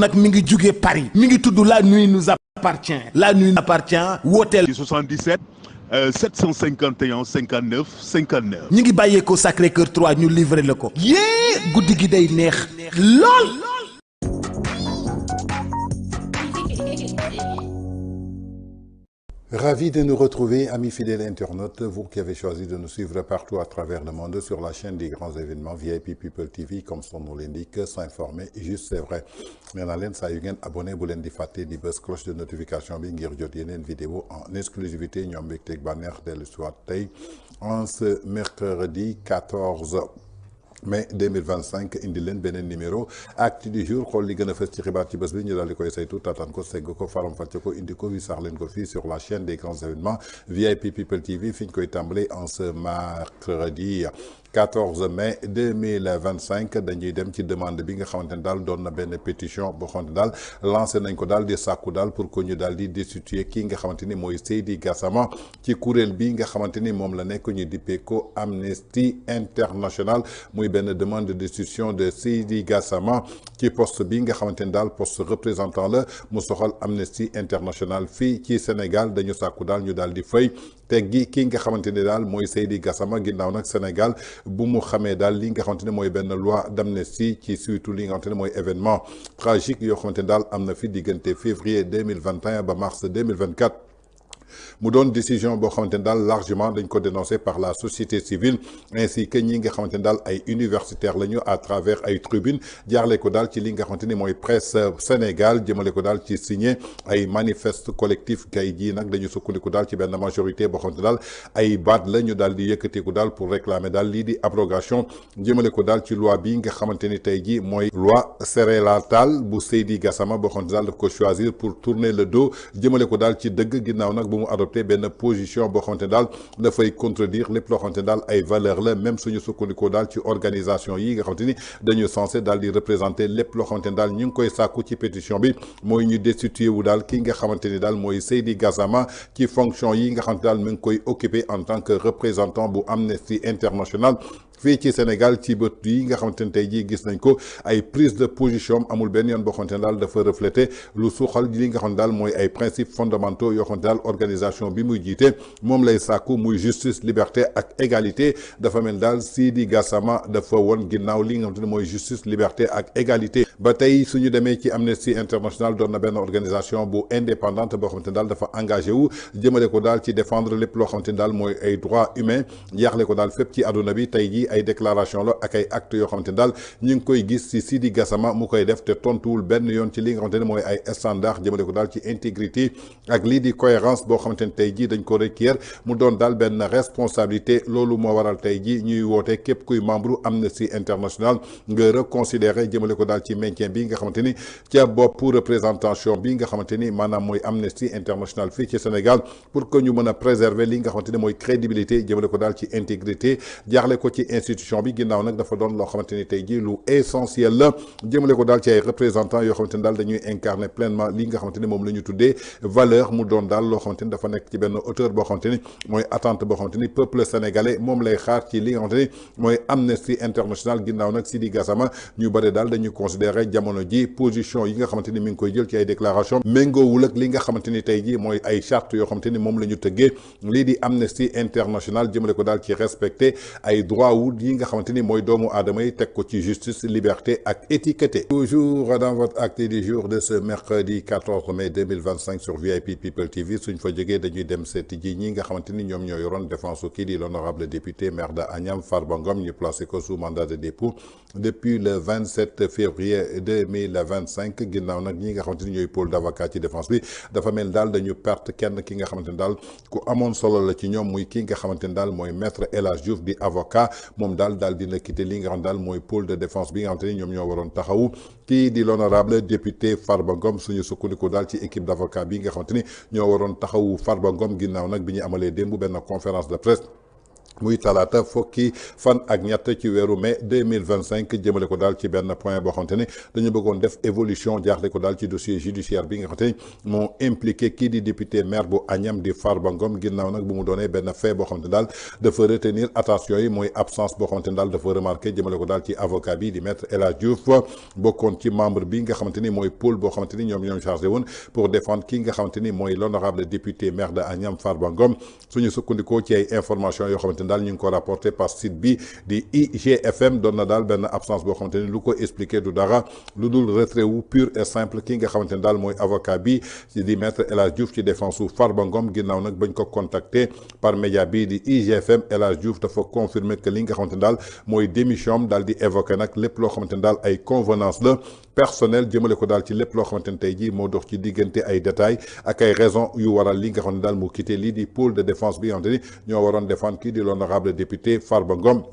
nag mi ngi jugee Paris mi ngi tudd La Nuit nous appartient La Nuit nous appartient wooteel 77 751 59 59. ñi ngi bàyyeekoo Sacré-Cœur 3 ñu livré la ko yée guddi gi day neex lool. Ravi de nous retrouver, amis fidèles internautes, vous qui avez choisi de nous suivre partout à travers le monde sur la chaîne des grands événements VIP People TV, comme son nom l'indique, s'informer, juste c'est vrai. Mais dans l'en, ça y est, abonné, vous l'en faté, di buzz cloche de notification, bi ngir jot yeneen vidéo en exclusivité, ñom mbégte banner dellu soit tay en ce mercredi 14 mai 2025 indi leen beneen numéro actu du jour xool li gën a fës ci xibaar ci bés bi ñu daal di koy saytu taataan ko segg ko faram fàcce ko indi ko wisaar leen ko fii sur la chaîne des grands événements VIP People TV fi ñu koy tàmbalee en ce mercredi 14 mai 2025 dañuy dem ci demande bi nga xamante ne daal doon na benn pétition boo xamante ne daal lancé nañ ko daal di sàkku daal pour que ñu daal di destituer kii nga xamante ni mooy Seydi Gassama ci kuréel bi nga xamante ni moom la nekk ñu dippee ko Amnesty International muy benn demande de destitution de Seydi Gassama ci poste bi nga xamante ni daal poste représentant la mu soxal Amnesty International fii ci Sénégal dañu sàkku daal ñu daal di fay teggi kii nga xamante ni daal mooy Seydi Gassama ginnaaw nag Sénégal bu mu xamee daal li nga xamante ne mooy benn loi d'amnistie ci surtout li nga xamante ne mooy événement tragique yoo xamante ne daal am na fi diggante février 2021 ba mars 2024 mu doon décision boo xamante ne daal largement dañ ko dénoncé par la société civile ainsi que ñi nga xamante ne daal ay universitaires lañu à travers ay tribunes jaarle ko daal ci li nga xamante ni mooy presse Sénégal jëmale ko daal ci signé ay manifeste collectif kay jii nag dañu sukkandiku daal ci benn majorité boo xamante ne daal ay baat la ñu daal di yëkkateeku daal pour réclamer daal lii di abrogation jëmale ko daal ci loi bi nga xamante ni tey jii mooy loi cérélatale bu Seydi Gassama boo xamante daal daf ko choisir pour tourner le dos jëmale ko daal ci dëgg ginnaaw nag bu mu adopté benn position boo xamante daal dafay contredire lépp loo xamante daal ay valeur la même suñu sukkandikoo daal ci organisation yi nga xamante ni dañu censé daal di représenter lépp loo xamante daal ñu ngi koy sàkku ci pétition bi mooy ñu destituer wu daal ki nga xamante ni daal mooy Seydi Gassama ci fonction yi nga xamante daal mi ngi koy occupé en tant que représentant bu Amnesty International fii ci Sénégal ci bët yi nga xamante ne tey jii gis nañ ko ay prise de position amul benn yoon boo xamante ne daal dafa refléter lu suuxal li nga xamante daal mooy ay principes fondamentaux yoo xamante daal organisation bi muy jiite moom lay sàkku muy justice liberté ak égalité dafa mel daal Seydi Gassama dafa woon ginnaaw li nga xamante ne mooy justice liberté ak égalité ba tey suñu demee ci Amnesty International doon na benn organisation bu indépendante boo xamante ne daal dafa engagé wu jëmale ko daal ci défendre lépp loo xamante ne daal mooy ay droits humains yaaxle ko daal fépp ci àdduna bi tey jii ay déclaration la ak ay actes yoo xamante ne daal ñu ngi koy gis ci Seydi Gassama mu koy def te tontuwul benn yoon ci li nga xamante ne mooy ay standard jëmale ko daal ci intégrité ak lii di cohérence boo xamante ne tey jii dañ ko requiert mu doon daal benn responsabilité loolu moo waral tey jii ñuy woote képp kuy membre Amnesty International nga reconsidérer jëmale ko daal ci maintien bi nga xamante ni ca bopp représentation bi nga xamante ni maanaam mooy Amnesty International fii ci Sénégal pour que ñu mën a préserver li nga xamante ne mooy crédibilité jëmale ko daal ci intégrité jaarle ko ci institution bi ginnaaw nag dafa doon loo xamante ni tey jii lu essentiel la jëmale ko daal ci ay représentants yoo xamante ni daal dañuy incarner pleinement li nga xamante ni moom la ñu tuddee valeur mu doon daal loo xamante ni dafa nekk ci benn hauteur boo xamante ni mooy attente boo xamante ni peuple sénégalais moom lay xaar ci li nga xamante ni mooy Amnesty International ginnaaw nag Seydi Gassama ñu bëri daal dañuy considérer jamono ji position yi nga xamante ni mi ngi koy jël ci ay déclaration méngoowul ak li nga xamante ni tey jii mooy ay charte yoo xamante ni moom la ñu tëggee lii di Amnesty International jëmale ko daal ci respecter ay droits wu yi nga xamante ni mooy doomu aadama yi teg ko ci justice liberté ak étiqueté. Toujours dans votre acte du jour de ce mercredi 14 mai 2025 sur VIP People TV suñ fa jógee dañuy dem seeti ji ñi nga xamante ni ñoom ñoo yoroon défense kii di l'honorable député maire de Agnam Farba Ngom ñu placé ko sous mandat de dépôt depuis le 27 février 2025 ginnaaw nag ñi nga xamante ni ñooy pôle d'avocat ci défense bi dafa mel daal dañu perte kenn ki nga xamante ni daal ku amoon solo la ci ñoom muy ki nga xamante ni daal mooy maître El Hadj Diouf di avocat moom daal dina quitter li nga xam daal mooy pôle de défense bi nga xamante ni ñoom ñoo waroon taxawu kii di l'honorable député Farba Ngom suñu sukkandiku daal ci équipe d'avocat bi nga xamante ni ñoo waroon taxawu Farba Ngom ginnaaw nag bi ñu amalee démb benn conférence de presse muy talaata fukki fan ak ñett ci weeru mai 2025 jëmale ko daal ci benn point boo xamante ni dañu bëggoon def évolution jaaxle ko daal ci dossier judiciaire bi nga xamante ni moo impliqué kii di député maire bu Agnam di Farba Ngom ginnaaw nag bu mu doonee benn fait boo xamante ni daal dafa retenir attention yi mooy absence boo xamante ni daal dafa remarqué jëmale ko daal ci avocat bi di maître El Hadj Diouf bokkoon ci membre bi nga xamante ni mooy pôle boo xamante ni ñoom chargé woon pour défendre ki nga xamante ni mooy l'honorable député maire de Agnam Farba Ngom suñu sukkandikoo ci ay information yoo xamante ni daal ñu ngi ko rapporté par site bi di IGFM doon na daal benn absence boo xamante ni lu ko expliqué du dara lu dul retrait wu pur et simple ki nga xamante ni daal mooy avocat bi di maître El Hadj Diouf ci défense su Farba Ngom ginnaaw nag bañ ko contacté par média bi di IGFM El Hadj Diouf dafa confirmer que li nga xamante ni daal mooy démission am daal di évoqué nag lépp loo xamante ni daal ay convenance la personnel jëmale ko daal ci lépp loo xamante ni tey jii moo dox ci diggante ay détails ak ay raisons yu waral li nga xam ne daal mu quitté lii di pôle de défense bi nga xamante ni ñoo waroon défendre kii di l'honorable député Farba Ngom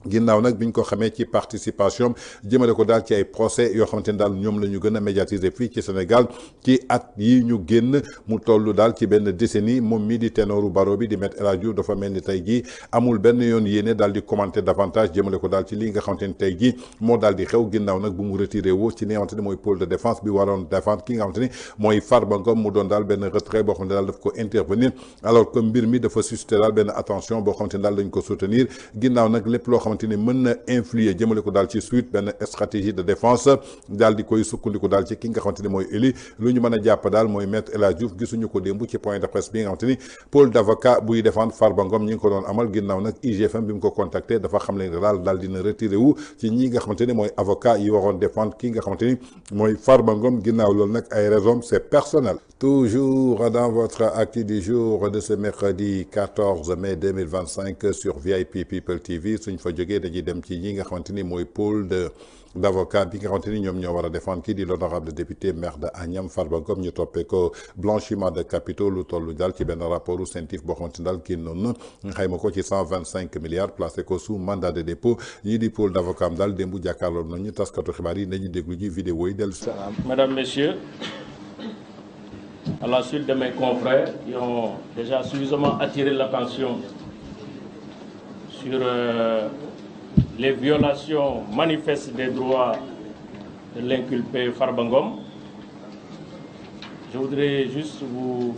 ginnaaw nag biñ ko xamee ci participation jëmale ko daal ci ay procès yoo xamante ni daal ñoom la ñu gën a médiatiser fii ci Sénégal ci at yi ñu génn mu toll daal ci benn décennie moom mii di ténoru baro bi di maître El Hadj Diouf dafa mel ni tey jii amul benn yoon yéene daal di commenter davantage jëmale ko daal ci li nga xamante ni tey jii moo daal di xew ginnaaw nag bu mu retiré woo ci li nga xamante ni mooy pôle de défense bi waroon défendre ki nga xamante ni mooy Farba Ngom mu doon daal benn retrait boo xamante ni daal daf ko intervenir alors que mbir mi dafa suscité daal benn attention boo xamante ni daal dañ ko soutenir ginnaaw nag lépp loo xamante ni mën na influer jëmale ko daal ci suite benn stratégie de défense daal di koy sukkandiku daal ci ki nga xamante ni mooy éli lu ñu mën a jàpp daal mooy maître El Hadj Diouf gisuñu ko démb ci point de presse bi nga xamante ni pôle d'avocat buy défendre Farba Ngom ñi ngi ko doon amal ginnaaw nag IGFM bi mu ko contacté dafa xam ne daal dina retiré wu ci ñi nga xamante ni mooy avocat yi waroon défendre ki nga xamante ni mooy Farba Ngom ginnaaw loolu nag ay raisons c'est personnel. Toujours dans votre actu du jour de ce mercredi 14 mai 2025 sur VIP People TV suñ fa jógee dañuy dem ci ñi nga xamante ni mooy pôle d'avocat bi nga xamante ni ñoom ñoo war a défendre kii di l'honorable député maire de Agnam Farba Ngom ñu toppee ko blanchiment de capitaux lu toll daal ci benn rapport CENTIF boo xamante ni daal génnoon na xayma ko ci 125 milliards placé ko sous mandat de dépôt ñii di pôle d'avocat am daal démb jàkkaarloo nañu taskatu xibaar yi nañu déglu ji vidéo yi dellu si. Mesdames, Messieurs, à la suite de mes confrères qui ont déjà suffisamment attiré l'attention sur les violations manifestes des droits de l'inculpé Farba Ngom, je voudrais juste vous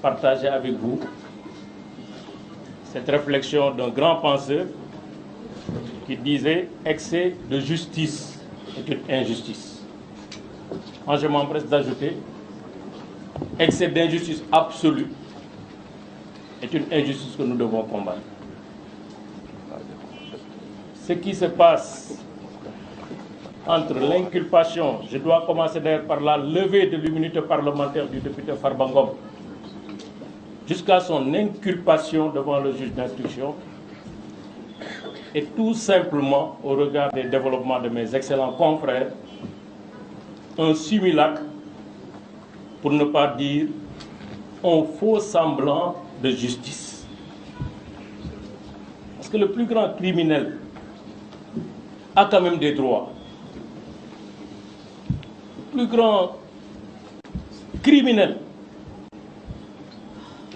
partager avec vous cette réflexion d'un grand penseur qui disait « excès de justice est une injustice ». Moi, je m'empresse d'ajouter « excès d'injustice absolue est une injustice que nous devons combattre ». Ce qui se passe entre l'inculpation, je dois commencer d'ailleurs par la levée de l'immunité parlementaire du député Farba Ngom, jusqu'à son inculpation devant le juge d'instruction, et tout simplement, au regard des développements de mes excellents confrères, un simulacre, pour ne pas dire un faux semblant de justice. Parce que le plus grand criminel a quand même des droits. Le plus grand criminel,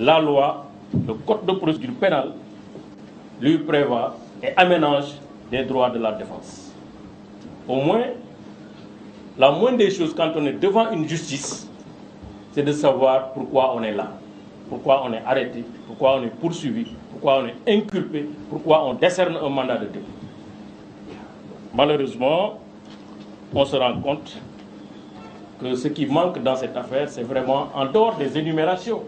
la loi, le code de procédure pénale, lui prévoit et aménage des droits de la défense. Au moins, la moindre des choses quand on est devant une justice, c'est de savoir pourquoi on est là, pourquoi on est arrêté, pourquoi on est poursuivi, pourquoi on est inculpé, pourquoi on décerne un mandat de dépôt. Malheureusement, on se rend compte que ce qui manque dans cette affaire, c'est vraiment en dehors des énumérations.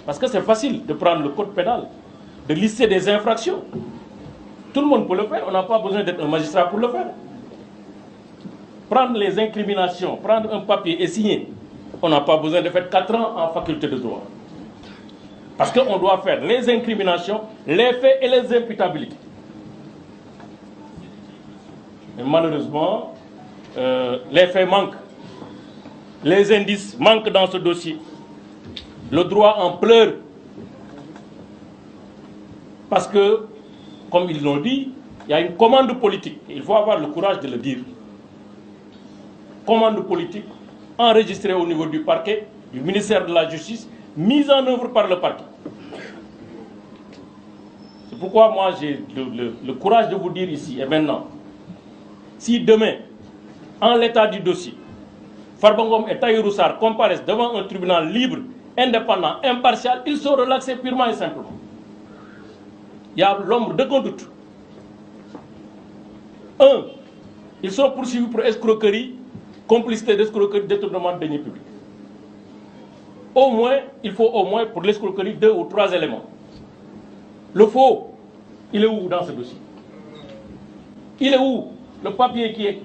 Parce que c'est facile de prendre le code pénal, de lister des infractions. Tout le monde peut le faire, on n'a pas besoin d'être un magistrat pour le faire. Prendre les incriminations, prendre un papier et signer, on n'a pas besoin de faire 4 ans en faculté de droit. Parce qu'on doit faire les incriminations, les faits et les imputabilités. Mais malheureusement, les faits manquent. Les indices manquent dans ce dossier. Le droit en pleure. Parce que, comme ils l'ont dit, il y a une commande politique. Il faut avoir le courage de le dire. Commande politique enregistrée au niveau du parquet, du ministère de la Justice, mise en œuvre par le parquet. C'est pourquoi moi j'ai le courage de vous dire ici et maintenant, si demain, en l'état du dossier, Farba Ngom et Tahirou Sarr comparaissent devant un tribunal libre, indépendant, impartial, ils sont relaxés purement et simplement. Il y a l'ombre d'aucun doute. Un, ils sont poursuivis pour escroquerie, complicité d'escroquerie, détournement de deniers publics. Au moins, il faut au moins pour l'escroquerie 2 ou 3 éléments. Le faux, il est où dans ce dossier? Il est où le papier qui est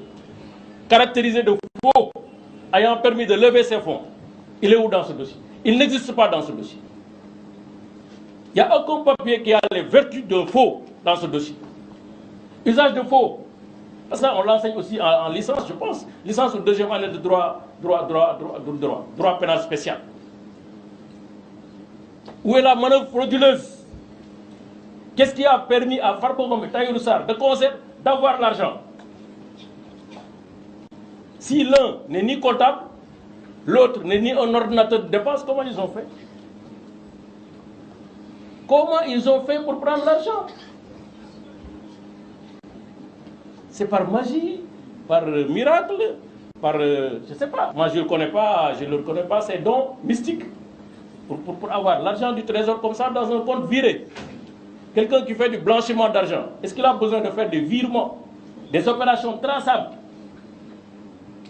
caractérisé de faux, ayant permis de lever ses fonds? Il est où dans ce dossier? Il n'existe pas dans ce dossier. Il n'y a aucun papier qui a les vertus d'un faux dans ce dossier. Usage de faux. Parce que là, on l'enseigne aussi en licence, je pense. Licence ou deuxième année de droit pénal spécial. Où est la manœuvre frauduleuse? Qu'est-ce qui a permis à Farba Ngom et Tahirou Sarr de concert d'avoir l'argent? Si l'un n'est ni comptable, l'autre n'est ni un ordinateur de dépenses, comment ils ont fait? Comment ils ont fait pour prendre l'argent? C'est par magie, par miracle, par, je ne sais pas. Moi, je ne le connais pas, ces dons mystiques. Pour avoir l'argent du trésor comme ça dans un compte viré. Quelqu'un qui fait du blanchiment d'argent, est-ce qu'il a besoin de faire des virements, des opérations traçables?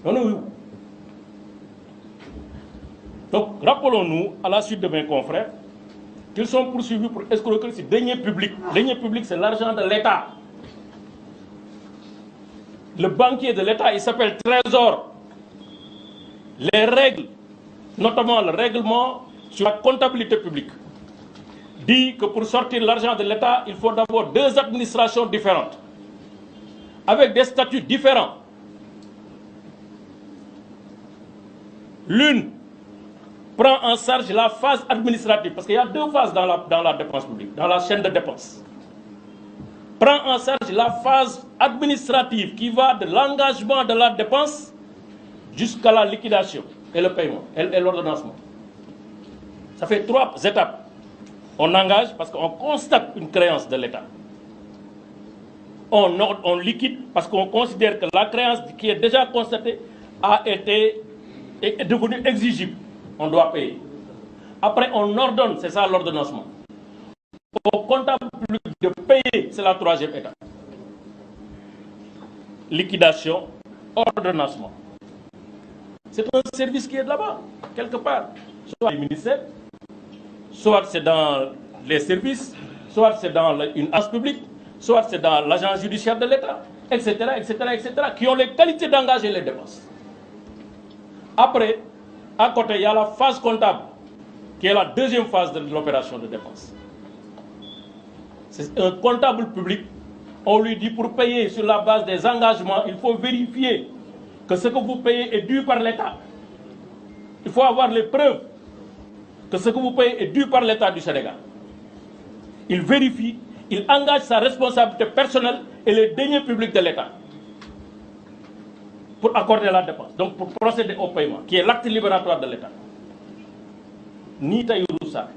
Non. Donc, rappelons-nous, à la suite de mes confrères, qu'ils sont poursuivis pour escroquerie sur deniers publics. Deniers publics, c'est l'argent de l'État. Le banquier de l'État, il s'appelle Trésor. Les règles, notamment le règlement sur la comptabilité publique, dit que pour sortir l'argent de l'État, il faut d'abord 2 administrations différentes, avec des statuts différents. L'une prend en charge la phase administrative, parce qu'il y a 2 phases dans la dépense publique, dans la chaîne de dépenses. Prend en charge la phase administrative qui va de l'engagement de la dépense jusqu'à la liquidation et le paiement et l'ordonnancement. Ça fait 3 étapes. On engage parce qu'on constate une créance de l'État. On liquide parce qu'on considère que la créance qui est déjà constatée est devenue exigible. On doit payer. Après, on ordonne, c'est ça l'ordonnancement. Au comptable public de payer, c'est la 3e étape. Liquidation, ordonnancement. C'est un service qui est là-bas, quelque part. Soit les ministères, soit c'est dans les services, soit c'est dans une agence publique, soit c'est dans l'agence judiciaire de l'État, etc., qui ont les qualités d'engager les dépenses. Après, à côté, il y a la phase comptable, qui est la 2e phase de l'opération de dépense. C'est un comptable public, on lui dit pour payer sur la base des engagements, il faut vérifier que ce que vous payez est dû par l'État. Il faut avoir les preuves que ce que vous payez est dû par l'État du Sénégal. Il vérifie, il engage sa responsabilité personnelle et les deniers publics de l'État pour accorder la dépense, donc pour procéder au paiement, qui est l'acte libératoire de l'État. Ni Tahirou Sarr,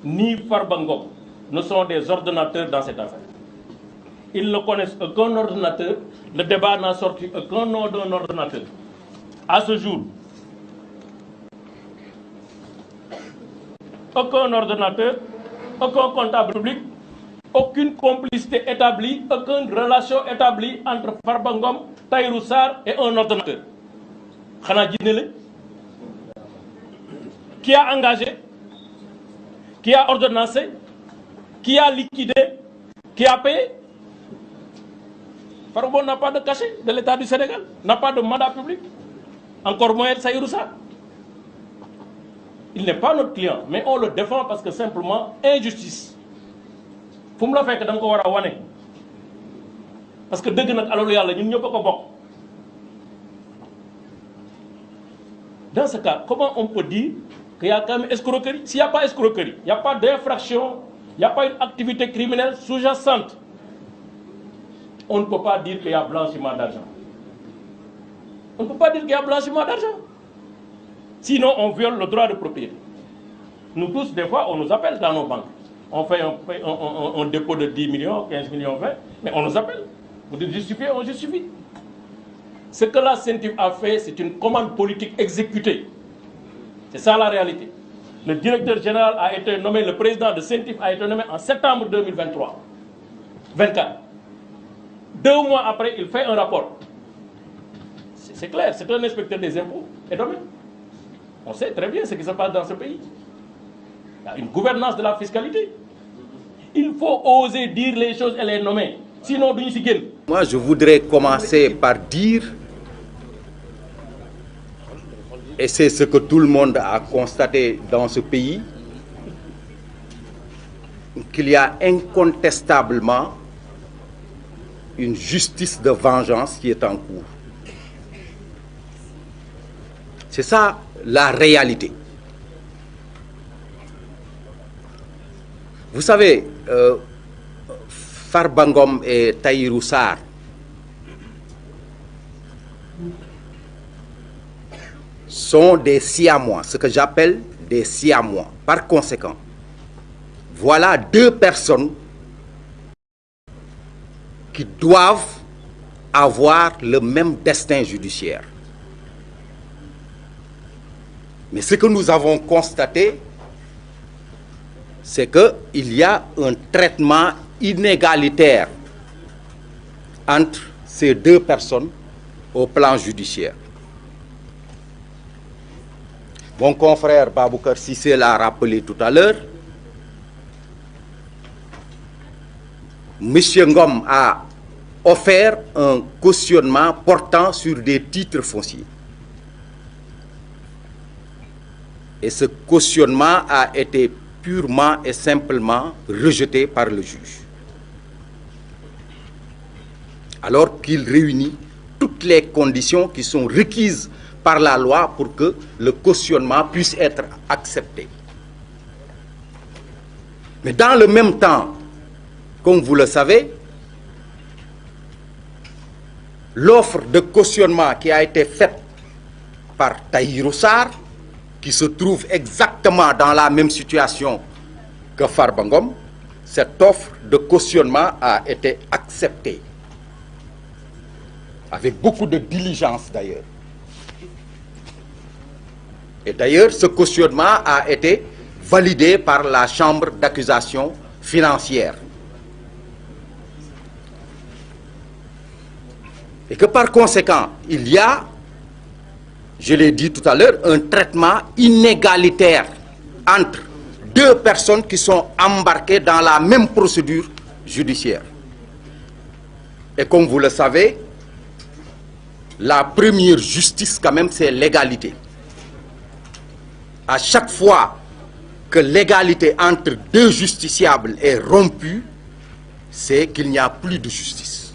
ni Farba Ngom ne sont des ordonnateurs dans cette affaire. Ils ne connaissent aucun ordonnateur. Le débat n'a sorti aucun nom d'un ordonnateur. À ce jour, aucun ordonnateur, aucun comptable public, aucune complicité établie, aucune relation établie entre Farba Ngom, Tahirou Sarr et un ordonnateur. Khana Djinele, qui a engagé, qui a ordonnancé, qui a liquidé, qui a payé. Farba n'a pas de cachet de l'État du Sénégal, n'a pas de mandat public, encore moins Tahirou Sarr. Il n'est pas notre client, mais on le défend parce que simplement, injustice. Faut me la faire que dans ko wara wane. Parce que deug nak alalu yalla ñun ñëpp ko bok. Dans ce cas, comment on peut dire qu'il y a quand même escroquerie? S'il n'y a pas escroquerie, il n'y a pas d'infraction, il n'y a pas une activité criminelle sous-jacente, on ne peut pas dire qu'il y a blanchiment d'argent. On ne peut pas dire qu'il y a blanchiment d'argent. Sinon, on viole le droit de propriété. Nous tous, des fois, on nous appelle dans nos banques. on fait un dépôt de 10 millions, 15 millions, 20, mais on nous appelle. Vous dites justifier, on justifie. Ce que la CENTIF a fait, c'est une commande politique exécutée. C'est ça la réalité. Le directeur général a été nommé, le président de CENTIF a été nommé en septembre 2023. 24. 2 mois après, il fait un rapport. C'est clair, c'est un inspecteur des impôts et domaines. On sait très bien ce qui se passe dans ce pays. Il y a une gouvernance de la fiscalité. Il faut oser dire les choses et les nommer. Sinon, nous n'y sommes. Moi, je voudrais commencer par dire, et c'est ce que tout le monde a constaté dans ce pays, qu'il y a incontestablement une justice de vengeance qui est en cours. C'est ça la réalité. Vous savez, Farba Ngom et Tahirou Sarr sont des siamois, ce que j'appelle des siamois. Par conséquent, voilà 2 personnes qui doivent avoir le même destin judiciaire. Mais ce que nous avons constaté, c'est qu'il y a un traitement inégalitaire entre ces 2 personnes au plan judiciaire. Mon confrère Baboukar Cissé l'a rappelé tout à l'heure. M. Ngom a offert un cautionnement portant sur des titres fonciers. Et ce cautionnement a été purement et simplement rejeté par le juge. Alors qu'il réunit toutes les conditions qui sont requises par la loi pour que le cautionnement puisse être accepté. Mais dans le même temps, comme vous le savez, l'offre de cautionnement qui a été faite par Tahirou Sarr, qui se trouve exactement dans la même situation que Farba Ngom, cette offre de cautionnement a été acceptée. Avec beaucoup de diligence d'ailleurs. Et d'ailleurs, ce cautionnement a été validé par la chambre d'accusation financière. Et que par conséquent, il y a, je l'ai dit tout à l'heure, un traitement inégalitaire entre 2 personnes qui sont embarquées dans la même procédure judiciaire. Et comme vous le savez, la première justice quand même, c'est l'égalité. À chaque fois que l'égalité entre 2 justiciables est rompue, c'est qu'il n'y a plus de justice.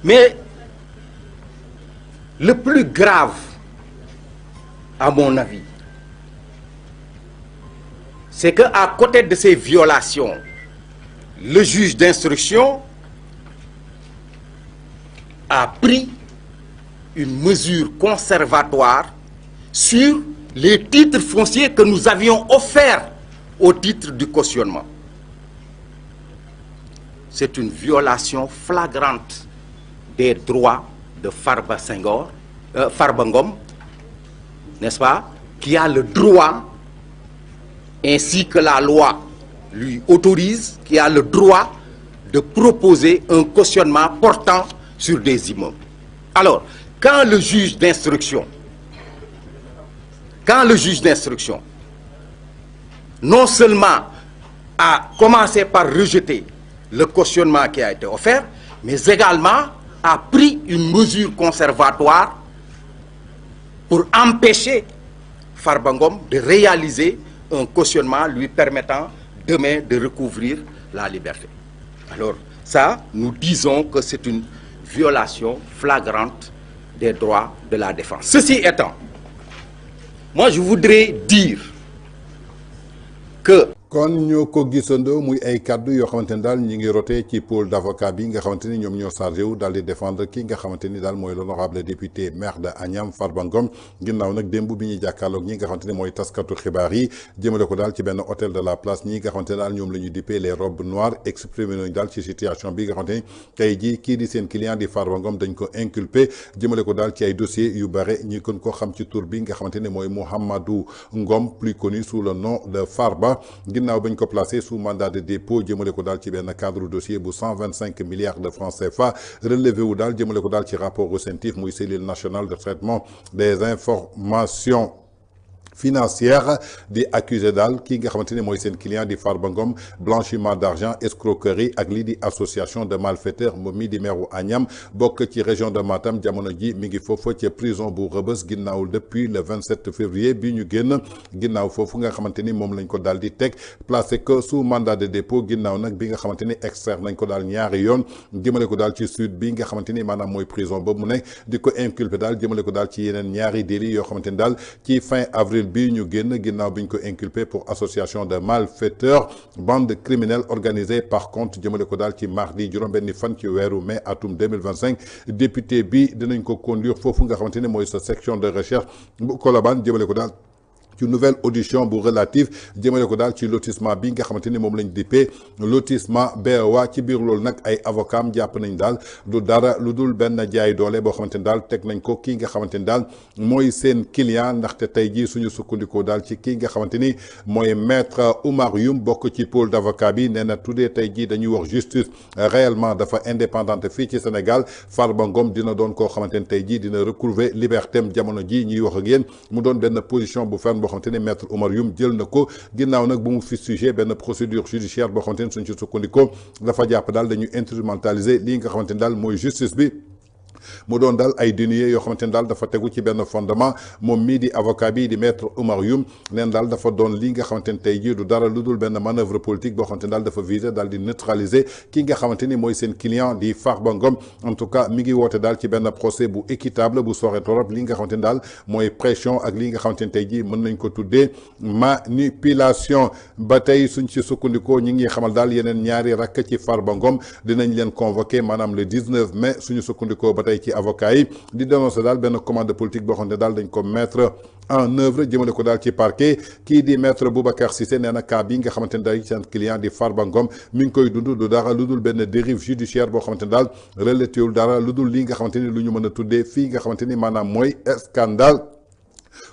Mais le plus grave, à mon avis, c'est qu'à côté de ces violations, le juge d'instruction a pris une mesure conservatoire sur les titres fonciers que nous avions offerts au titre du cautionnement. C'est une violation flagrante des droits de Farba Ngom, n'est-ce pas, qui a le droit, ainsi que la loi lui autorise, qui a le droit de proposer un cautionnement portant sur des immeubles. Alors, quand le juge d'instruction, non seulement a commencé par rejeter le cautionnement qui a été offert, mais également a pris une mesure conservatoire pour empêcher Farba Ngom de réaliser un cautionnement lui permettant demain de recouvrir la liberté. Alors ça, nous disons que c'est une violation flagrante des droits de la défense. Ceci étant, moi je voudrais dire que kon ñoo ko gisandoo muy ay kaddu yoo xamante ni daal ñi ngi roté ci pôle d'avocat bi nga xamante ni ñoom ñoo chargé wu daal di défendre ki nga xamante ni daal mooy l'honorable député maire de Agnam Farba Ngom ginnaaw nag démb bi ñuy jàkkaarloog ñi nga xamante ni mooy taskatu xibaar yi jëmale ko daal ci benn hôtel de la place ñi nga xamante ni daal ñoom la ñu dippee les robes noires exprimé nañu daal ci situation bi nga xamante ni tey jii kii di seen client di Farba Ngom dañ ko inculpé jëmale ko daal ci ay dossiers yu bare ñi gën ko xam ci tur bi nga xamante ni mooy Mouhamadou Ngom plus connu sous le nom de Farba ginnaaw bañ ko placé sous mandat de dépôt jëmale ko daal ci benn cadre dossier bu 125 milliards de francs CFA relevé wu daal jëmale ko daal ci rapport au CENTIF muy cellule nationale de traitement des informations financière di accusé daal kii nga xamante ni mooy seen client di Farba Ngom blanchiment d'argent escroquerie ak lii di association de malfaiteurs moom mi di meeru Agnam bokk ci région de Matam jamono ji mi ngi foofu ci prison bu Rebeuss ginnaaw depuis le 27 février bi ñu génn ginnaaw foofu nga xamante ni moom lañ ko daal di teg placé que sous mandat de dépôt ginnaaw nag bi nga xamante ni externe nañ ko daal ñaari yoon jëmale ko daal ci sud bi nga xamante ni maanaam mooy prison boobu mu ne di ko inculpé daal jëmale ko daal ci yeneen ñaari délits yoo xamante ni daal ci fin avril bi ñu génn ginnaaw bi ñu ko inculpé pour association de malfaiteurs bande criminelle organisée par contre jëmale ko daal ci mardi juróom-benni fan ci weeru mai atum 2025 député bi dinañ ko conduire foofu nga xamante ni mooy sa section de recherche bu Colobane jëmale ko daal ci nouvelle audition bu relative jëmale ko daal ci lotissement bi nga xamante ni moom lañ dippee lotissement BOA ci biir loolu nag ay avocat am jàpp nañ daal du dara lu dul benn jaay doole boo xamante ni daal teg nañ ko kii nga xamante ni daal mooy seen client ndaxte tey jii suñu sukkandikoo daal ci kii nga xamante ni mooy maître Oumar Youm bokk ci pôle d'avocat bi nee na tuddee tey jii dañuy wax justice réellement dafa indépendante fii ci Sénégal Farba Ngom dina doon koo xamante ni tey jii dina recouvrer liberté am jamono ji ñuy wax ak yéen mu doon benn position bu ferme boo xamante ni maître Oumar Youm jël na ko ginnaaw nag bu mu fustigé benn procédure judiciaire boo xamante ni suñ ci sukkandikoo dafa jàpp daal dañuy instrumentaliser lii nga xamante ni daal mooy justice bi mu doon daal ay deniers yoo xamante ni daal dafa tegu ci benn fondement moom mii di avocat bi di maître Oumar Youm neen daal dafa doon lii nga xamante ni tey jii du dara lu dul benn manœuvre politique boo xamante ni daal dafa viser daal di neutraliser ki nga xamante ni mooy seen client di Farba Ngom en tout cas mi ngi woote daal ci benn procès bu équitable bu sore torop li nga xamante ni daal mooy pression ak li nga xamante ni tey jii mën nañ ko tuddee manipulation ba tey suñ ci sukkandikoo ñi ngi xamal daal yeneen ñaari rakk ci Farba Ngom dinañ leen convoqué maanaam le 19 mai suñu sukkandikoo ba tey ci avocat yi di dénoncer daal benn commande politique boo xam ne daal dañ ko mettre en œuvre jëmale ko daal ci parquet kii di maître Boubacar Cissé nee na cas bi nga xamante ne daal seen client di Farba Ngom mi ngi koy dund du dara lu dul benn dérive judiciaire boo xamante ne daal relatéwul dara lu dul lii nga xamante ni lu ñu mën a tuddee fii nga xamante ni maanaam mooy scandale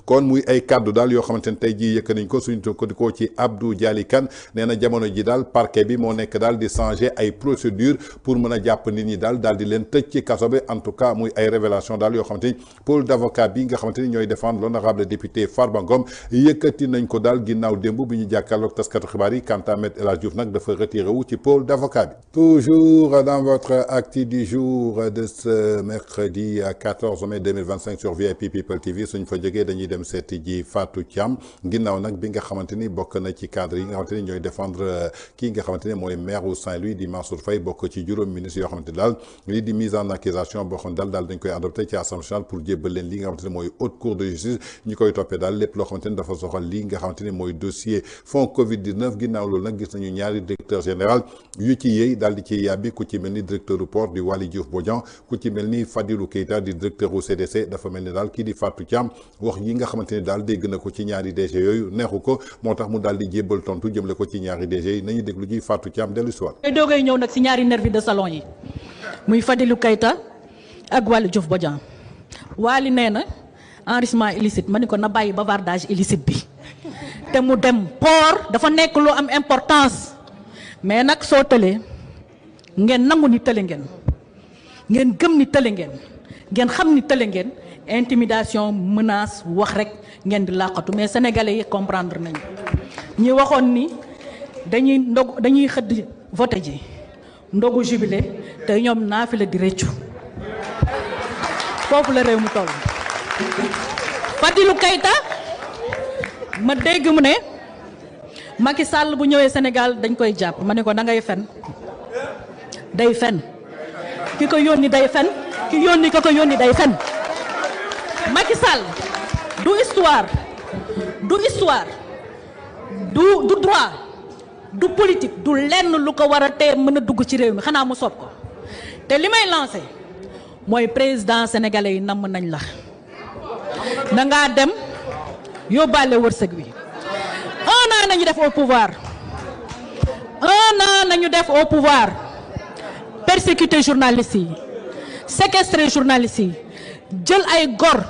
kon muy ay kaddu daal yoo xamante ne tey jii yëkk nañ ko suñu ko ci Abdou Dialy Kane nee na jamono ji daal parquet bi moo nekk daal di changer ay procédure pour mën a jàpp nit ñi daal di leen tëj ci kaso bi en tout cas muy ay révélation daal yoo xamante ni pôle d'avocat bi nga xamante ni ñooy défendre l'honorable député Farba Ngom yëkkati nañ ko daal ginnaaw démb bi ñu jàkkaarloog taskatu xibaar yi quant à Maître El Hadji Diouf nag dafa retiré wu ci pôle d'avocat bi. Toujours dans votre acte du jour de ce mercredi 14 mai 2025 sur VIP People TV suñ fa jógee dañuy dem seeti ji Fatou Thiam ginnaaw nag bi nga xamante ni bokk na ci cadre yi nga xamante ni ñooy défendre kii nga xamante ni mooy maire wu Saint-Louis di Mansour Faye bokk ci juróom ministre yoo xamante ni daal lii di mise en accusation boo xam daal dañ koy adopté ci assemblée nationale pour jébbal leen li nga xamante ni mooy haute cour de justice ñi koy toppee daal lépp loo xamante ni dafa soxal lii nga xamante ni mooy dossier fonds Covid 19 ginnaaw loolu nag gis nañu ñaari directeur général yu ci yéey daal di ci yàbbi ku ci mel ni directeur du port di Waly Diouf Bodian ku ci mel ni Fadilou Keita di directeur u CDC dafa mel ni daal kii di Fatou Thiam wax yi nga xamante ni daal dégg na ko ci ñaari DG yooyu neexu ko moo tax mu daal di jébbal tontu jëmale ko ci ñaari DG yi nañu déglu ji Fatou Thiam dellu si waat. doogay ñëw nag si ñaari nervi de salon yi muy Fadilou Keita ak Waly Diouf Bodian Waly nee na enrichissement illicite ma ni ko na bàyyi bavardage illicite bi te mu dem port dafa nekk lu am importance mais nag soo tëlee ngeen nangu ni tële ngeen gëm ni tële ngeen xam ni tële ngeen intimidation menace wax rek ngeen di làqatu mais sénégalais yi comprendre nañu ñi waxoon ni dañuy xëdd voté ji ndogu jubilé te ñoom naafila di réccu foofu la réew mu toll. Fadilou Keita ma dégg mu ne Macky Sall bu ñëwee Sénégal dañ koy jàpp ma ne ko da ngay fen day fen ki ko yónni day fen ki yónni ko yónni day fen Macky Sall du histoire du droit du politique du lenn lu ko war a tee mën a dugg ci réew mi xanaa mu soob ko te li may lancé mooy président sénégalais yi namm nañ la da ngaa dem yóbbaale wërsëg wi 1 an nañu def au pouvoir 1 an nañu def au pouvoir persécuter journalistes yi séquestrer journalistes yi jël ay gor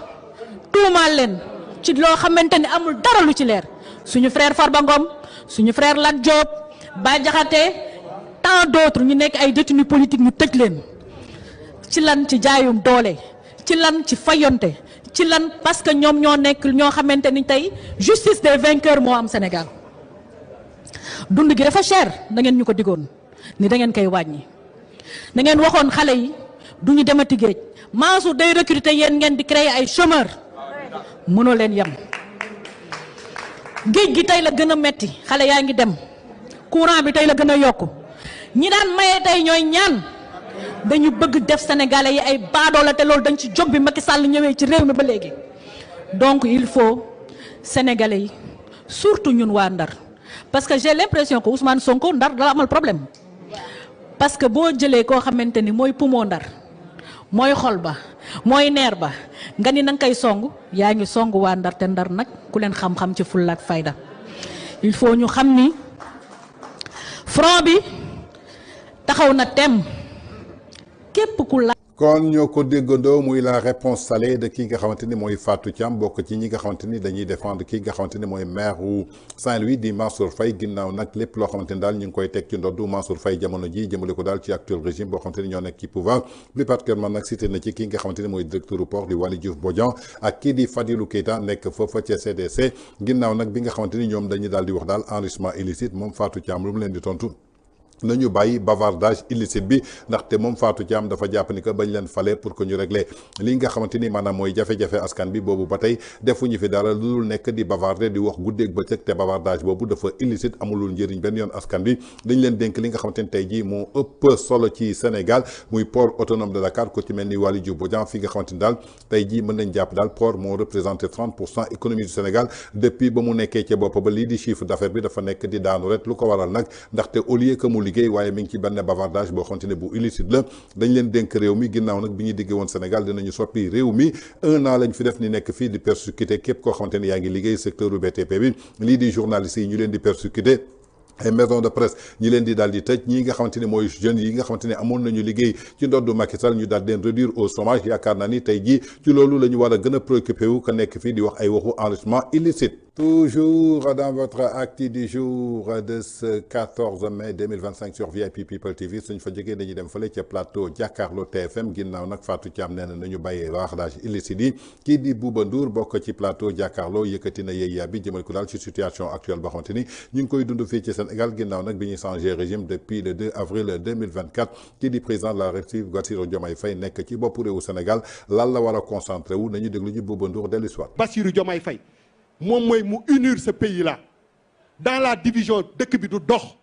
tuumaal leen ci loo xamante ni amul dara lu ci leer suñu frère Farba Ngom suñu frère Lat Diop Bah Diakhaté tant d'autres ñu nekk ay détenus politiques ñu tëj leen ci lan ci jaayum doole ci lan ci fayonte ci lan parce que ñoom ñoo nekk ñoo xamante ni tey justice des vainqueurs moo am Sénégal dund gi dafa cher da ngeen ñu ko digoon ni da ngeen koy wàññi da ngeen waxoon xale yi du ñu demati géej Mansour day recruter yéen ngeen di créer ay chômeurs mënoo leen yem géej gi tey la gën a metti xale yaa ngi dem courant bi tey la gën a yokku ñi daan maye tey ñooy ñaan dañu bëgg def sénégalais yi ay baadoola te loolu dañ ci jóg bi Macky Sall ñëwee ci réew mi ba léegi donc il faut sénégalais yi surtout ñun waa Ndar parce que j'ai l'impression que Ousmane Sonko Ndar dala amal problème parce que boo jëlee koo xamante ni mooy poumon Ndar mooy xol ba mooy neer ba nga ni na nga koy song yaa ngi song waa Ndar te Ndar nag ku leen xam-xam ci fulla ak fayda il faut ñu xam ni front bi taxaw na tem képp ku la kon ñoo ko déggandoo muy la réponse salée de ki nga xamante ni mooy Fatou Thiam bokk ci ñi nga xamante ni dañuy défendre ki nga xamante ni mooy maire wu Saint-Louis di Mansour Faye ginnaaw nag lépp loo xamante ni daal ñu ngi koy teg ci ndoddu Mansour Faye jamono ji jëmale ko daal ci actuel régime boo xamante ni ñoo nekk ci pouvoir plus particulièrement nag cité na ci ki nga xamante ni mooy directeur du port di Waly Diouf Bodian ak kii di Fadilou Keita nekk foofa ca CDC ginnaaw nag bi nga xamante ni ñoom dañuy daal di wax daal enrichissement illicite moom Fatou Thiam lu mu leen di tontu nañu bàyyi bavardage illicite bi ndaxte moom Fatou Thiam dafa jàpp ni que bañ leen fale pour que ñu régler li nga xamante ni maanaam mooy jafe-jafe askan bi boobu ba tey defuñu fi dara lu dul nekk di bavarder di wax guddeeg bëccëg te bavardage boobu dafa illicite amulul njëriñ benn yoon askan bi dañ leen dénk li nga xamante ni tey jii moo ëpp solo ci Sénégal muy port autonome de Dakar ko ci mel ni Waly Diouf Bodian fi nga xamante ni daal tey jii mën nañ jàpp daal port moo représenté 30% économie du Sénégal depuis ba mu nekkee ca bopp ba lii di chiffre d'affaires bi dafa nekk di daanu rek lu ko waral nag ndaxte au lieu que mu liggéey waaye mi ngi ci benn bavardage boo xamante ne bu illicite la dañ leen dénk réew mi ginnaaw nag bi ñuy diggee woon Sénégal dinañu soppi réew mi 1 an lañ fi def ni nekk fii di persécuter képp koo xamante ne yaa ngi liggéey secteur u BTP bi lii di journalistes yi ñu leen di persécuter ay maison de presse ñi leen di daal di tëj ñi nga xamante ni mooy jeunes yi nga xamante ne amoon nañu liggéey ci ndoddu Macky Sall ñu daal leen réduire au chômage yaakaar naa ni tey jii ci loolu la ñu war a gën a préoccupé wu ka nekk fii di wax ay waxu enrichissement illicite. Toujours dans votre acte du jour de ce 14 mai 2025 sur VIP People TV suñ fa jógee dañuy dem fële ca plateau Jàkkaarloo TFM ginnaaw nag Fatou Thiam nee na nañu bàyyee bavardage illicite yi kii di Bouba Ndour bokk ci plateau Jàkkaarloo yëkkati na yeeyaa bi jëmal ko daal ci situation actuelle boo xamante ni ñu ngi koy dund fii ci Sénégal ginnaaw nag bi ñuy changé régime depuis le 2 avril 2024 kii di président de la République Bassirou Diomaye Faye nekk ci bopp réewu Sénégal lan la war a concentré wu nañu déglu ñu Bouba Ndour dellu soit Bassirou Diomaye Faye moom mooy mu unir ce pays là dans la division dëkk bi du dox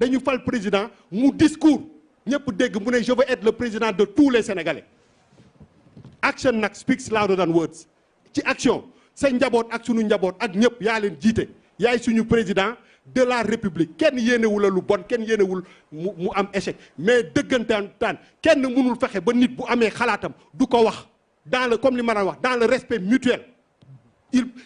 dañu fal président mu discours ñëpp dégg mu ne je veux être le président de tous les Sénégalais action nag speaks louder than words ci action sa njaboot ak sunu njaboot ak ñëpp yaa leen jiite yaay suñu président de la République kenn yéenewul la lu bon kenn yéenewul mu am échec mais dëggantaan kenn mënul fexe ba nit bu amee xalaatam du ko wax dans le comme li ma daan wax dans le respect mutuel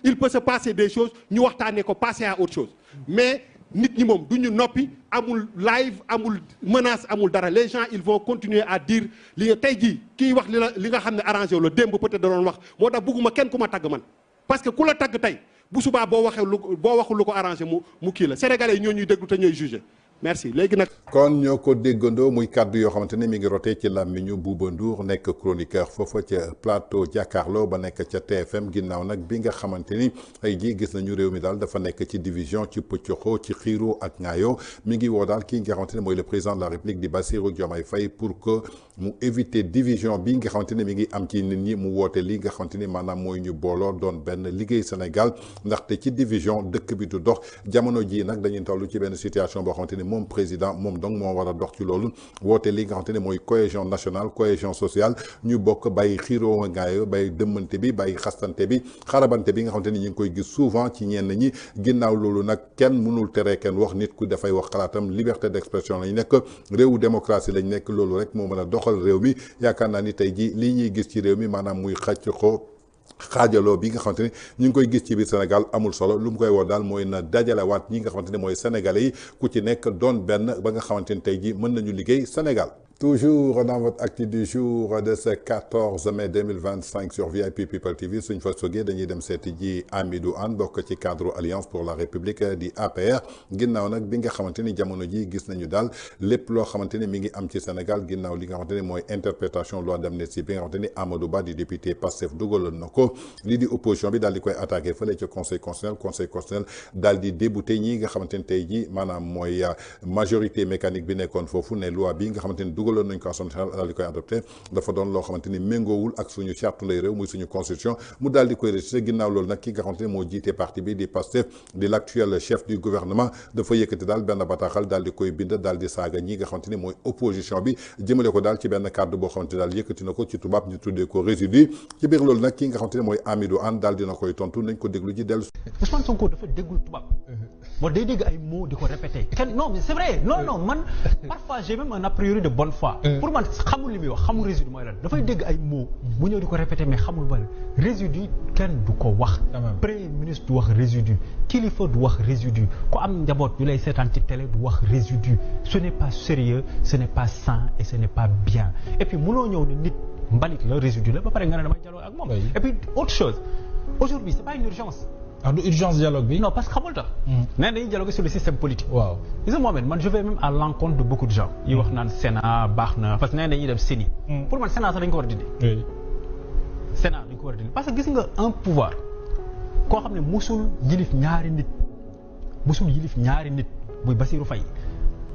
il peut se passer des choses ñu waxtaanee ko passer à autre chose mais nit ñi moom du ñu noppi amul live amul menace amul dara les gens ils vont continuer à dire li nga tey jii kii wax li nga xam ne arrangé wu la démb peut-être da doon wax moo tax bugguma kenn ku ma tagg man parce que ku la tagg tey bu subaa boo waxee boo waxul lu ko arrangé mu kii la sénégalais yi ñoo ñuy déglu te ñooy jugé merci léegi nag. kon ñoo ko déggandoo muy kàddu yoo xamante ne mi ngi rotee ci làmmiñu Bouba Ndour nekk chroniqueur foofa ca plateau Jàkkaarloo ba nekk ca TFM ginnaaw nag bi nga xamante ni ay jii gis nañu réew mi daal dafa nekk ci division ci pëccoxoo ci xiiroo ak ŋaayoo mi ngi woo daal kii nga xamante ne mooy le président de la République di Bassirou Diomaye Faye pour que mu éviter division bi nga xamante ne mi ngi am ci nit ñi mu woote li nga xamante ni maanaam mooy ñu booloo doon benn liggéey Sénégal ndaxte ci division dëkk bi du dox jamono jii nag dañuy toll ci benn situation boo xamante ni moom président moom donc moo war a dox ci loolu woote li nga xamante ne mooy cohésion nationale cohésion sociale ñu bokk bàyyi xiiroo ngaayo bàyyi dëmmante bi bàyyi xastante bi xarabante bi nga xamante ni ñu ngi koy gis souvent ci ñenn ñi ginnaaw loolu nag kenn mënul tere kenn wax nit ku dafay wax xalaatam liberté d'expression lañ nekk réewu démocratie lañ nekk loolu rek moo mën a doxal réew mi yaakaar naa ni tey ji lii ñuy gis ci réew mi maanaam muy xàcc ko xaajaloo bi nga xamante ni ñu ngi koy gis ci biir Sénégal amul solo lu mu koy wax daal mooy na dajalewaat ñi nga xamante ne mooy sénégalais yi ku ci nekk doon benn ba nga xamante ni tey jii mën nañu liggéey Sénégal. Toujours dans votre acte du jour de ce 14 mai 2025 sur VIP People TV suñ fa sogee dañuy dem seeti ji Hamidou Hann bokk ci cadre Alliance pour la République di APR ginnaaw nag bi nga xamante ni jamono ji gis nañu daal lépp loo xamante ni mi ngi am ci Sénégal ginnaaw li nga xamante ni mooy interprétation loi d'amnistie bi nga xamante ni Amadou Ba di député Pastef dugaloon na ko lii di opposition bi daal di koy attaqué fële ci conseil constitutionnel daal di débouté ñi nga xamante ni tey ji maanaam mooy majorité mécanique bi nekkoon foofu ne loi bi nga xamante ni dugaloon nañ ko assemblée nationale daal di koy adopté dafa doon loo xamante ni méngoowul ak suñu charte lay réew muy suñu constitution mu daal di koy rejeté ginnaaw loolu nag ki nga xamante ni moo jiite parti bi di Pastef di l'actuel chef du gouvernement dafa yëkkati daal benn bataaxal daal di koy bind daal di saaga ñi nga xamante ni mooy opposition bi jëmale ko daal ci benn kàddu boo xamante ni daal yëkkati na ko ci tubaab ñu tuddee ko résidu ci biir loolu nag ki nga xamante ni mooy Hamidou Hann daal dina koy tontu nañ ko déglu ji dellu. Ousmane Sonko dafa déggul tubaab. moo day dégg ay mots di ko répété. non mais c'est vrai non man parfois j'ai même un a priori de bonne foi. pour man xamul li muy wax xamul résidu mooy lan dafay dégg ay mots mu ñëw di ko répété mais xamul mooy lan résidu kenn du ko wax. premier ministre du wax résidu kilifa du wax résidu ku am njaboot yu lay seetaan ci télé du wax résidu ce n'est pas sérieux ce n'est pas sain et ce n'est pas bien et puis mënoo ñëw ne nit mbalit la résidu la ba pare nga ne damay dialogue ak moom. et puis autre chose aujourd'hui c'est pas une urgence. ah du urgence dialogue bi. non parce que xamul tax. nee dañuy dialoguer sur le système politique. waaw gis nga moom man je vais même à l'encontre de beaucoup de gens. yi wax naan Sénat baax na parce que nee dañuy dem CENI. pour man Sénat sax dañu ko war a dindi. oui. Sénat dañu ko war a dindi parce que gis nga un pouvoir koo xam ne musul yilif ñaari nit muy Bassirou Faye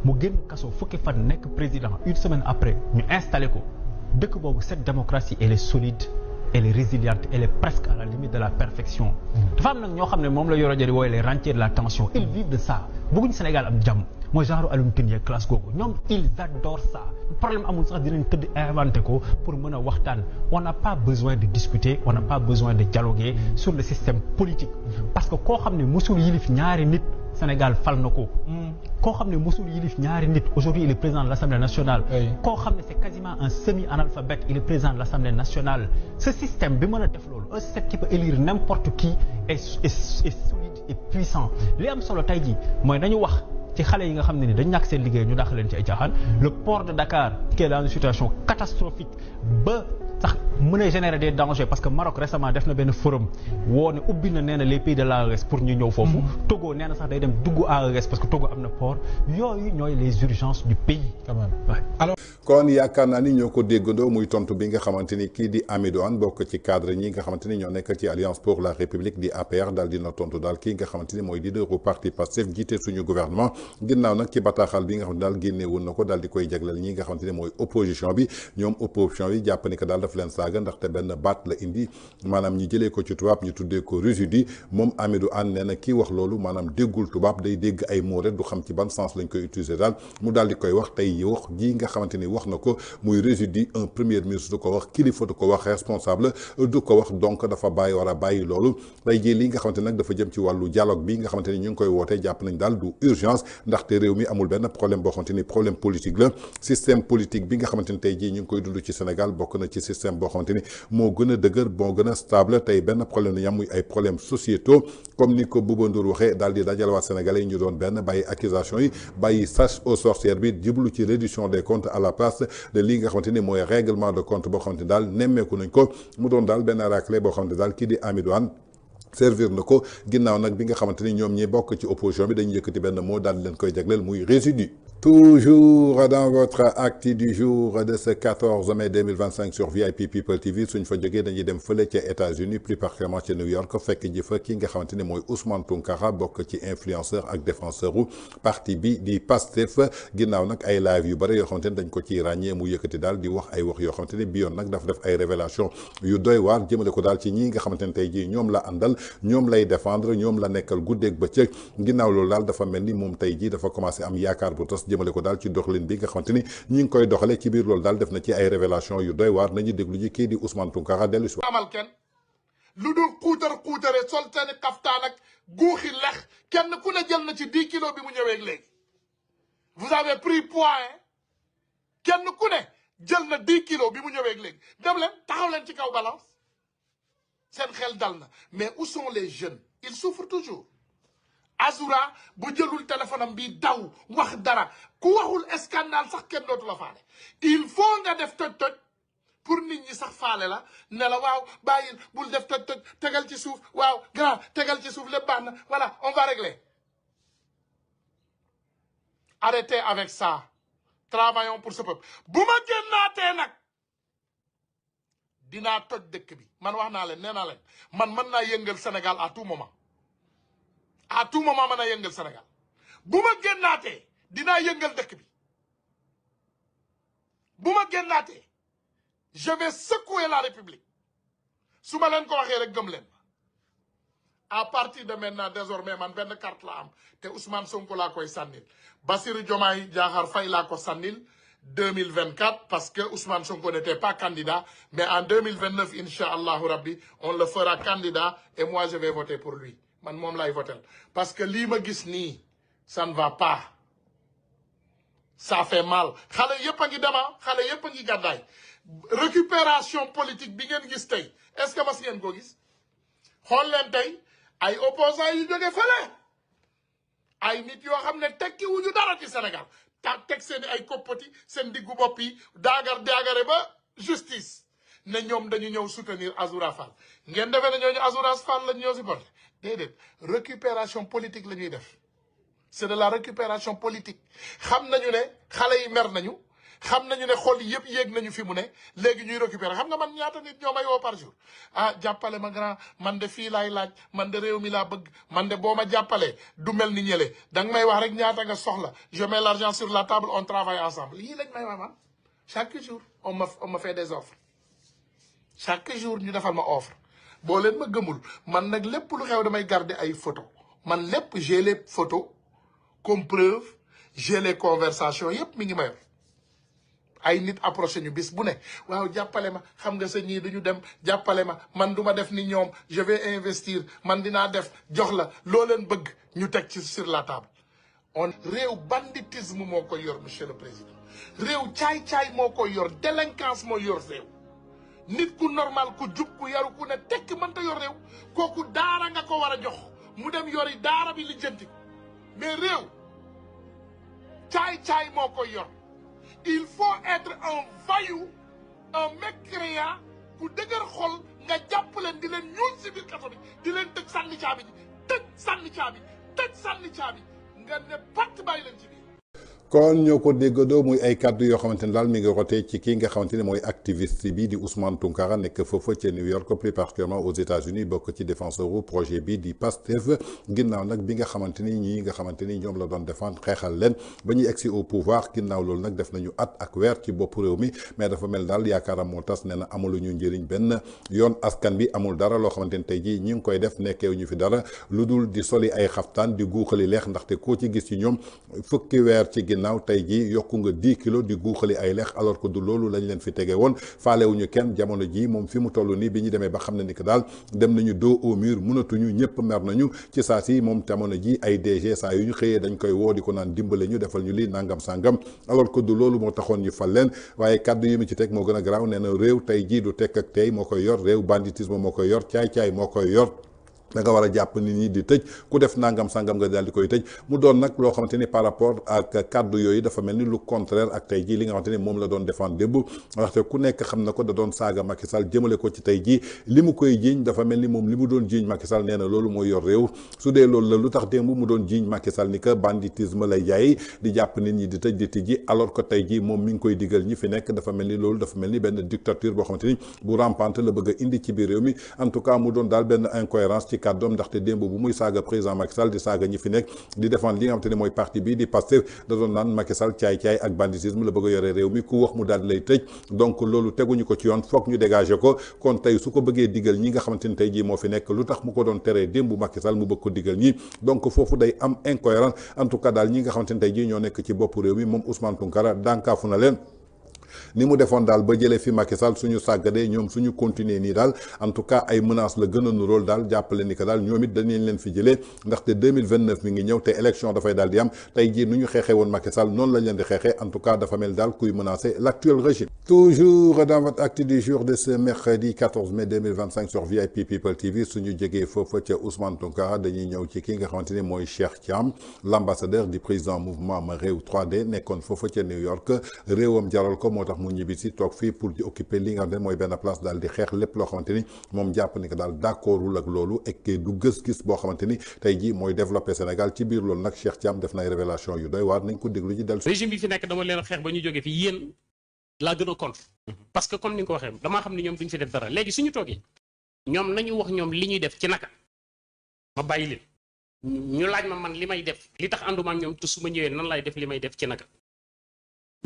mu génn kaso fukki fan nekk président une semaine après ñu installé ko dëkk boobu cette démocratie elle est solide. Elle est résiliente, elle est presque à la limite de la perfection. dafa am nag ñoo xam ne moom la Yoro Dia wooye les rentiers de la tension ils vivent de ça bëgguñu Sénégal am jàmm mooy genre Alioune Tine yeeg classe googu ñoom ils adorent ça problème amul sax dinañ tëdd inventé ko pour mën a waxtaan on n'a pas besoin de discuter on n'a pas besoin de dialoguer sur le système politique parce que koo xam ne musul yilif ñaari nit Sénégal fal na ko. koo xam ne musul yilif ñaari nit aujourd'hui il est président de l'Assemblée nationale. koo xam ne c'est quasiment un semi-analphabète il est président de l'Assemblée nationale. ce système bi mën a def loolu un système qui peut élire n'importe qui est solide et puissant li am solo tey jii mooy nañu wax ci xale yi nga xam ne ni dañ ñàkk seen liggéey ñu dàq leen ci ay caaxaan. le port de Dakar qui est dans une situation catastrophique ba sax mën a générer des dangers parce que Maroc récemment def na benn forum woo ne ubbi na nee na les pays de l'AES pour ñu ñëw foofu. Togo nee na sax day dem dugg AES parce que Togo am na port yooyu ñooy les urgences du pays. quand même alors. kon yaakaar naa ni ñoo ko déggandoo muy tontu bi nga xamante ni kii di Hamidou Hann bokk ci cadre ñi nga xamante ni ñoo nekk ci Alliance pour la République di APR daal dina tontu daal kii nga xamante ni mooy leader u parti Pastef jiite suñu gouvernement ginnaaw nag ci bataaxal bi nga xam ne daal génne woon na ko daal di koy jagleel ñi nga xamante ni mooy opposition bi ñoom opposition bi jàpp ni que daal daf leen saaga ndaxte benn baat la indi maanaam ñu jëlee ko ci tubaab ñu tuddee ko résidu moom Hamidou Hann nee na kii wax loolu maanaam déggul tubaab day dégg ay mots rek du xam ci ban sens lañ koy utiliser daal mu daal di koy wax tey wax ji nga xamante ni wax na ko muy résidu un premier ministre du ko wax kilifa du ko wax responsable du ko wax donc dafa bàyyi war a bàyyi loolu tey jii li nga xamante nag dafa jëm ci wàllu dialogue bi nga xamante ni ñu ngi koy wootee jàpp nañ daal du urgence ndaxte réew mi amul benn problème boo xamante ni problème politique la système politique bi nga xamante ni tey jii ñu ngi koy dund ci Sénégal bokk na ci système boo xamante ni moo gën a dëgër moo gën a stable tey benn problème la ñu am muy ay problèmes sociétaux comme ni ko Bouba Ndour waxee daal di dajal waa Sénégalais yi ñu doon benn bàyyi accusation yi bàyyi chasse aux sorcières bi jublu ci reddition des comptes à la place de lii nga xamante ni mooy règlement de compte boo xamante ni daal nemmeeku nañ ko mu doon daal benn raclé boo xamante ni daal kii di Hamidou Hann servir na ko ginnaaw nag bi nga xamante ni ñoom ñi bokk ci opposition bi dañuy yëkkati benn mot daal di leen koy jagleel muy résidu. Toujours dans votre acte du jour de ce 14 mai 2025 sur VIP People TV suñ fa jógee dañuy dem fële ca États-Unis plus particulièrement ci New York fekk ji fa ki nga xamante ne mooy Ousmane Tounkara bokk ci influenceur ak défenseur u parti bi di Pastef ginnaaw nag ay live yu bëri yoo xamante ne dañ ko ciy ràññee mu yëkkati daal di wax ay wax yoo xamante ne bi yoon nag dafa def ay révélation yu doy waar jëmale ko daal ci ñii nga xamante ne tey jii ñoom la àndal ñoom lay défendre ñoom la nekkal guddeeg bëccëg ginnaaw loolu daal dafa mel ni moom tey jii dafa commencé am yaakaar bu tas jëmale ko daal ci doxalin bi nga xamante ni ñi ngi koy doxale ci biir loolu daal def na ci ay révélation yu doy waar nañu déglu ji kii di Ousmane Tounkara dellu si amal kenn lu dul xuutare sol seeni kaftaan ak guuxi lex kenn ku ne jël na ci 10 kilos bi mu ñëwee léegi vous avez pris poids kenn ku ne jël na 10 kilos bi mu ñëwee léegi dem leen taxaw leen ci kaw balance seen xel dal na mais où sont les jeunes ils souffrent toujours Azoura bu jëlul téléphone am bi daw wax dara ku waxul scandale sax kenn dootu la faale il faut nga def toj-toj pour nit ñi sax faale la ne la waaw bàyyil bul def toj-toj tegal ci suuf waaw grand tegal ci suuf lépp baax na voilà on va régler. Arrêtez avec ça travaillons pour ce peuple bu ma génnaatee nag dinaa toj dëkk bi man wax naa leen nee naa leen man mën naa yëngal Sénégal à tout moment. À tout moment mën a yëngal Sénégal bu ma génnaatee dinaa yëngal dëkk bi bu ma génnaatee je vais secouer la République su ma leen ko waxee rek gëm leen à partir de maintenant désormais man benn carte la am te Ousmane Sonko laa koy sànnil Bassirou Diomaye Diakhar Faye laa ko sànnil 2024 parce que Ousmane Sonko n'était pas candidat mais en 2029 incha allahu rabbi on le fera candidat et moi je vais voter pour lui man moom lay voter parce que lii ma gis nii ça ne va pas ça fait mal xale yëpp a ngi dema xale yëpp a ngi gàddaay récupération politique bi ngeen gis tey est-ce que mas ngeen ko gis xool leen tey ay opposants yu jóge fële ay nit yoo xam ne tekki wuñu dara ci Sénégal teg seen ay koppati seen diggu bopp yi daagare ba justice ne ñoom dañu ñëw soutenir Azoura Fall ngeen defee ne ñooñu Azoura Fall lañ ñëw supporté déedéet récupération politique la ñuy def c'est de la récupération politique xam nañu ne xale yi mer nañu xam nañu ne xol yëpp yéeg nañu fi mu ne léegi ñuy récupérer xam nga man ñaata nit ñoo may woo par jour ah jàppale ma grand man de fii laay laaj man de réew mi laa bëgg man de boo ma jàppalee du mel ni ñële da nga may wax rek ñaata nga soxla je mets l'argent sur la table on travaille ensemble lii lañ may wax man chaque jour on me fait des offres chaque jour ñu defal ma offre boo leen ma gëmul man nag lépp lu xew damay garder ay photos man lépp j'ai les photos comme preuve j'ai les conversations yépp mi ngi ma yor ay nit approché ñu bis bu ne waaw jàppale ma xam nga sa ñii duñu dem jàppale ma man du ma def ni ñoom je vais investir man dinaa def jox la loo leen bëgg ñu teg ci sur la table on réew banditisme moo koy yor monsieur le président réew caay-caay moo koy yor délinquance moo yor réew nit ku normal ku jub ku yaru ku ne tekk mënta yor réew kooku daara nga ko war a jox mu dem yori daara bi lijjanti ko mais réew caay-caay moo koy yor il faut être un voyou un mécréant ku dëgër xol nga jàpp leen di leen ñuul si biir kaso bi di leen tëj sànni caabi ji tëj sànni caabi nga ne patt bàyyi leen ci biir kon ñoo ko déggandoo muy ay kàddu yoo xamante ne daal mi ngi rotee ci kii nga xamante ne mooy activiste bi di Ousmane Tounkara nekk foofa ca New York plus particulièrement aux États-Unis bokk ci défenseur u projet bi di Pastef ginnaaw nag bi nga xamante ni ñii nga xamante ni ñoom la doon défendre xeexal leen ba ñuy egsi au pouvoir ginnaaw loolu nag def nañu at ak weer ci bopp réew mi mais dafa mel daal yaakaaram moo tas nee na amuluñu njëriñ benn yoon askan bi amul dara loo xamante ni tey jii ñi ngi koy def nekkeew ñu fi dara lu dul di soli ay xaftaan di guuxali leex ndaxte koo ci gis ci ñoom fukki weer ci ginnaaw tey jii yokku nga 10 kilos di guuxali ay leex alors que du loolu lañ leen fi tege woon faalewuñu kenn jamono jii moom fi mu toll nii bi ñu demee ba xam ne ni que daal dem nañu dos au mur mënatuñu ñëpp mer nañu ci saa si moom jamono ji ay DG saa yu ñu xëyee dañ koy woo di ko naan dimbale ñu defal ñu lii nangam sangam alors que du loolu moo taxoon ñu fal leen waaye kaddu yi mu ci teg moo gën a garaaw nee na réew tey jii du tekk ak tey moo koy yor réew banditisme moo koy yor caay-caay moo koy yor da nga war a jàpp nit ñi di tëj ku def nangam sangam nga daal di koy tëj mu doon nag loo xamante ni par rapport ak kaddu yooyu dafa mel ni lu contraire ak tey jii li nga xamante ni moom la doon défendre démb waxte ku nekk xam na ko da doon saaga Macky Sall jëmale ko ci tey jii li mu koy jiiñ dafa mel ni moom li mu doon jiiñ Macky Sall nee na loolu mooy yor réew su dee loolu la lu tax démb mu doon jiiñ Macky Sall ni que banditisme lay jaay di jàpp nit ñi di tëj di tijji alors que tey jii moom mi ngi koy digal ñi fi nekk dafa mel ni loolu dafa mel ni benn dictature boo xamante ni bu rampante la bëgg a indi ci biir réew mi en tout cas mu doon daal benn incohérence ci kàddoom ndaxte démb bu muy saaga président Macky Sall di saaga ñi fi nekk di défendre li nga xamante ne mooy parti bi di Pastef da doon naan Macky Sall caay-caay ak banditisme la bëgg a yore réew mi ku wax mu daal di lay tëj donc loolu teguñu ko ci yoon foog ñu dégager ko kon tey su ko bëggee digal ñi nga xamante ni tey jii moo fi nekk lu tax mu ko doon teree démb Macky Sall mu bëgg ko digal ñi donc foofu day am incohérence en tout cas daal ñi nga xamante ni tey jii ñoo nekk ci bopp réew mi moom Ousmane Tounkara dànkaafu na leen ni mu defoon daal ba jëlee fi Macky Sall suñu sàggadee ñoom suñu continuer nii daal en tout cas ay menaces la gën a nuróol daal jàppale ni que daal ñoom it danañ leen fi jëlee ndaxte 2029 mi ngi ñëw te élection dafay daal di am tey jii nu ñu xeexee woon Macky Sall noonu lañ leen di xeexee en tout cas dafa mel daal kuy menacer l'actuel régime. Toujours dans votre acte du jour de ce mercredi 14 mai 2025 sur VIP People TV suñu jógee foofa ca Ousmane Tounkara dañuy ñëw ci ki nga xamante ni mooy Cheikh Thiam l'ambassadeur du président mouvement Ma Réew 3D nekkoon foofa ca New York réewam jaral ko moo tax mu ñibbi si toog fii pour di occuper li nga xamante ne mooy benn place daal di xeex lépp loo xamante ni moom jàpp ni que daal d'accordul ak loolu et que du gës-gis boo xamante ni tey jii mooy développer Sénégal ci biir loolu nag Cheikh Thiam def na ay révélation yu doy waar nañ ko déglu ci dellu. régime bi fi nekk dama leen xeex ba ñu jógee fi yéen laa gën a contre parce que comme ni nga ko waxee damaa xam ne ñoom duñ fi def dara léegi suñu toogee ñoom nañu wax ñoom li ñuy def ci naka ma bàyyi leen ñu laaj ma man li may def li tax ànduma ak ñoom te su ma ñëwee nan laay def li may def ci naka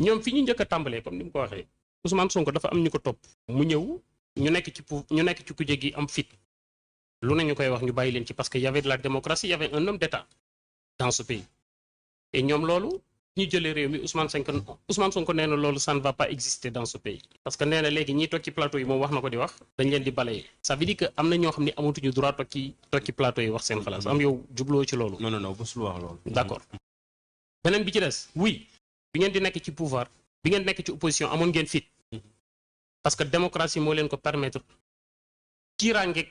ñoom fi ñu njëkk a tàmbalee comme ni mu ko waxee Ousmane Sonko dafa am ñu ko topp mu ñëw ñu nekk ci kujje gi am fit lu ne ñu koy wax ñu bàyyi leen ci parce que y avait de la démocratie y avait un homme d'État dans ce pays et ñoom loolu ñu jëlee réew mi Ousmane Sonko nee na loolu ça ne va pas exister dans ce pays parce que nee na léegi ñiy toog ci plateau yi moom wax na ko di wax dañ leen di balayer ça veut dire que am na ñoo xam ne amatuñu droit toog ci plateau yi wax seen xalaat am yow jubloo ci loolu. non bësul wax loolu. d'accord beneen bi ci des oui bi ngeen di nekk ci pouvoir bi ngeen nekk ci opposition amoon ngeen fit parce que démocratie moo leen ko permettre kiiraange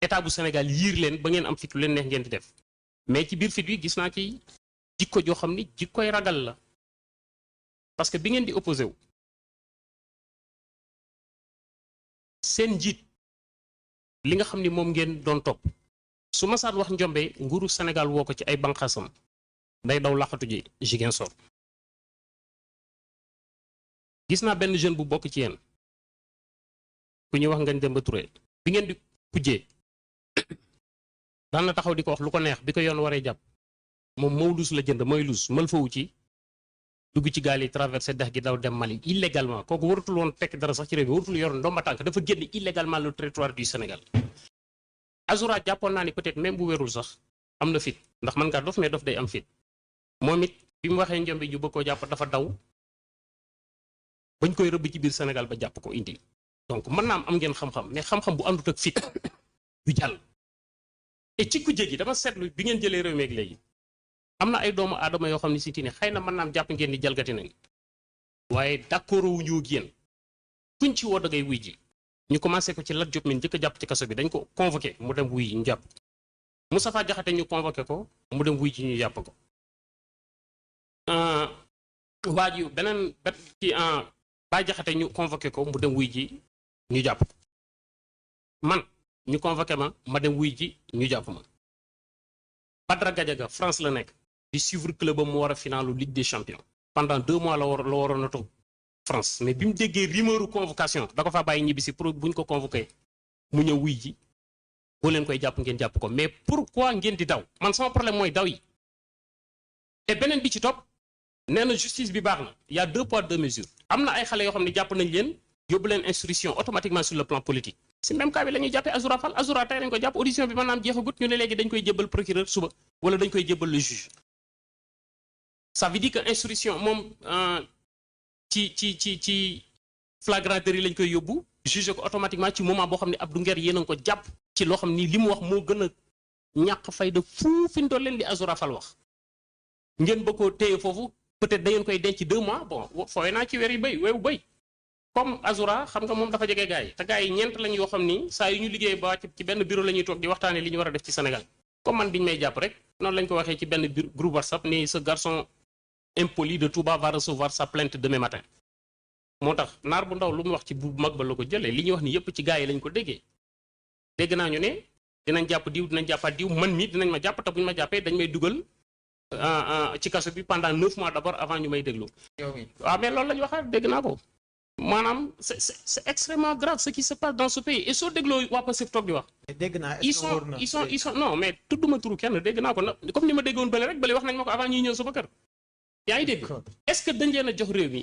état bu Sénégal yiir leen ba ngeen am fit lu leen neex ngeen di def mais ci biir fit wi gis naa ci jikko joo xam ni jikkoy ragal la parce que bi ngeen di opposé wu seen njiit li nga xam ni moom ngeen doon topp su ma saat wax njombe nguuru Sénégal woo ko ci ay banqaasam day daw laxatu ji Ziguinchor gis naa benn jeune bu bokk ci yéen ku ñuy wax Ngagne Demba Touré bi ngeen di kujjee daan na taxaw di ko wax lu ko neex bi ko yoon waree jàpp moom Mawlus la jënd mooy lus mal fawu ci dugg ci gaal yi traversé dex gi daw dem Mali illégalement kooku waratul woon tekk dara sax ci réew mi waratul yor ndomba tànk dafa génn illégalement le territoire du Sénégal. Azoura jàppoon naa ni peut-être même bu wérul sax am na fit ndax man ngaa dof mais dof day am fit moom it bi mu waxee njombe ju bëgg koo jàpp dafa daw bañ koy rëbb ci biir Sénégal ba jàpp ko indi donc mën naa am ngeen xam-xam mais xam-xam bu àndut ak fit du jàll. et ci kujje gi dama seetlu bi ngeen jëlee réew mi ak léegi am na ay doomu aadama yoo xam ne si ne xëy na mën naa am jàpp ngeen ni jalgati nañ waaye d'accord wu ñu ak yéen kuñ ci woo da ngay wuy ji ñu commencé ko ci Lat Diop min njëkk a jàpp ci kaso bi dañ ko convoqué mu dem wuy ji ñu jàpp Moustapha Diakhaté ñu convoqué ko mu dem wuy ji ñu jàpp ko waa ji beneen bet ci Bah Diakhaté ñu convoqué ko mu dem wuy ji ñu jàpp ko man ñu convoqué ma dem wuy ji ñu jàpp ma Badara Gadiaga France la nekk di suivre club am mu war a finalu Ligue des Champions pendant 2 mois la waroon a toog France mais bi mu déggee rumeuru convocation da ko faa bàyyi ñibbi si pour buñ ko convoqué mu ñëw wuy ji boo leen koy jàpp ngeen jàpp ko mais pourquoi ngeen di daw man sama problème mooy daw yi te beneen bi ci topp nee na justice bi baax na y a 2 poids 2 mesures am na ay xale yoo xam ne jàpp nañ leen yóbbu leen instruction automatiquement sur le plan politique si même cas bi la ñuy jàppee Azoura Fall Azoura tey lañ ko jàpp audition bi maanaam jeexagut ñu ne léegi dañ koy jébbal procureur suba wala dañ koy jébbal le juge ça veut dire que instruction moom ci flagrant délit lañ koy yóbbu juge ko automatiquement ci moment boo xam ne Abdou Nguer yéen a ngi ko jàpp ci loo xam ni li mu wax moo gën a ñàkk fayda fuufin doon leen li Azoura Fall wax ngeen ba ko téye foofu peut-être da ngeen koy denc 2 mois bon fooy naa ci weer yi béy weewu béy comme Azura xam nga moom dafa jege gars yi te gars yi ñeent lañ yoo xam ni saa yu ñu liggéey ba ci benn bureau la ñuy toog di waxtaanee li ñu war a def ci Sénégal comme man biñ may jàpp rek noonu lañ ko waxee ci benn groupe WhatsApp ni ce garçon impoli de Touba va recevoir sa plainte demain matin. moo tax naar bu ndaw lu mu wax ci bu mag ba la ko jëlee li ñuy wax ni yëpp ci gars yi lañ ko déggee dégg naa ñu ne dinañ jàpp diw dinañ jàppaat diw man mi dinañ ma jàpp te buñ ma jàppee dañ may dugal ci kaso bi pendant 9 mois d'abord avant ñu may déglu. waaw mais loolu la ñu waxaat dégg naa ko. maanaam c'est extrêmement grave ce qui se passe dans ce pays et soo dégloo waa Pastef toog di wax. dégg naa ils sont non mais tudduma turu kenn dégg naa ko comme ni ma déggoon bële rek bële wax nañ ma ko avant ñuy ñëw sama kër. yaa ngi dégg est-ce que dañ leen a jox réew mi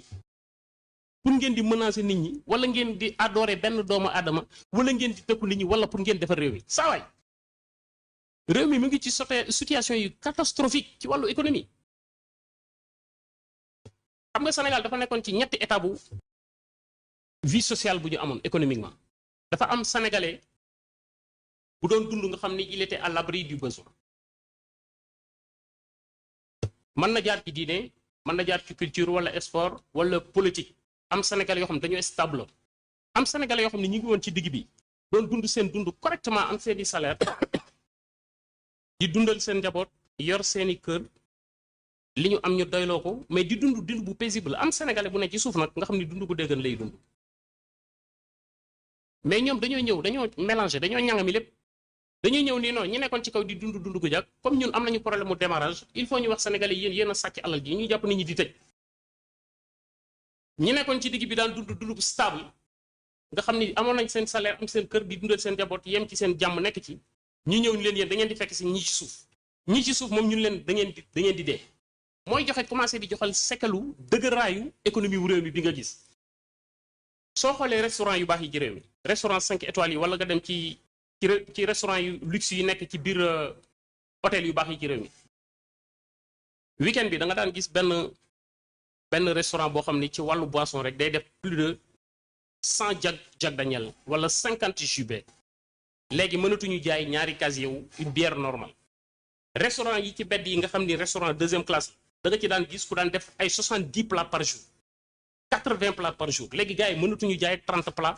pour ngeen di menacer nit ñi wala ngeen di adorer benn doomu aadama wala ngeen di tëkku nit ñi wala pour ngeen defar réew mi saa waay réew mi mu ngi ci situation yu catastrophique ci wàllu économie. xam nga Sénégal dafa nekkoon ci ñetti état bu vie sociale bu ñu amoon économiquement dafa am sénégalais bu doon dund nga xam ni il était à l'abri du besoin mën na jaar ci diine mën na jaar ci culture wala sport wala politique am sénégalais yoo xam ne dañoo stable am sénégalais yoo xam ne ñu ngi woon ci digg bi doon dund seen dund correctement am seeni salaire di dundal seen njaboot yor seeni kër li ñu am ñu doyloo ko mais di dund bu paisible am sénégalais bu ne ci suuf nag nga xam ni dund gu déggan lay dund mais ñoom dañoo mélanger dañoo ñangami lépp dañuy ñëw nii noonu ñi nekkoon ci kaw di dund gu jàkk comme ñun am nañu problème mu démarrage il faut ñu wax sénégalais yéen a sàcc alal ji ñuy jàpp nit ñi di tëj ñi nekkoon ci digg bi daan dund bu stable nga xam ni amoon nañ seen salaire am seen kër di dundal seen njaboot yem ci seen jàmm nekk ci ñu ñëw ni leen yéen da ngeen di fekk si ñi ci suuf moom ñun leen da ngeen di dee mooy joxe commencé di joxal sekalu dëgëraayu économie wu réew mi bi nga gis soo xoolee restaurant yu baax yi ci réew mi restaurant 5 étoiles yi wala nga dem ci restaurant yu luxe yi nekk ci biir hôtel yu baax yi ci réew mi week-end bi da nga daan gis benn restaurant boo xam ni ci wàllu boisson rek day def plus de 100 Jack Daniel wala 50 jus léegi mënatuñu jaay ñaari casier wu une bière normale restaurant yi ci bedd yi nga xam ni restaurant deuxième classe da nga ci daan gis ku daan def ay 70 plats par jour 80 plats par jour léegi gars yi mënatuñu jaay 30 plats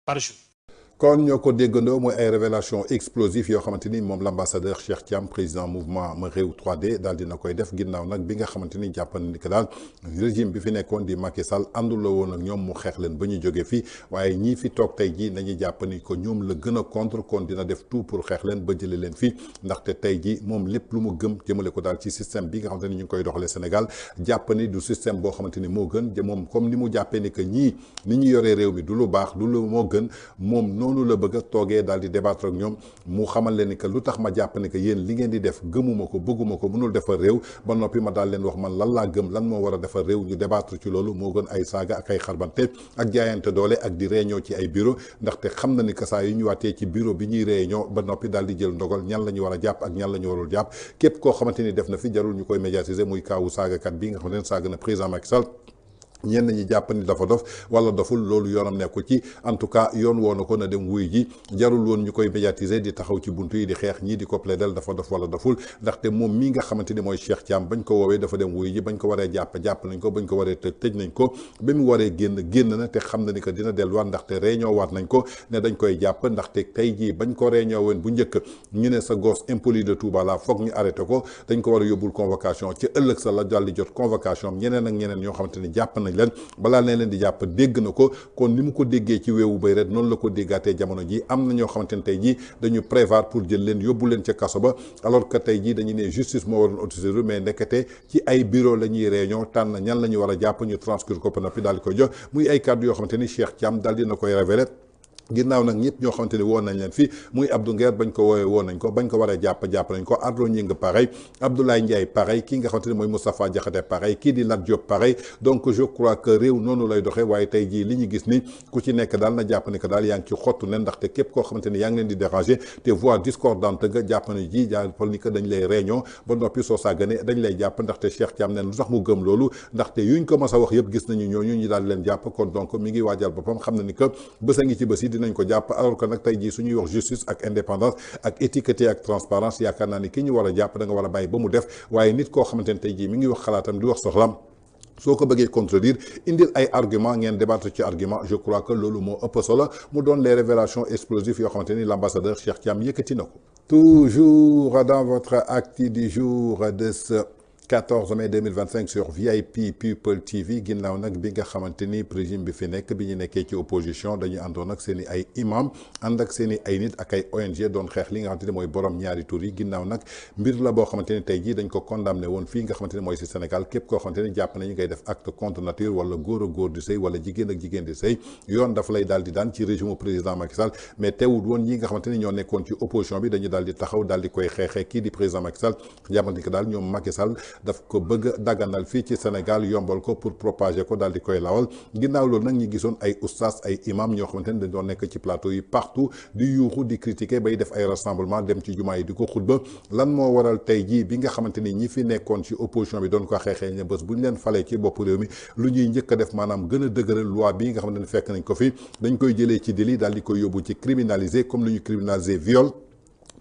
par jour. kon ñoo ko déggandoo mooy ay révélation explosive yoo xamante ni moom l'ambassadeur Cheikh Thiam président mouvement Ma Réew 3D daal dina koy def ginnaaw nag bi nga xamante ni jàpp na ni que daal régime bi fi nekkoon di Macky Sall àndul la woon ak ñoom mu xeex leen ba ñu jógee fii waaye ñii fi toog tey jii nañu jàpp ni ko ñoom la gën a contre kon dina def tout pour xeex leen ba jëlee leen fii ndaxte tey jii moom lépp lu mu gëm jëmale ko daal ci système bi nga xamante ni ñu ngi koy doxalee Sénégal jàpp ni du système boo xamante ni moo gën moom comme ni mu jàppee ni que ñii ni ñu yoree réew mi du lu baax du lu moo gën moom noonu la bëgg a toogee daal di débattre ak ñoom mu xamal leen ni que lu tax ma jàpp ni que yéen li ngeen di def gëmuma ko bëgguma ko mënul defar réew ba noppi ma daal leen wax man lan laa gëm lan moo war a defar réew ñu débattre ci loolu moo gën ay saaga ak ay xarbante ak jaayante doole ak di réunion ci ay bureau ndaxte xam na ni que saa yu ñu waatee ci bureau bi ñuy réunion ba noppi daal di jël ndogal ñan la ñu war a jàpp ak ñan la ñu warul jàpp képp koo xamante ni def na fi jarul ñu koy médiatiser muy kaawu saagakat bi nga xamante ne saaga na président Macky Sall ñenn ñi jàpp ni dafa dof wala doful loolu yoonam nekkul ci en tout cas yoon woo na ko na dem wuy ji jarul woon ñu koy médiatiser di taxaw ci buntu yi di xeex ñii di ko plaidel dafa dof wala doful ndaxte moom mii nga xamante ni mooy Cheikh Thiam bañ ko woowee dafa dem wuy ji bañ ko waree jàpp nañ ko bañ ko waree tëj nañ ko ba mu waree génn na te xam na ni que dina delluwaat ndaxte réunion waat nañ ko ne dañ koy jàpp ndaxte tey jii bañ ko réunion woon bu njëkk ñu ne sa gosse impoli de Touba la foog ñu arrêté ko dañ ko war a yóbbul convocation ci ëllëg sa la daal di jot convocation ñeneen ak ñeneen ñoo xamante ni jàpp nañ leen balaa ne leen di jàpp dégg na ko kon ni mu ko déggee ci weewu bay rek noonu la ko déggaatee jamono ji am na ñoo xamante ne tey jii dañu prévoir pour jël leen yóbbu leen ca kaso ba alors que tey jii dañu ne justice moo waroon autoriser mais ndekete ci ay bureau la ñuy réunion tànn ñan la ñu war a jàpp ñu transcrire ko ba noppi daal di koy jox muy ay kàddu yoo xamante ni Cheikh Thiam daal dina koy révélé ginnaaw nag ñëpp ñoo xamante ni woon nañ leen fii muy Abdou Nguer bañ ko woowee woon nañ ko bañ ko waree jàpp nañ ko Ardo Ñing pareil Abdoulaye Ndiaye pareil kii nga xamante ni mooy Moustapha Diakhaté pareil kii di Lat Diop pareil donc je crois que réew noonu lay doxee waaye tey jii li ñu gis ni ku ci nekk daal na jàpp ni que daal yaa ngi ci xottu nen ndaxte képp koo xamante ni yaa ngi leen di déranger te voix discordante nga jàpp ni ji jàppal ni que dañ lay réunion ba noppi soo sàggane dañ lay jàpp ndaxte Cheikh Thiam nen lu tax mu gëm loolu ndaxte yuñ ko mas a wax yëpp gis nañu ñooñu ñu daal leen jàpp kon donc mi ngi waajal boppam xam na ni que bés a ngi ci bés yi dinañ ko jàpp kon nag tey jii suñuy wax justice ak indépendance ak étiqueté ak transparence yaakaar naa ni ki ñu war a jàpp da nga war a bàyyi ba mu def waaye nit koo xamante ne tey jii mi ngi wax xalaatam di wax soxlam soo ko bëggee contredire indil ay argument ngeen débattre ci argument je crois que loolu moo ëpp solo mu doon les révélations explosives yoo xamante ni l'ambassadeur Cheikh Thiam yëkkati na ko. Toujours dans votre acte du jour de ce 14 mai 2025 sur VIP People TV ginnaaw nag bi nga xamante ni régime bi fi nekk bi ñu nekkee ci opposition dañuy àndoon ak seen i ay imam ànd ak seen i ay nit ak ay ONG doon xeex li nga xamante ni mooy borom ñaari tur yi ginnaaw nag mbir la boo xamante ni tey jii dañ ko condamné woon fii nga xamante ni mooy si Sénégal képp koo xamante ni jàpp nañu ngay def acte contre nature wala góor a góor di sëy wala jigéen ak jigéen di sëy yoon dafa lay daal di daan ci régime président Macky Sall mais teewul woon ñi nga xamante ni ñoo nekkoon ci opposition bi dañu daal di taxaw daal di koy xeexee kii di président Macky Sall jàppante ni que daal ñoom Macky Sall daf ko bëgg daganal fii ci Sénégal yombal ko pour propager ko daal di koy lawal ginnaaw loolu nag ñi gisoon ay oustaz ay imam ñoo xamante ni dañ doon nekk ci plateau yi partout di yuuxu di critiquer bay def ay rassemblement dem ci jumaa yi di ko xutba lan moo waral tey jii bi nga xamante ni ñi fi nekkoon ci opposition bi doon ko xeexee ne bés bu ñu leen falee ci bopp réew mi lu ñuy njëkk a def maanaam gën a dëgëral loi bi nga xamante ni fekk nañ ko fi dañ koy jëlee ci délit daal di koy yóbbu ci criminaliser comme lu ñu criminaliser viol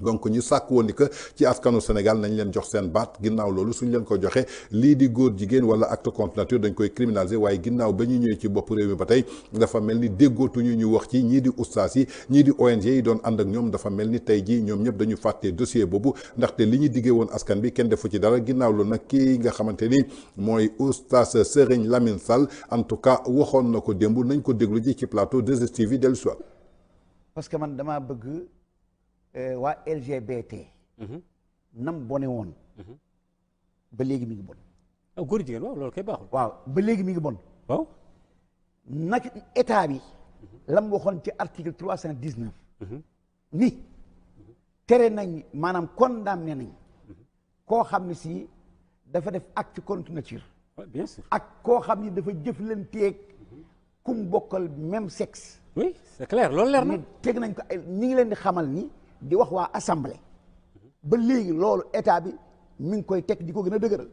donc ñu sàkk woon ni que ci askanu Sénégal nañ leen jox seen baat ginnaaw loolu suñ leen ko joxe lii di góor jigéen wala acte contre nature dañ koy criminaliser waaye ginnaaw ba ñu ñëwee ci bopp réew mi ba tey dafa mel ni déggootuñu ñu wax ci ñii di ustaas yi ñii di ONG yi doon ànd ak ñoom dafa mel ni tey jii ñoom ñëpp dañu fàtte dossier boobu ndaxte li ñu diggee woon askan bi kenn defu ci dara ginnaaw loolu nag kii nga xamante ni mooy ustaas Serigne Lamine Sall en tout cas waxoon na ko démb nañ ko déglu ji ci plateau 2STV dellu soir parce que man damaa bëgg waa LGBT. nam bone woon. ba léegi mi ngi bon. ah góor jigéen waaw loolu kay baaxul. waaw ba léegi mi ngi bon. waaw. nag état bi. lam waxoon ci article 319. ni tere nañ maanaam condamné nañ. koo xam ne si dafa def acte contre nature. bien sûr ak koo xam ni dafa jëflanteeg kum bokkal même sexe. oui c'est clair loolu leer na. teg nañ ko ay ñi ngi leen di xamal ni. di wax waa assemblée ba léegi loolu état bi mi ngi koy teg di ko gën a dëgëral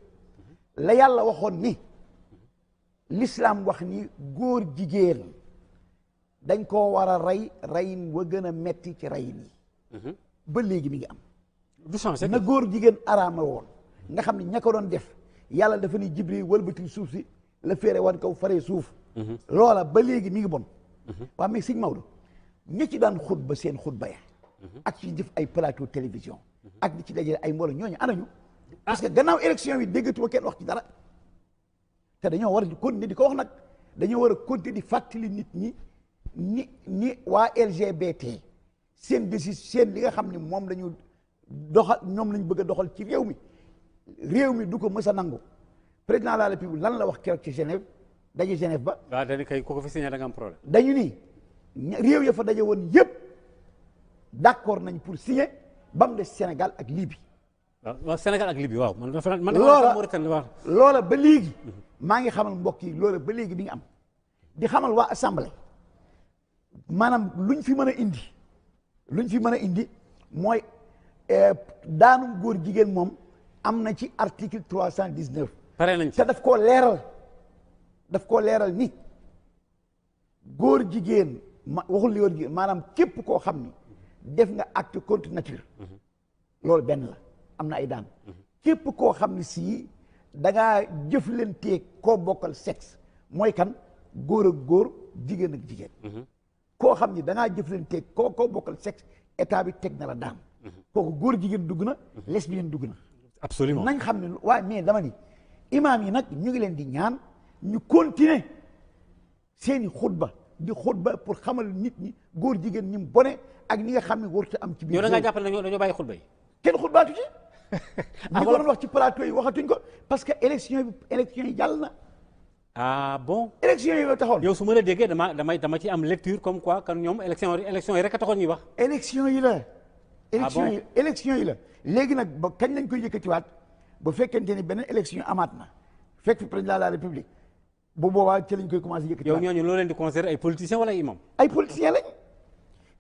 la yàlla waxoon ni l'islam wax ni góor jigéen dañ koo war a rey reyin wa gën a metti ci reyin yi ba léegi mi ngi am du changé na góor jigéen araama woon nga xam ne ña ko doon def yàlla dafa ni jibril wëlbati suuf si la féere wan kaw faree suuf loola ba léegi mi ngi bon waa mais sëñ Maodo ñi ci daan xutba seen xutba ya ak ci def ay plateau télévision ak di ci dajale ay mbooloo ñooñu anañu parce que gannaaw élection yi déggatuma kenn wax ci dara te dañoo war a continuer di ko wax nag dañoo war a continuer di fàttali nit ñi ni waa LGBT seen décision seen li nga xam ne moom lañu doxal ñoom lañu bëgg a doxal ci réew mi du ko mës a nangu président de la République lan la wax keroog ci Genève daje Genève ba. waaw dañu koy ku ko fi signé da nga am problème. dañu ni réew ya fa daje woon yëpp. d'accord nañ pour signer ba mu des Sénégal ak Libye. waaw Sénégal ak Libye waaw man loola ba léegi maa ngi xamal mbokk yi loola ba léegi bi nga am di xamal waa assemblée maanaam luñ fi mën a indi mooy daanum góor jigéen moom am na ci article 319. pare nañ ci te daf koo leeral ni góor jigéen waxul li góor jigéen maanaam képp koo xam ni def nga acte contre nature loolu benn la am na ay daan képp koo xam ne si da ngaa jëflanteeg koo bokkal sexe mooy kan góor ak góor jigéen ak jigéen koo xam ni da ngaa jëflanteeg koo bokkal sexe état bi teg na la daan kooku góor jigéen dugg na lesbienne dugg na absolument nañ xam ne waaye mais dama ni imaam yi nag ñu ngi leen di ñaan ñu continuer seeni xutba di xutba pour xamal nit ñi góor jigéen ñi mu bone ak ñi nga xam ne warut a am ci biir. yow da ngaa jàpp ne dañoo bàyyi xutba yi. kenn xutbaatu ci. ñi ko doon wax ci plateau yi waxatuñ ko parce que élection yi jàll na. ah bon. élection yi la taxoon. yow su ma la déggee dama ci am lecture comme quoi kan ñoom élection yi rek a taxoon ñuy wax. élection yi la. bon élection yi la léegi nag ba kañ lañ koy yëkkatiwaat ba fekkente ni beneen élection amaat na fekk fi président de la république bu boobaa ci lañ koy commencé yëkkatiwaat. yow ñooñu loo leen di considérer ay politiciens wala ay imam. ay politiciens lañ.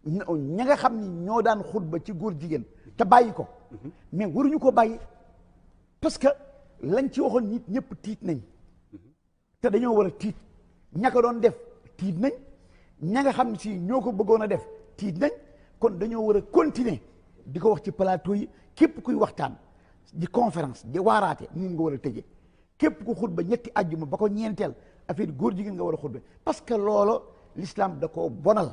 ña nga xam ni ñoo daan xutba ci góor jigéen te bàyyi ko mais waruñu ko bàyyi parce que lañ ci waxoon nit ñëpp tiit nañ te dañoo war a tiit ña ko doon def tiit nañ ña nga xam ne si ñoo ko bëggoon a def tiit nañ kon dañoo war a continuer di ko wax ci plateau yi képp kuy waxtaan di conférence di waaraate moom nga war a tëje képp ku xutba ñetti àjjuma ba ko ñeenteel affaire góor jigéen nga war a xutba parce que loolu l'islam da koo bonal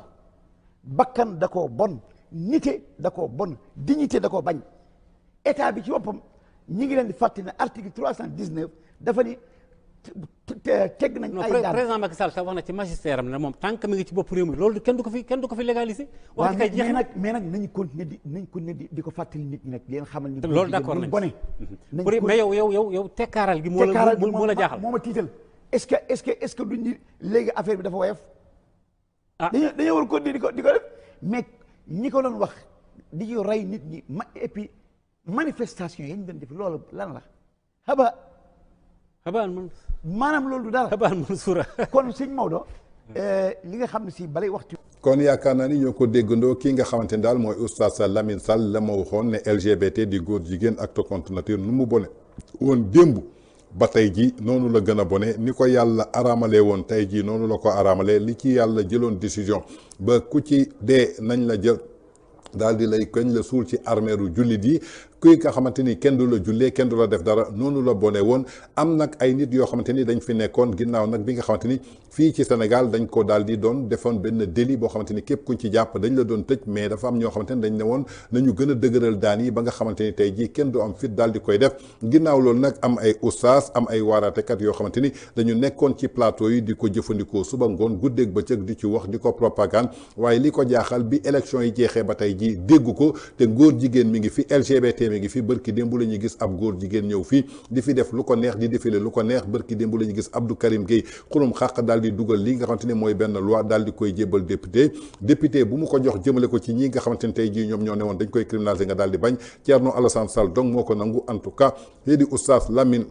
bakkan da koo bon nite da koo bon dignité da koo bañ état bi ci boppam ñi ngi leen di fàttali ne article 319 dafa ni teg nañ ay daan président Macky Sall sax wax na ci magistère am ne moom tant que mi ngi ci bopp réew mi loolu kenn du ko fi légaliser. wax ci kay jeex na mais nag nañu continuer di ko fàttali nit ñi nag di leen xamal ni loolu d'accord nañ bone mais yow tekkaaral gi moo la jaaxal moo ma tiital est-ce que duñ ni léegi affaire bi dafa woyof dañoo war continuer di ko def mais ñi ko doon wax di ci rey nit ñi et puis manifestation yi ñu doon def loolu lan la maanaam loolu du dara xabaar Mansoura kon sëñ Maodo li nga xam ne si balay waxtu kon yaakaar naa ni ñoo ko déggandoo kii nga xamante ni daal mooy oustaz Lamine Sall la ma waxoon ne LGBT di góor jigéen acte contre nature nu mu bone woon démb ba tey ji noonu la gën a bone ni ko yàlla araamalee woon tey ji noonu la ko araamalee li ci yàlla jëloon décision ba ku ci dee nañ la jël daal di lay kañ la suul ci armeeru jullit yi kuy nga xamante ni kenn du la jullee kenn du la def dara noonu la bone woon am nag ay nit yoo xamante ni dañ fi nekkoon ginnaaw nag bi nga xamante ni fii ci Sénégal dañ ko daal di doon defoon benn délit boo xamante ni képp kuñ ci jàpp dañ la doon tëj mais dafa am ñoo xamante ni dañ ne woon nañu gën a dëgëral daan yi ba nga xamante ni tey jii kenn du am fit daal di koy def ginnaaw loolu nag am ay oustaz am ay waaraatekat yoo xamante ni dañu nekkoon ci plateau yi di ko jëfandikoo suba ngoon guddeeg bëccëg di ci wax di ko propagande waaye li ko jaaxal bi élection yi jeexee ba tey jii dégg ko te góor jigéen mi ngi fi LGBT mi ngi fi bërki démb la ñuy gis ab góor jigéen ñëw fii di fi def lu ko neex di défilé lu ko neex bërki démb la ñuy gis Abdou Karim Gueye xurum xàq daal di dugal li nga xamante ni mooy benn loi daal di koy jébbal député bu mu ko jox jëmale ko ci ñi nga xamante ni tey jii ñoom ñoo ne woon dañ koy criminaliser nga daal di bañ Thierno Alassane Sall donc moo ko nangu en tout cas lii di oustaz Lamine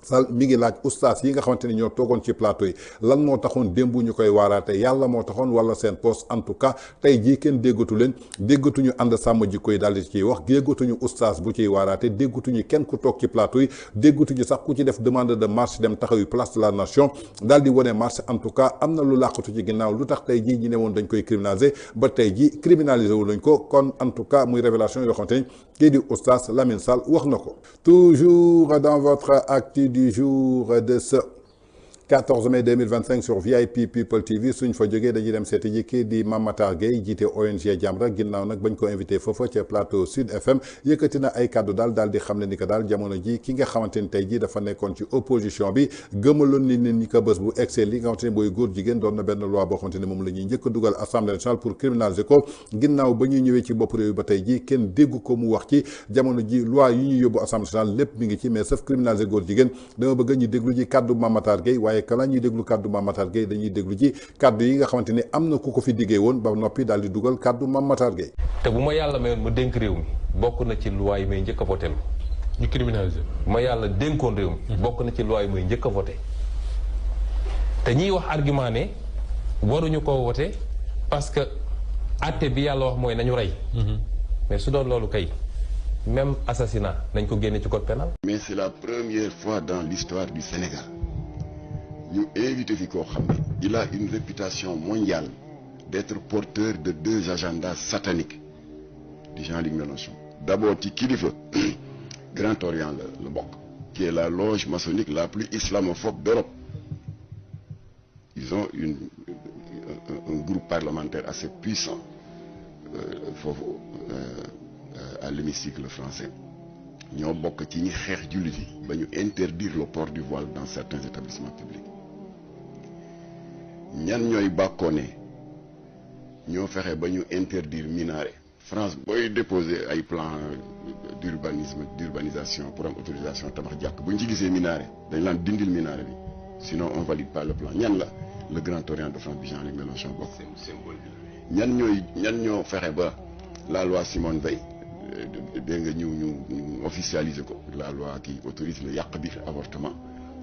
Sall mi ngi laaj oustaz yi nga xamante ni ñoo toogoon ci plateau yi lan moo taxoon démb ñu koy waaraate yàlla moo taxoon wala seen poste en tout cas tey jii kenn déggatu leen déggatuñu ànd sàmm jikko yi daal di ciy wax déggatuñu oustaz bu ciy waaraate déggatuñu kenn ku toog ci plateau yi déggatuñu sax ku ci def demande de marche dem taxawu place de la nation daal di wane marche en tout cas am na lu làqatu ci ginnaaw lu tax tey jii ñu ne woon dañ koy criminaliser ba tey jii criminaliser wu lañ ko kon en tout cas muy révélation yoo xamante ni kii di oustaz Lamine Sall wax na ko toujours dans votre actu du jour de ce 14 mai 2025 sur VIP People TV suñ fa jógee dañuy dem seeti ji kii di Mame Matar Gueye jiite ONG Jamra ginnaaw nag bañ ko invité foofa ca plateau Sud FM yëkkati na ay kàddu daal di xam ne ni que daal jamono ji ki nga xamante ni tey jii dafa nekkoon ci opposition bi gëmaloon ni ñi ko bés bu excès li nga xamante ni mooy góor jigéen doon na benn loi boo xamante ni moom la ñuy njëkk a dugal assemblée nationale pour criminaliser ko ginnaaw ba ñuy ñëwee ci bopp réew ba tey jii kenn dégg ko mu wax ci jamono ji loi yi ñuy yóbbu assemblée nationale lépp mi ngi ci mais sauf criminaliser góor jigéen dama bëgg ñu déglu ji kàddu Mame Matar Gueye waaye kala ñuy déglu kàddu Mame Matar Gueye dañuy déglu ci kàddu yi nga xamante ni am na ku ko fi diggee woon ba noppi daal di dugal kàddu Mame Matar Gueye te bu ma yàlla mayoon ma dénk réew mi bokk na ci loi yi may njëkk a voté ñu criminaliser bu ma yàlla dénkoon réew mi bokk na ci loi yi may njëkk a voté te ñiy wax argument ne waruñu koo voté parce que àtte bi yàlla wax mooy nañu rey mais su doon loolu kay même assassinat nañ ko génne ci code pénal. Mais c'est la première fois dans l'histoire du Sénégal ñu invité fi koo xam ne il a une réputation mondiale d'être porteur de 2 agendas sataniques di Jean-Luc Mélenchon. D'abord ci kilifa Grand Orient la bokk qui est la loge maçonnique la plus islamophobe d'Europe. Ils ont un groupe parlementaire assez puissant à l'hémicycle français ñoo bokk ci ñi xeex jullit yi ba ñu interdire le port du voile dans certains établissements publics. ñan ñooy bàkkoone ñoo fexe ba ñu interdire minaret. France booy déposer ay plan d'urbanisation pour am autorisation tabax jàkk bu ñu ci gisee minaret dañ laan dindil minaret bi sinon on valide pas le plan. ñan la le Grand Orient de France bi Jean-Luc Mélenchon bokk. ñan ñoo fexe ba la loi Simone Veil dégg nga ñu officialiser ko la loi qui autorise le yàq bi avortement.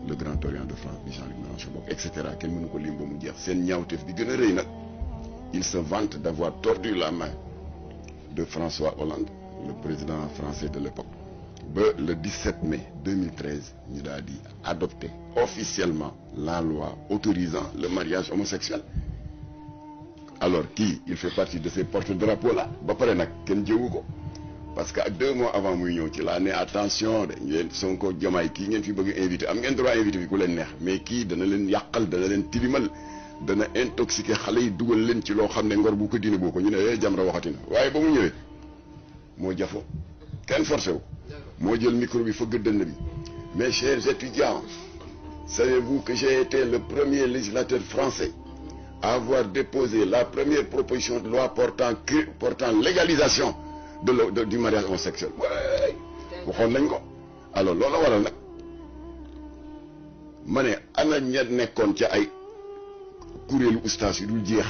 Le Grand Orient de France bi Jean-Luc Mélenchon bokk et cetera kenn mënu ko lim ba mu jeex seen ñaawteef bi gën a rëy nag il se vante d'avoir tordu la main de François Hollande le président français de l'époque ba le 17 mai 2013 ñu daal di adopté officiellement la loi autorisant le mariage homosexuel. Alors kii il fait partie de ces porte-drapeaux là ba pare nag kenn jëwu ko parce que ak 2 mois avant muy ñëw ci laa ne attention de ngeen Sonko Diomaye kii ngeen fi bëgg invité am ngeen droit invité fi ku leen neex mais kii dana leen yàqal dana leen tilimal dana intoxiqué xale yi dugal leen ci loo xam ne ngor bu ko dina boo ko ñu ne Jamra waxati na waaye ba mu ñëwee moo jafo kenn forcé wu moo jël micro bi fëgg dënn bi mes chers étudiants savez-vous que j'ai été le premier législateur français à avoir déposé la première proposition de loi portant légalisation du mariage homosexuel waxoon nañ ko alors loolu la waral nag ma ne ana ña nekkoon ca ay kuréelu ustaas yi dul jeex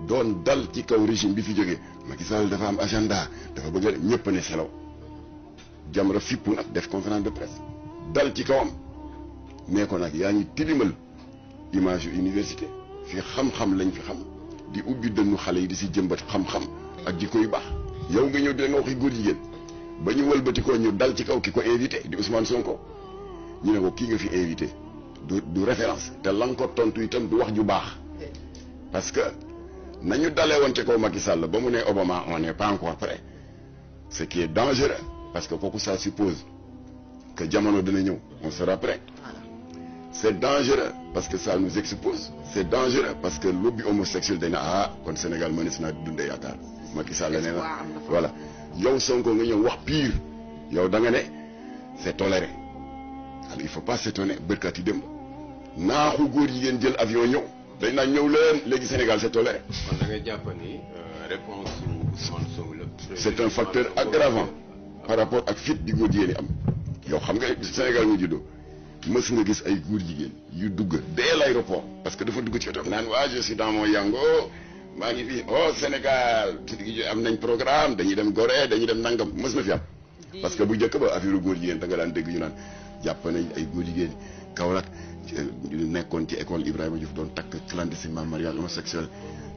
doon dal ci kaw régime bi fi jógee Macky Sall dafa am agenda dafa bëgg ñëpp ne selaw Jamra fippu nag def conférence de presse dal ci kawam nee ko nag yaa ngi tilimal image yu université fi xam-xam lañ fi xam di ubbi dënnu xale yi di si jëmbat xam-xam ak jikko yu baax yow nga ñëw di nga waxi góor jigéen ba ñu wëlbati ko ñu dal ci kaw ki ko invité di Ousmane Sonko ñu ne ko kii nga fi invité du référence te lan ko tontu itam du wax ju baax parce que nañu dalee woon ci kaw Macky Sall ba mu ne Obama on n'est pas encore prêt ce qui est dangereux parce que kooku ça suppose que jamono dina ñëw on sera prêt c'est dangereux parce que ça nous expose c'est dangereux parce que lobby homosexuel dañ na kon Sénégal mënees naa dundee yaakaar Macky Sall nee na voilà yow Sonko nga ñëw wax pire yow da nga ne c'est toléré alors il faut pas s'étonner bërkat yi dem naaxu góor jigéen jël avion ñëw dañ naa ñëw leen léegi Sénégal c'est toléré. kon da ngay jàpp ni réponse Ousmane Sonko c'est un facteur aggravant par rapport ak fit di góor jigéen yi am yow xam nga Sénégal nga juddoo mës nga gis ay góor jigéen yu dugg dès l'aéroport parce que dafa dugg ci oto naan waa je suis dans mon yango maa ngi fii Sénégal am nañ programme dañuy dem Gorée dañuy dem nangam mës na fi am parce que bu njëkk ba affaire góor jigéen da nga daan dégg ñu naan jàpp nañ ay góor jigéen Kaolack nekkoon ci école Ibrahima Diouf doon takk clandestinement mariage homosexuel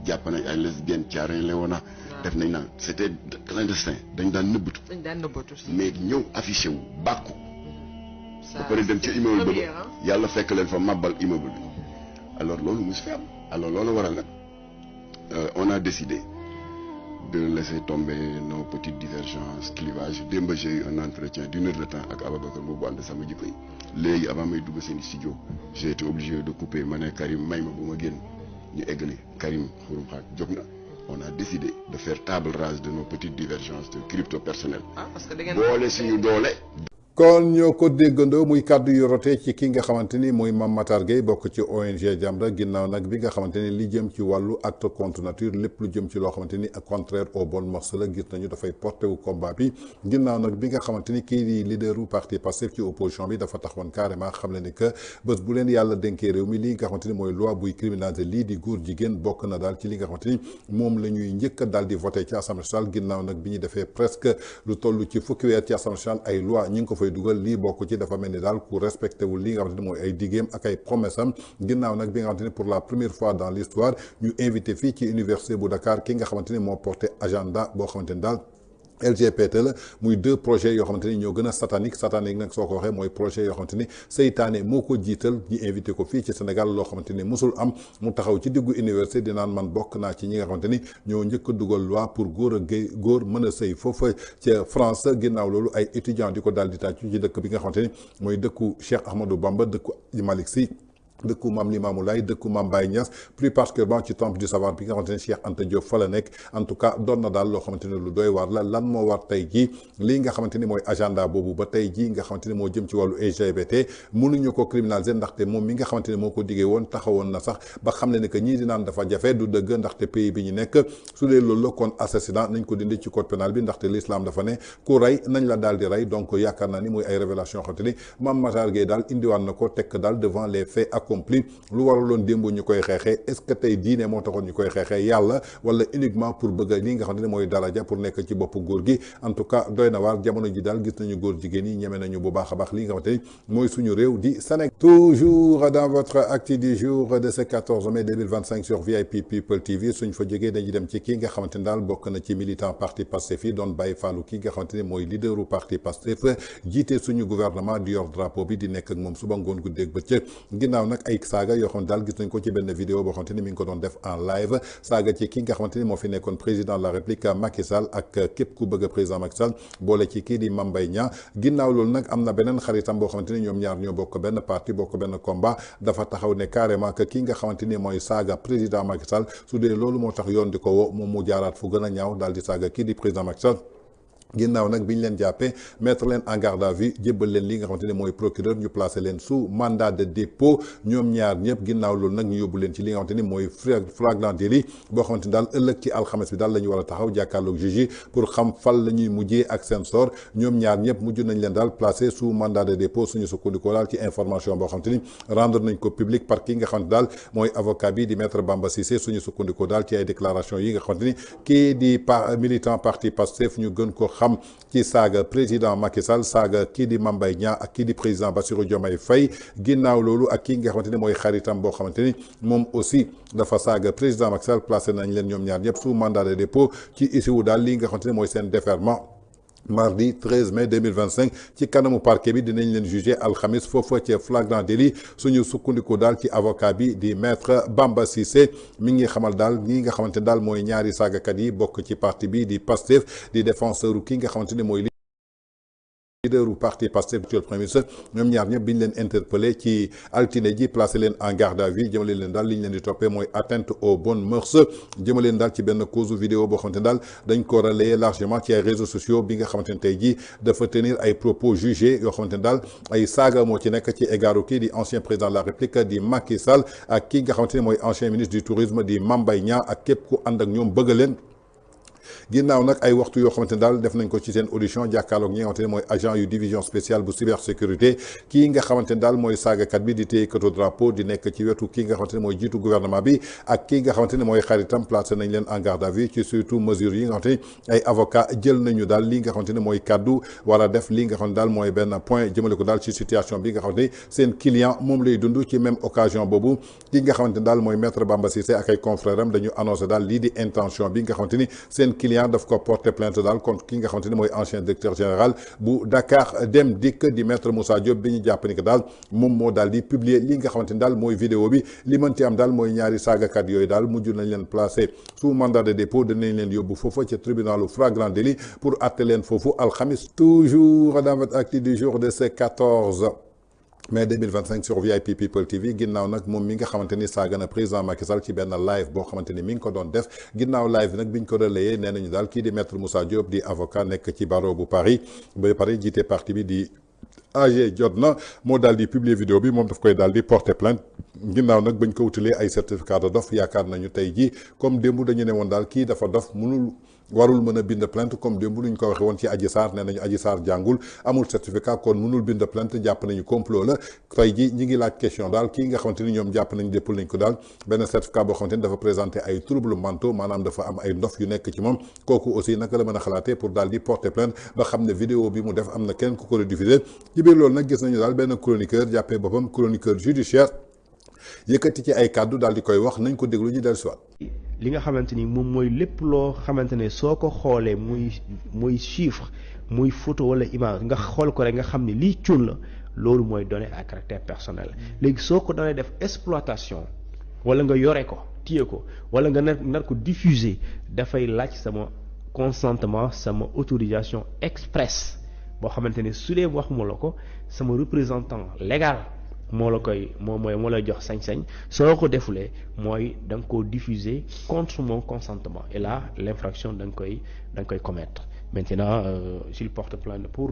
jàpp nañ ay lesbiennes Thiaroye Léona def nañ naan c'était clandestin dañ daan nëbbatu mais ñëw affiché wu bàkku ba pare dem ci immeuble ba yàlla fekk leen fa mabbal immeuble bi alors loolu mos fi am alors loolu waral nag on a décidé de laisser tomber nos petites divergences clivages démb j'ai eu un entretien d'1 heure de temps ak Ababacar boobu ànd sama jikko yi léegi avant may dugg seen studio j'ai été obligé de couper ma ne Karim may ma bu ma génn ñu eggali Karim xurum xaaj jóg na on a décidé de faire table rase de nos petites divergences de crypto personnel boole suñu doole kon ñoo ko déggandoo muy kàddu yu rote ci ki nga xamante ni muy Mame Matar Gueye bokk ci ONG Jamra ginnaaw nag bi nga xamante ni li jëm ci wàllu acte contre nature lépp lu jëm ci loo xamante ni contraire aux bonnes mœurs la gis nañu dafay porté wu combat bi ginnaaw nag bi nga xamante ni kii di leaderu parti Pastef ci opposition bi dafa taxawoon carrément xam le ni que bés bu leen yàlla dénkee réew mi lii nga xamante ni mooy loi buy criminaliser lii di góor jigéen bokk na daal ci li nga xamante ni moom la ñuy njëkk a daal di voté ci assemblée nationale ginnaaw nag bi ñu defee presque lu toll ci fukki weer ci assemblée nationale ay loi ñi ngi ko fay dugal lii bokk ci dafa mel ni daal ku respecté wul li nga xamante ni mooy ay digéem ak ay promesse am ginnaaw nag bi nga xamante ni pour la première fois dans l'histoire ñu invité fii ci université bu Dakar ki nga xamante ni moo porté agenda boo xamante ni daal LGBT la muy 2 projets yoo xamante ni ñoo gën a satanique nag soo ko waxee mooy projet yoo xamante ni seytaane moo ko jiital ñu invité ko fii ci Sénégal loo xamante ni musul am mu taxaw ci diggu université di naan man bokk naa ci ñi nga xamante ni ñoo njëkk a dugal loi pour góor a gay góor mën a sëy foofa ca France ginnaaw loolu ay étudiants di ko daal di tàccu ci dëkk bi nga xamante ni mooy dëkku Cheikh Ahmadou Bamba dëkku Malick Sy dëkku Maam Limaamu Laay dëkku Maam Baye Niass plus particulièrement ci temple du savoir bi nga xamante ne Cheikh Anta Diop fa la nekk en tout cas doon na daal loo xamante ne lu doy waar la lan moo war tey jii lii nga xamante ni mooy agenda boobu ba tey jii nga xamante ni moo jëm ci wàllu LGBT mënuñu ko criminaliser ndaxte moom mi nga xamante ni moo ko diggee woon taxawoon na sax ba xam ne que ñii di naan dafa jafe du dëgg ndaxte pays bi ñu nekk su dee loolu la kon assassinat nañ ko dindi ci code pénal bi ndaxte l'islam dafa ne ku rey nañ la daal di rey donc yaakaar naa ni mooy ay révélation xamante ni Mame Matar Gueye daal indiwaan na ko tekk daal devant les faits accomplis lu waraloon démb ñu koy xeexee est-ce que tey diine moo taxoon ñu koy xeexee yàlla wala uniquement pour bëgg a li nga xam ne mooy daraja pour nekk ci bopp góor gi en tout cas doy na waar jamono ji daal gis nañu góor jigéen yi ñeme nañu bu baax a baax li nga xamante ni mooy suñu réew di Sénégal. Toujours dans votre acte du jour de ce 14 mai 2025 sur VIP People TV suñ fa jógee dañuy dem ci kii nga xamante ni daal bokk na ci militant parti Pastef yi doon bàyyi faalu kii nga xamante ni mooy leaderu parti Pastef jiite suñu gouvernement di yor drapeau bi di nekk ak moom suba ngoon guddeeg bëccëg ginnaaw nag nag ay saaga yoo xam ne daal gis nañ ko ci benn vidéo boo xamante ni mi ngi ko doon def en live saaga ci ki nga xamante ni moo fi nekkoon président de la République Macky Sall ak képp ku bëgg président Macky Sall boole ci kii di Mame Mbaye Niang ginnaaw loolu nag am na beneen xaritam boo xamante ni ñoom ñaar ñoo bokk benn parti bokk benn combat dafa taxaw ne carrément que ki nga xamante ni mooy saaga président Macky Sall su dee loolu moo tax yoon di ko woo moom mu jaaraat fu gën a ñaaw daal di saaga kii di président Macky Sall ginnaaw nag bi ñu leen jàppee mettre leen en garde à vue jébbal leen li nga xamante ne mooy procureur ñu placé leen sous mandat de dépôt ñoom ñaar ñëpp ginnaaw loolu nag ñu yóbbu leen ci li nga xamante ni mooy flagrant délit boo xamante ni daal ëllëg ci alxames bi daal la ñu war a taxaw jàkkaarloog juge yi pour xam fal la ñuy mujjee ak seen sort ñoom ñaar ñëpp mujj nañ leen daal placé sous mandat de dépôt suñu sukkandikoo daal ci information boo xamante ni rendre nañ ko public par ki nga xamante daal mooy avocat bi di maître Bamba Cissé suñu sukkandikoo daal ci ay déclaration yi nga xamante ni kii di militant parti Pastef ñu gën ko xam ci saaga président Macky Sall saaga kii di Mame Mbaye Niang ak kii di président Bassirou Diomaye Faye ginnaaw loolu ak kii nga xamante ni mooy xaritam boo xamante ni moom aussi dafa saaga président Macky Sall placé nañ leen ñoom ñaar ñëpp sous mandat de dépôt ci issue daal li nga xamante ni mooy seen déferment mardi 13 mai 2025 ci kanamu parquet bi dinañ leen juger alxamis foofa ci flagrant délit suñu sukkandiku daal ci avocat bi di maître Bamba Cissé mi ngi xamal daal ñi nga xamante daal mooy ñaari saagakat yi bokk ci parti bi di Pastef di défenseur ki nga xamante ni mooy leader u parti Pastef actuel premier ministre ñoom ñaar ñëpp bi ñu leen interpellé ci altine ji placé leen en garde à vue jëmale leen daal li ñu leen di toppee mooy atteinte aux bonnes mœurs jëmale leen daal ci benn cause vidéo boo xamante ne daal dañ ko relayer largement ci ay réseaux sociaux bi nga xamante ne tey jii dafa tenir ay propos jugés yoo xamante ne daal ay saaga moo ci nekk ci égaru kii di ancien président de la République di Macky Sall ak kii nga xamante ne mooy ancien ministre du tourisme di Mame Mbaye Niang ak képp ku ànd ak ñoom bëgg leen ginnaaw nag ay waxtu yoo xamante ne daal def nañ ko ci seen audition jàkkaarloog ñi nga xamante ne mooy agent yu division spéciale bu cybersécurité kii nga xamante ne daal mooy saagakat bi di téye katu drapeau di nekk ci wetu kii nga xamante ne mooy jiitu gouvernement bi ak kii nga xamante ne mooy xaritam placé nañ leen en garde à vue ci surtout mesures yi nga xamante ne ay avocat jël nañu daal li nga xamante ne mooy kaddu war a def li nga xamante ne daal mooy benn point jëmale ko daal ci situation bi nga xamante ne seen client moom lay dund ci même occasion boobu ki nga xamante ne daal mooy maître Bamba Cissé ak ay confrères am dañu annoncé daal lii di intention bi nga xamante ni seen client daf ko porter plainte daal contre ki nga xamante ni mooy ancien directeur général bu Dakar Dem Dikk di maître Moussa Diop bi ñu jàpp ni que daal moom moo daal di publier li nga xamante ni daal mooy vidéo bi li mën ci am daal mooy ñaari saagakat yooyu daal mujj nañ leen placé sous mandat de dépôt dinañ leen yóbbu foofu ci tribunalu flagrant délit pour atte leen foofu alxamis toujours dans votre actu du jour de ce 14 mai 2025 sur VIP People TV ginnaaw nag moom mi nga xamante ni saaga na président Macky Sall ci benn live boo xamante ni mi ngi ko doon def ginnaaw live bi nag biñ ko relayé nee nañu daal kii di maître Moussa Diop di avocat nekk ci barreau bu Paris ba pare jiite parti bi di AG jot na moo daal di publier vidéo bi moom daf koy daal di porter plainte ginnaaw nag bañ ko wutalee ay certificat de dof yaakaar nañu tey jii comme démb dañu ne woon daal kii dafa dof warul mën a bind plainte comme démb lu ñu ko waxee woon ci Adji Sarr nee nañu Adji Sarr jàngul amul certificat kon mënul bind plainte jàpp nañu complot la tey ji ñi ngi laaj question daal kii nga xamante ni ñoom jàpp nañu déppal nañ ko daal benn certificat boo xamante ni dafa présenté ay troubles mentaux maanaam dafa am ay ndof yu nekk ci moom kooku aussi naka la mën a xalaatee pour daal di porter plainte ba xam ne vidéo bi mu def am na kenn ku ko diffusé ci biir loolu nag gis nañu daal benn chroniqueur jàppee boppam chroniqueur judiciaire yëkkati ci ay kàddu daal di koy wax nañ ko déglu ñu dellu si waat li nga xamante ni moom mooy lépp loo xamante ne soo ko xoolee muy chiffre muy photo wala image nga xool ko rek nga xam ne lii cuun la loolu mooy données à caractère personnel léegi soo ko doonee def exploitation wala nga yore ko téye ko wala nga nar ko diffuser dafay laaj sama consentement sama autorisation express boo xamante ne su dee waxuma la ko sama représentant légal moo la koy moo lay jox sañ-sañ soo ko defulee mooy da nga koo diffuser contre mon consentement et là l'infraction da nga koy commettre maintenant s'il porte plainte pour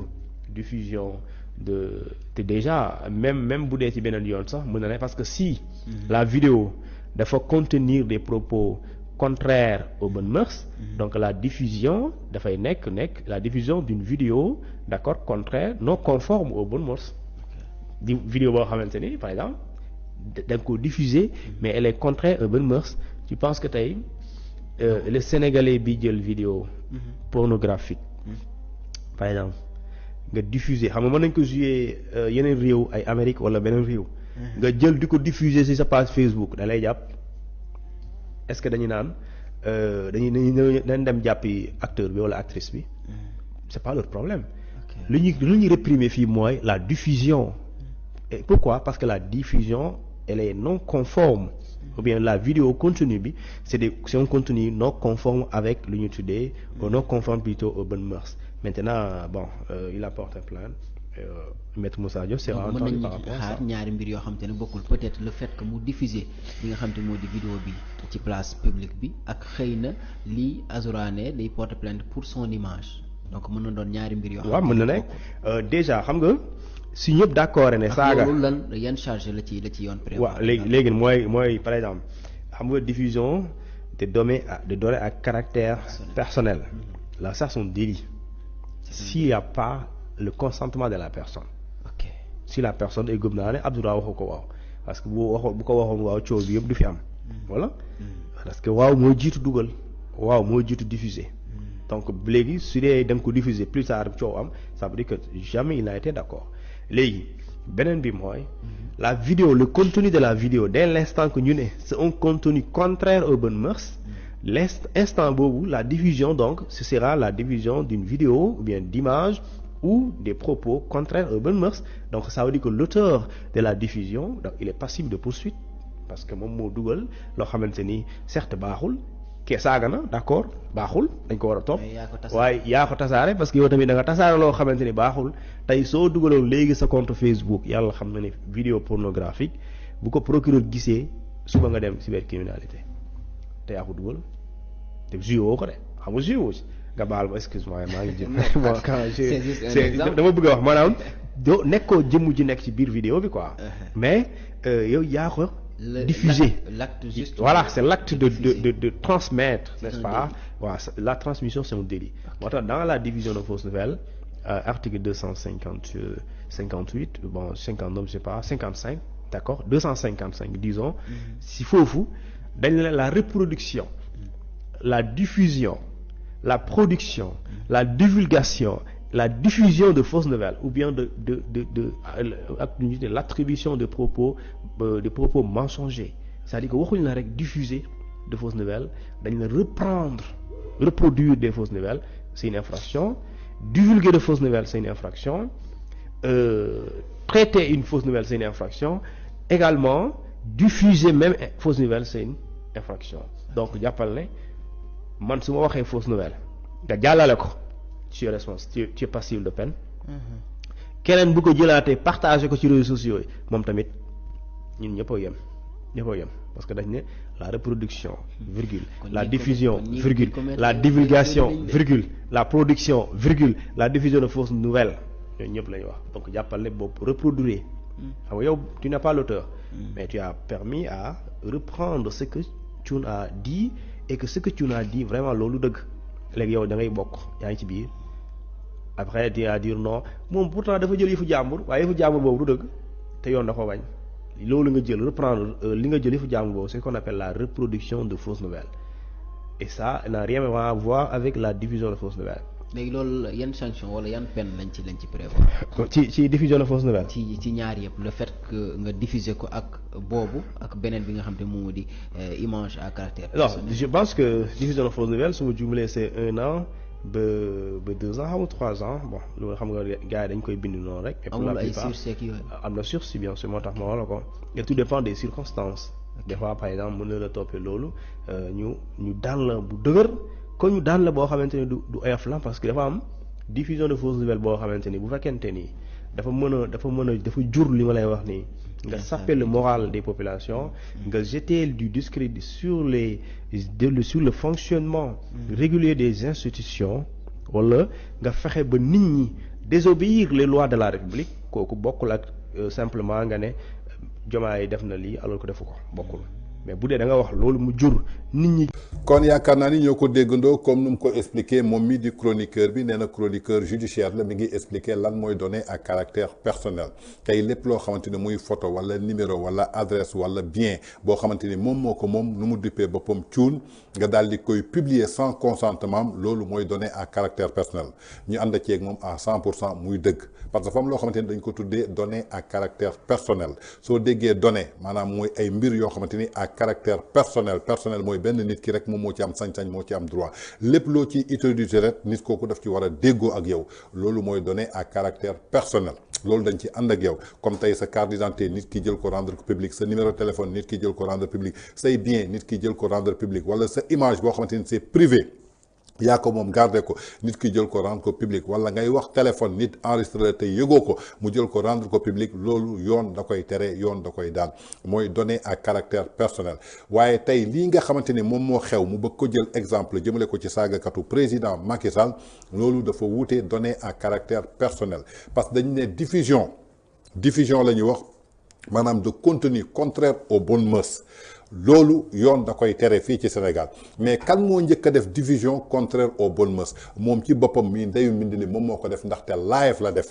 diffusion te déjà même bu dee ci beneen yoon sax mën na ne parce que si la vidéo dafa contenir des propos contraires aux bonnes mœurs donc la diffusion dafay nekk la diffusion d'une vidéo d'accord contraire non conforme aux bonnes mœurs di vidéo boo xamante ni par exemple da nga ko diffuser mais elle est contraire aux bonnes mœurs tu penses que tey le Sénégalais bi jël vidéo pornographique par exemple nga diffuser xam nga mën nañ ko jouer yeneen réew ay Amérique wala beneen réew nga jël di ko diffuser ci sa page Facebook da lay jàpp est-ce que dañu naan dañ dem jàppi acteur bi wala actrice bi c'est pas leur problème lu ñuy réprimer fii mooy la diffusion et pourquoi parce que la diffusion elle est non conforme ou bien la vidéo contenu bi c'est un contenu non conforme avec lu ñu tuddee non conforme plutôt aux bonnes mœurs. Maintenant bon il a porté plainte. Maître Moussa Diop sera entendu par rapport à ça. xaar ñaari mbir yoo xam te ne bokkul peut-être le fait que mu diffuser li nga xam te moo di vidéo bi ci place publique bi ak xëy na lii Azourane day porter plainte pour son image donc mën na doon ñaari mbir yoo xam. waaw mën na nekk déjà xam nga si ñëpp d'accord ne saaga loolu lan yan charge la ci yoon prévoir. waaw léegi mooy par exemple xam nga diffusion de données à caractère personnel là ça c'est un délit s'il y a pas le consentement de la personne. ok si la personne est gëm naa ne Abdoulaye waxu ko waaw parce que bu ko waxoon waaw coow bi yëpp du fi am. voilà parce que waaw moo jiitu dugal waaw moo jiitu diffuser. donc léegi su dee da nga ko diffuser plus tard coow am ça veut dire que jamais il n'a été d'accord léegi beneen bi mooy la vidéo le contenu de la vidéo dès l'instant que ñu ne c'est un contenu contraire aux bonnes mœurs. L'instant boobu la diffusion donc ce sera la diffusion d'une vidéo ou bien d'image ou des propos contraires aux bonnes mœurs. Donc ça veut dire que l'auteur de la diffusion donc il est passible de poursuite parce que moom moo dugal loo xamante ni certes baaxul kee saaga na d'accord baaxul dañ ko war a topp waaye yaa ko tasaare parce que yow tamit da nga tasaare loo xamante ni baaxul tey soo dugaloon léegi sa compte Facebook yàlla xam na ne vidéo pornographique bu ko procureur gisee suba nga dem cybercriminalité te yaa ko dugal te joué ko de xam nga joué nga baal ma excuse-moi maa ngi jëm dama bëgg a wax maanaam doo nekkoo jëmm ji nekk ci biir vidéo bi quoi mais yow yaa ko diffuser l'acte juste voilà c'est l'acte de transmettre n'est-ce pas voilà la transmission c'est un délit moo tax dans la diffusion de fausses nouvelles article 258 bon 59 je sais pas 55 d'accord 255 disons si foofu dañ la reproduction la diffusion la production, la divulgation, la diffusion de fausses nouvelles ou bien de l'attribution de propos mensongers. C'est-à-dire que waxuñu la rek diffuser de fausses nouvelles, dañ la reproduire des fausses nouvelles, c'est une infraction. Divulguer de fausses nouvelles, c'est une infraction. Traiter une fausse nouvelle, c'est une infraction. Également, diffuser même fausses nouvelles, c'est une infraction. Donc jàppal ne man su ma waxee fausse nouvelle nga jàllale ko tu es responsable tu es passible de peine. keneen bu ko jëlaatee partagé ko ci réseaux sociaux yi moom tamit ñun ñëpp a yem parce que dañ ne la reproduction virgule la diffusion virgule la divulgation virgule la production virgule la diffusion de fausses nouvelles ñooñu ñëpp la ñuy wax donc jàppal ne boobu reproduire xam nga yow tu n'es pas l'auteur mais tu as permis à reprendre ce que tu as dit et que ce que tu as dit vraiment loolu dëgg léegi yow da ngay bokk yaa ngi ci biir après tu vas dire non moom pourtant dafa jël yëfu jàmbur waaye yëfu jàmbur boobu du dëgg te yoon da ko bañ loolu nga jël reprendre li nga jël yëfu jàmbur boobu c'est ce qu'on appelle la reproduction de fausses nouvelles et ça n'a rien à voir avec la diffusion de fausses nouvelles. léegi loolu yan sanction wala yan peine lañ ci prévoir. ci diffusion de fausses nouvelles. ci ñaar yëpp le fait que nga diffuser ko ak boobu ak beneen bi nga xam te moo di image à caractère personnel. non je pense que diffusion de fausses nouvelles su ma jumalee c'est 1 an ba 2 ans xam 3 ans bon loolu xam nga gars yi dañ koy bind noonu rek. et pour la plupart amul ay sursis yooyu. am na sursis bien sûr moo tax ma wala ko et tout dépend des circonstances. des fois par exemple mën na la toppee loolu ñu daan la bu dëgër. kon ñu daan la boo xamante ni du oyof la parce que dafa am diffusion de fausses nouvelles boo xamante ni bu fekkente ni dafa jur li ma lay wax nii nga saper le moral des populations nga jeter du discrédit sur le fonctionnement régulier des institutions wala nga fexe ba nit ñi désobéir les lois de la République kooku bokkul ak simplement nga ne Diomaye def na lii alors que defu ko bokkul mais bu dee da nga wax loolu mu jur nit ñi. kon yaakaar naa ni ñoo ko déggandoo comme nu mu ko expliqué moom mi di chroniqueur bi nee na chroniqueur judiciaire la mi ngi expliqué lan mooy données à caractère personnel tey lépp loo xamante ni muy photo wala numéro wala adresse wala bien boo xamante ni moom moo ko moom nu mu duppee boppam cuun nga daal di koy publier sans consentement loolu mooy données à caractère personnel ñu ànd ceeg moom à 100% muy dëgg parce que fam loo xamante ni dañ ko tuddee données à caractère personnel soo déggee données maanaam mooy ay mbir yoo xamante ni à caractère personnel mooy benn nit ki rek moom moo ci am sañ-sañ moo ci am droit lépp loo ci utiliser rek nit kooku daf ci war a déggoo ak yow loolu mooy données à caractère personnel loolu dañ ci ànd ak yow comme tey sa carte d'identité nit ki jël ko rendre public sa numéro de téléphone nit ki jël ko rendre public say bien nit ki jël ko rendre public wala sa image boo xamante ni c'est privé yaa ko moom garder ko nit ki jël ko rendre ko public wala ngay wax téléphone nit enregistré te yëgoo ko mu jël ko rendre ko public loolu yoon da koy tere yoon da koy daan mooy données à caractère personnel waaye tey lii nga xamante ni moom moo xew mu bëgg ko jël exemple jëmale ko ci saagakatu président Macky Sall loolu dafa wuute données à caractère personnel parce que dañu ne diffusion la ñuy wax maanaam de contenu contraire aux bonnes mœurs loolu yoon da koy tere fii ci Sénégal mais kan moo njëkk a def diffusion contraire aux bonnes mœurs moom ci boppam mii ndeyu mbind ni moom moo ko def ndaxte live la def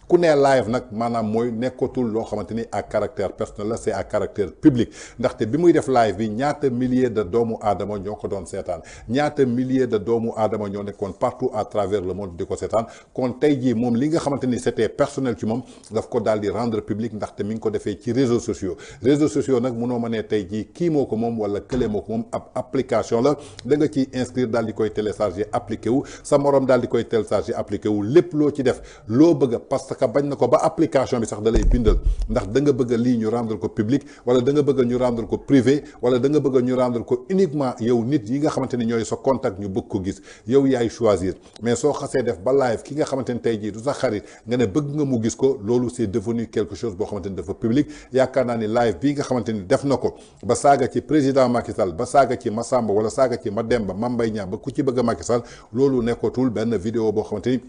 ku ne live nag maanaam mooy nekkatul loo xamante ni à caractère personnel la c'est à caractère public ndaxte bi muy def live bi ñaata milliers de doomu aadama ñoo ko doon seetaan ñaata milliers de doomu aadama ñoo nekkoon partout à travers le monde di ko seetaan kon tey jii moom li nga xamante ni c'était personnel ci moom daf ko daal di rendre public ndaxte mi ngi ko defee ci réseaux sociaux nag munoo ma ne tey jii kii moo ko moom wala kële moo ko moom ab application la da nga ciy inscrire daal di koy télécharger appliqué wu sa morom daal di koy télécharger appliqué wu lépp loo ci def loo bëgg parce que bañ na ko ba application bi sax da lay bindal ndax da nga bëgg lii ñu rendre ko public wala da nga bëgg ñu rendre ko privé wala da nga bëgg ñu rendre ko uniquement yow nit yi nga xamante ni ñooy sa contact ñu bëgg ko gis yow yaay choisir mais soo xasee def ba live ki nga xamante ni tey jii du sa xarit nga ne bëgg nga mu gis ko loolu c'est devenu quelque chose boo xamante ni dafa public yaakaar naa ni live bii nga xamante ni def na ko ba saaga ci président Macky Sall ba saaga ci Massamba wala saaga ci Mademba Mame Mbaye Niang ba ku ci bëgg a Macky Sall loolu nekkatul benn vidéo boo xamante ni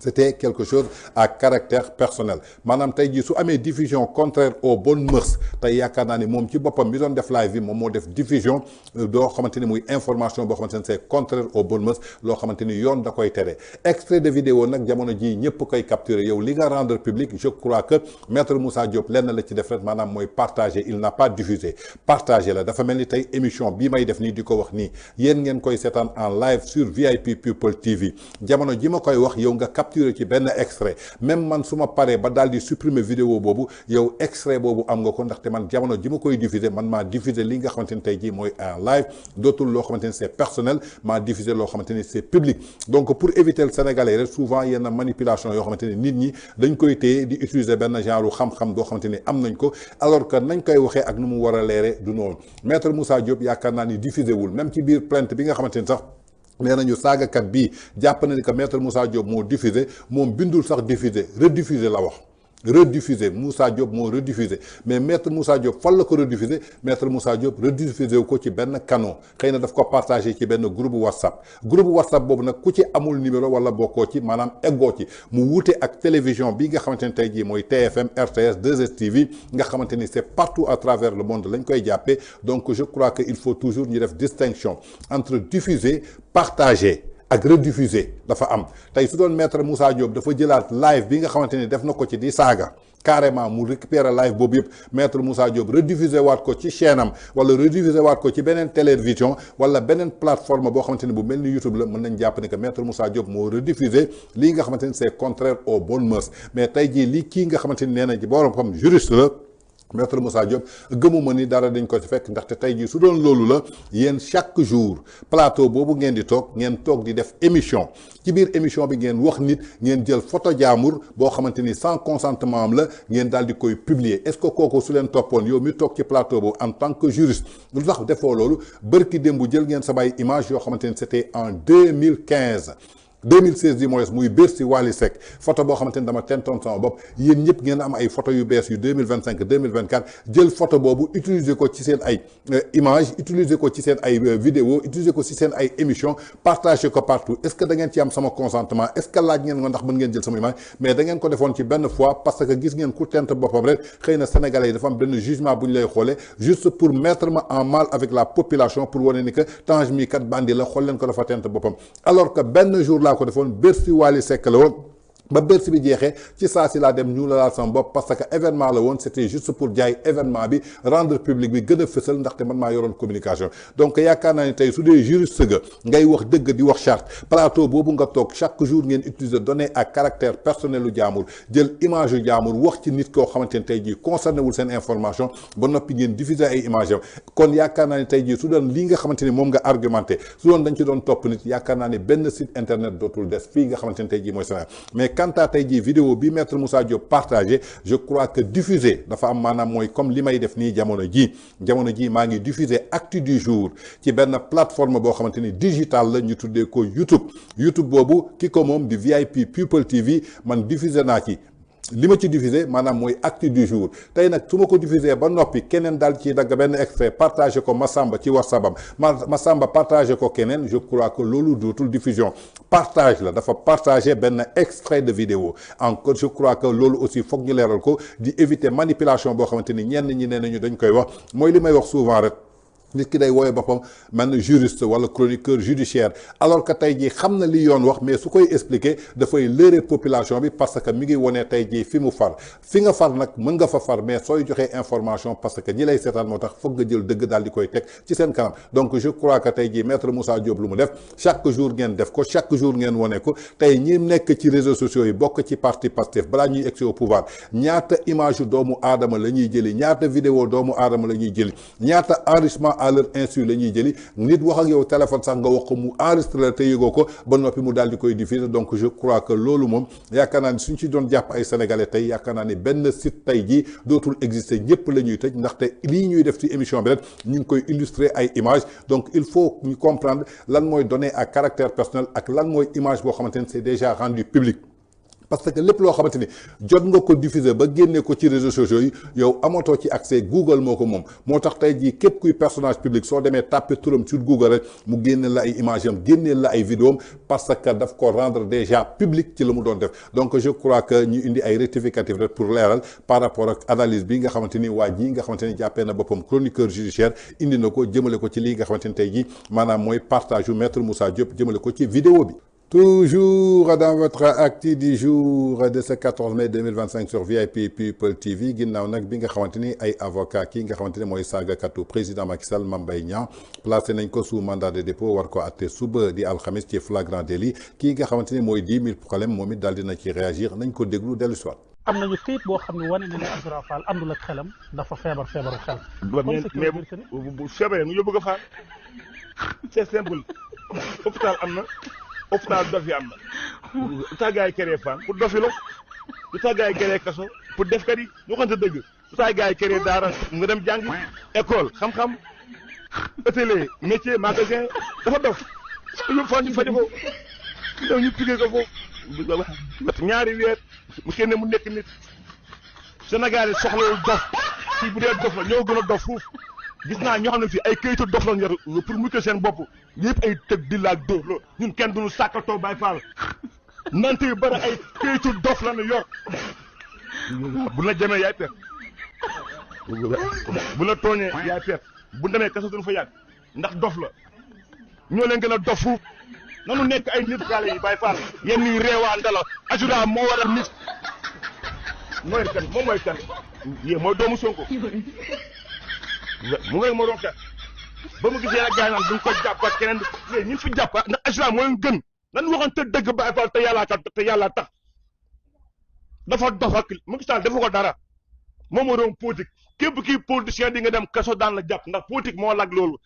c'était quelque chose à caractère personnel maanaam tey jii su amee diffusion contraire aux bonnes mœurs tey yaakaar naa ni moom ci boppam mi doon def live bi moom moo def diffusion doo xamante ni muy information boo xamante ni c'est contraire aux bonnes mœurs loo xamante ni yoon da koy tere extrait de vidéo nag jamono jii ñëpp koy capturer yow li nga rendre public je crois que maître Moussa Diop lenn la ci def rek maanaam mooy partager il n'a pas diffusé partager la dafa mel ni tey émission bii may def nii di ko wax nii yéen ngeen koy seetaan en live sur VIP People TV jamono ji ma koy wax yow nga ci benn extrait même man su ma paree ba daal di supprimer vidéo boobu yow extrait boobu am nga ko ndaxte man jamono ji ma koy diffuser man maa diffuser li nga xamante ni tey jii mooy en live dootul loo xamante ni c'est personnel maa diffuser loo xamante ni c'est public donc pour éviter le Sénégalais rek souvent yenn manipulation yoo xamante ni nit ñi dañ koy téye di utiliser benn genre xam-xam boo xamante ni am nañ ko alors que nañ koy waxee ak nu mu war a leere du noonu maître Moussa Diop yaakaar naa ni diffuser wul même ci biir plainte bi nga xamante ni sax nee nañu saagakat bii jàpp na ni que maître Moussa Diop moo diffusé moom bindul sax diffusé rediffuser la wax rediffuser Moussa Diop moo rediffuser mais maître Moussa Diop fan la ko rediffuser maître Moussa Diop rediffuser wu ko ci benn canon xëy na daf ko partagé ci benn groupe WhatsApp boobu nag ku ci amul numéro wala bokkoo ci maanaam eggoo ci mu wuute ak télévision bi nga xamante ni tey jii mooy TFM RTS 2STV nga xamante ni c'est partout à travers le monde lañ koy jàppee donc je crois que il faut toujours ñu def distinction entre diffuser partager ak rediffuser dafa am tey su doon maître Moussa Diop dafa jëlaat live bi nga xamante ni def na ko ci di saaga carrément mu récupérer live boobu yëpp maître Moussa Diop rediffuser waat ko ci chaîne am wala rediffuser waat ko ci beneen télévision wala beneen plateforme boo xamante ni bu mel ni YouTube la mën nañ jàpp ni que maître Moussa Diop moo rediffuser lii nga xamante ni c'est contraire aux bonnes mœurs mais tey jii lii kii nga xamante ni nee na ci borom xam juriste la maître Moussa Diop gëmuma ni dara dañ ko ci fekk ndaxte tey jii su doon loolu la yéen chaque jour plateau boobu ngeen di toog di def émission ci biir émission bi ngeen wax nit ngeen jël photo jaamur boo xamante ni sans consentement am la ngeen daal di koy publier est-ce que kooku su leen toppoon yow mi toog ci plateau boobu en tant que juriste lu tax defoo loolu bërki démb jël ngeen samay image yoo xamante ni c'était en 2016 di mooy muy Bercy Wally Seck photo boo xamante ni dama tentoon sama bopp yéen ñëpp ngeen am ay photo yu bees yu 2025 2024 jël photo boobu utiliser ko ci seen ay image utiliser ko ci seen ay vidéo utiliser ko ci seen ay émission partager ko partout est-ce que da ngeen ci am sama consentement est-ce que laaj ngeen nga ndax mën ngeen jël sama image mais da ngeen ko defoon ci benn fois parce que gis ngeen ku tent boppam rek xëy na sénégalais yi dafa am benn jugement bu ñu lay xoolee juste pour mettre ma en mal avec la population pour wane ni que Tange mi kat bandi la xool leen ko dafa tent boppam alors que benn jour laa ko defoon Bercy Wally Seck la woon ba Bercy bi jeexee ci saa si laa dem ñu la laal sama bopp parce que événement la woon c'était juste pour jaay événement bi rendre public bi gën a fësal ndaxte man maa yoroon communication donc yaakaar naa ne tey su dee juriste ga ngay wax dëgg di wax charte plateau boobu nga toog chaque jour ngeen utiliser données à caractère personnel u jaamur jël image yu jaamur wax ci nit koo xamante ne tey jii concerné wul seen information ba noppi ngeen diffuser ay image am kon yaakaar naa ne tey jii su doon lii nga xamante ni moom nga argumenté su doon dañ ci doon topp nit yaakaar naa ne benn site internet dootul des fii nga xamante ne tey jii mooy Sénégal mais quant à tey jii vidéo bi maître Moussa Diop partagé je crois que diffuser dafa am maanaam mooy comme li may def nii jamono ji maa ngi diffuser actu du jour ci benn plateforme boo xamante ni digital la ñu tuddee ko YouTube boobu ki ko moom di VIP People TV man diffuser naa ci li ma ci diffusé maanaam mooy actu du jour tey nag su ma ko diffusé ba noppi keneen daal ci dagg benn extrait partagé ko Massamba ci WhatsApp am Massamba partagé ko keneen je crois que loolu dootul diffusion partage la dafa partagé benn extrait de vidéo encore je crois que loolu aussi foog ñu leeral ko di éviter manipulation boo xamante ni ñenn ñi nee nañu dañ koy wax mooy li may wax souvent rek. nit ki day wooye boppam man juriste wala chroniqueur judiciaire alors que tey jii xam na li yoon wax mais su koy expliquer dafay leurrer population bi parce que mi ngi wone tey jii fi mu far fi nga far nag mën nga fa far mais sooy joxee information parce que ñi lay seetaan moo tax foog nga jël dëgg daal di koy teg ci seen kanam donc je crois que tey jii maître Moussa Diop lu mu def chaque jour ngeen def ko chaque jour ngeen wone ko tey ñi nekk ci réseaux sociaux yi bokk ci parti Pastef balaa ñuy egsi au pouvoir ñaata image doomu aadama la ñuy jëli ñaata vidéo doomu aadama la ñuy jëli ñaata enrichissement à leur insu la ñuy jëli nit wax ak yow téléphone sax nga wax ko mu enregistré la te yëgoo ko ba noppi mu daal di koy diffuser donc je crois que loolu moom yaakaar naa ni suñ ci doon jàpp ay sénégalais tey yaakaar naa ni benn site tey jii dootul exister ñëpp la ñuy tëj ndaxte lii ñuy def ci émission bi rek ñu ngi koy illustrer ay images donc il faut ñu comprendre lan mooy données à caractère personnel ak lan mooy image boo xamante ni c'est déjà rendu public. parce que lépp loo xamante ni jot nga ko diffuser ba génne ko ci réseaux sociaux yi yow amatoo ci accès Google moo ko moom moo tax tey jii képp kuy personnage public soo demee tapé turam sur Google rek mu génne la ay images am génne la ay vidéo am parce que daf ko rendre déjà public ci la mu doon def donc je crois que ñu indi ay rectificatifs rek pour leeral par rapport ak analyse bi nga xamante ni waa ji nga xamante ni jàppee na boppam chroniqueur judiciaire indi na ko jëmale ko ci lii nga xamante ni tey jii maanaam mooy partage yu maître Moussa Diop jëmale ko ci vidéo bi. Toujours dans votre actu du jour de ce 14 mai 2025 sur VIP People TV ginnaaw nag bi nga xamante ni ay avocat kii nga xamante ni mooy saagakatu président Macky Sall Mame Mbaye Niang placé nañ ko sous mandat de dépôt war ko atte suba di alxamis ci flagrant délit kii nga xamante ni mooy 10 000 problème moom it daal dina ci réagir nañ ko déglu dellu si waat. am nañu këyit boo xam ne wane na ne Azoura Fall àndul ak xelam dafa feebaru xel. mais bu feebaree nu yóbbu ko faal c'est simple hôpital am na. hôpital dof yi am na lu tax gars yi créé fan pour dofi la lu tax gars yi créé kaso pour defkat yi ñu waxante dëgg lu tax gars yi créé daara nga dem jàng école xam-xam atelier métier magasin dafa dof ñu fa ñu faji ko ñu piqué ko foofu ñaari weer mu kenn mu nekk nit Sénégal yi soxlawul dof fii bu dee dof la ñoo gën a dof fuuf gis naa ñoo xam ne fii ay këyitu dof la yor pour mu ko seen bopp yëpp ay tëg di la dóor la ñun kenn duñu sàkkatoo Baay Faal nante yu bëri ay këyitu dof la ñu yor bu la jamee yaay pet bu la tooñee yaay pet bu demee kaso duñu fa yàgg ndax dof la ñoo leen gën a dof fuuf nanu nekk ay nit xale yi Baay Faal yenn yi reewaan dala Azoura moo war a nit mooy kan moom mooy kan yé mooy doomu Sonko mu ngi moo doon kat ba mu gisee rek gars yi naan duñ ko jàpp ak keneen mais ñi fi jàpp na Azoura moo leen gën nan waxoon te dëgg Baay Faal te yàlla tax dafa dof ak mu ngi dafa ko dara moom moo doon politique képp kii politicien di nga dem kaso daan la jàpp ndax politique moo lag loolu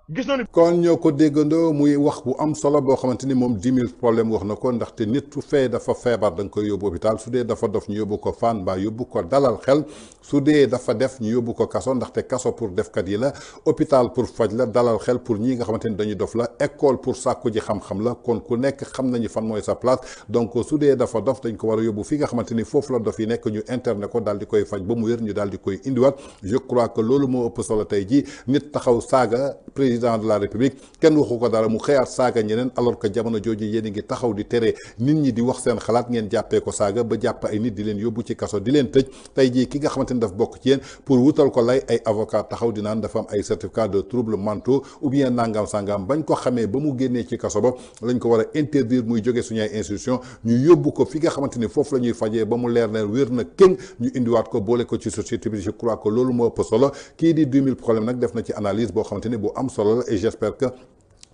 gis na ni kon ñoo ko déggandoo muy wax bu am solo boo xamante ni moom 10 000 problème wax na ko ndaxte nit su fee dafa feebar da nga koy yóbbu hôpital su dee dafa dof ñu yóbbu ko fan mbaa yóbbu ko dalal xel su dee dafa def ñu yóbbu ko kaso ndaxte kaso pour defkat yi la hôpital pour faj la dalal xel pour ñi nga xamante ni dañu dof la école pour sàkku ji xam-xam la kon ku nekk xam nañu fan mooy sa place donc su dee dafa dof dañ ko war a yóbbu fi nga xamante ni foofu la dof yi nekk ñu interné ko daal di koy faj ba mu wér ñu daal di koy indiwaat je crois que loolu moo ëpp solo tey jii nit taxaw saaga président de la république kenn waxu ko dara mu xëyaat saaga ñeneen alors que jamono jooju yéen a ngi taxaw di tere nit ñi di wax seen xalaat ngeen jàppee ko saaga ba jàpp ay nit di leen yóbbu ci kaso di leen tëj tey jii ki nga xamante ni daf bokk ci yéen pour wutal ko lay ay avocat taxaw di naan dafa am ay certificat de troubles mentaux ou bien nangam sangam bañ ko xamee ba mu génnee ci kaso ba lañ ko war a interdire muy jóge suñu ay institution ñu yóbbu ko fi nga xamante ni foofu la ñuy fajee ba mu leer ne wér na kéng ñu indiwaat ko boole ko ci société bi je crois que loolu moo ëpp solo kii di 10 000 problème nag def na ci analyse boo xamante ni bu am solo la et j'espère que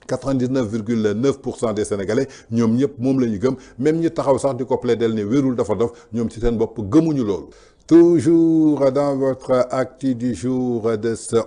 99,9% des Sénégalais ñoom ñëpp moom la ñu gëm même ñi taxaw sax di ko plaidel ne wérul dafa dof ñoom ci seen bopp gëmuñu loolu. Toujours dans votre actu du jour de ce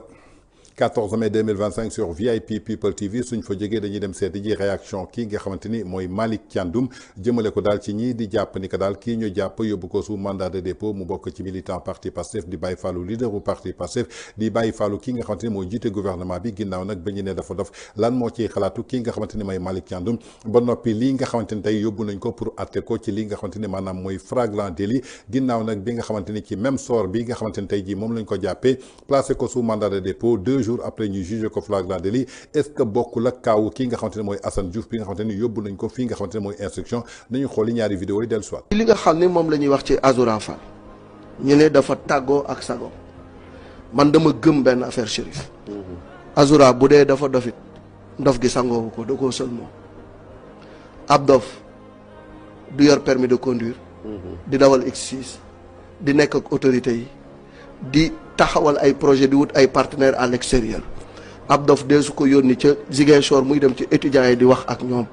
14 mai 2025 sur VIP People TV suñ fa jógee dañuy dem seeti ji réaction kii nga xamante ni mooy Malick Thiandoum jëmale ko daal ci ñii di jàpp ni que daal kii ñu jàpp yóbbu ko sous mandat de dépôt mu bokk ci militant parti Pastef di Baye Fallou leader bu parti Pastef di Baye Fallou kii nga xamante ni mooy jiite gouvernement bi ginnaaw nag ba ñu ne dafa dof lan moo ciy xalaatu kii nga xamante ni mooy Malick Thiandoum ba noppi lii nga xamante ni tey yóbbu nañ ko pour atte ko ci lii nga xamante ni maanaam mooy flagrant délit ginnaaw nag bi nga xamante ni ci même sort bi nga xamante ni tey jii moom lañ ko jàppee placé ko sous mandat de dépôt 2 jours après ñu jugé ko flagrant délit est-ce que bokkul ak kaawu kii nga xamante ne mooy Assane Diouf bi nga xamante ni yóbbu nañ ko fii nga xamante ne mooy instruction nañu xooli ñaari vidéo yi dellu soit li nga xam ne moom la ñuy wax ci Azoura Fall ñu ne dafa tàggoo ak sago man dama gëm benn affaire Chérif Azoura bu dee dafa dofit ndof gi sangoowu ko da koo sël moom ab dof du yor permis de conduire di dawal X6 di nekk ak autorité yi di taxawal ay projet di wut ay partenaires à l'extérieur ab dof dee su ko yónni ca Ziguinchor muy dem ci étudiants yi di wax ak ñoom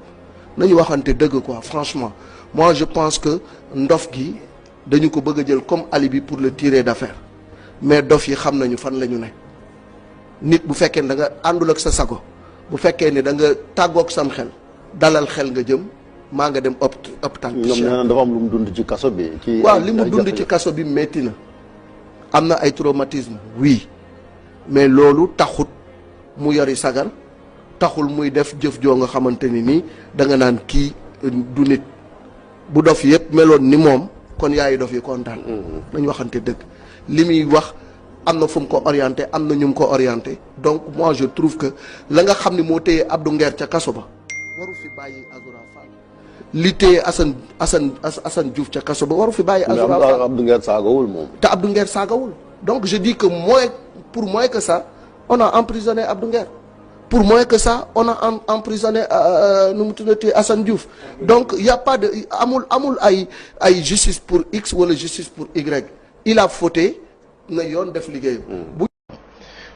nañu waxante dëgg quoi franchement moi je pense que ndof gi dañu ko bëgg a jël comme alibi pour le tirer d'affaire mais dof yi xam nañu fan la ñu ne nit bu fekkee ne da nga àndul ak sa sago bu fekkee ne da nga tàggoog sam xel dalal xel nga jëm maa nga dem hôpital. ñoom nee na dafa am lu mu dund ci kaso bi. ci waaw li mu dund ci kaso bi métti na am na ay traumatisme oui mais loolu taxut mu yori sagar taxul muy def jëf joo nga xamante ni nii da nga naan kii du nit bu dof yëpp meloon ni moom kon yaayu dof yi kontaan. nañ waxante dëgg li muy wax am na fu mu ko orienté am na ñu mu ko orienté donc moi je trouve que la nga xam ne moo téye Abdou Nguer ca kaso ba waru fi bàyyi Azoura Fall li téye Assane Diouf ca kaso ba waru fi bàyyi Azoura Fall Abdou Nguer saagawul moom te Abdou Nguer saagawul donc je dis que pour moins que ça on a emprisonné Abdou Nguer pour moins que ça on a emprisonné nu mu tuddati Assane Diouf donc y a pas de amul ay justice pour X wala justice pour Y il a fauté na yoon def liggéeyam.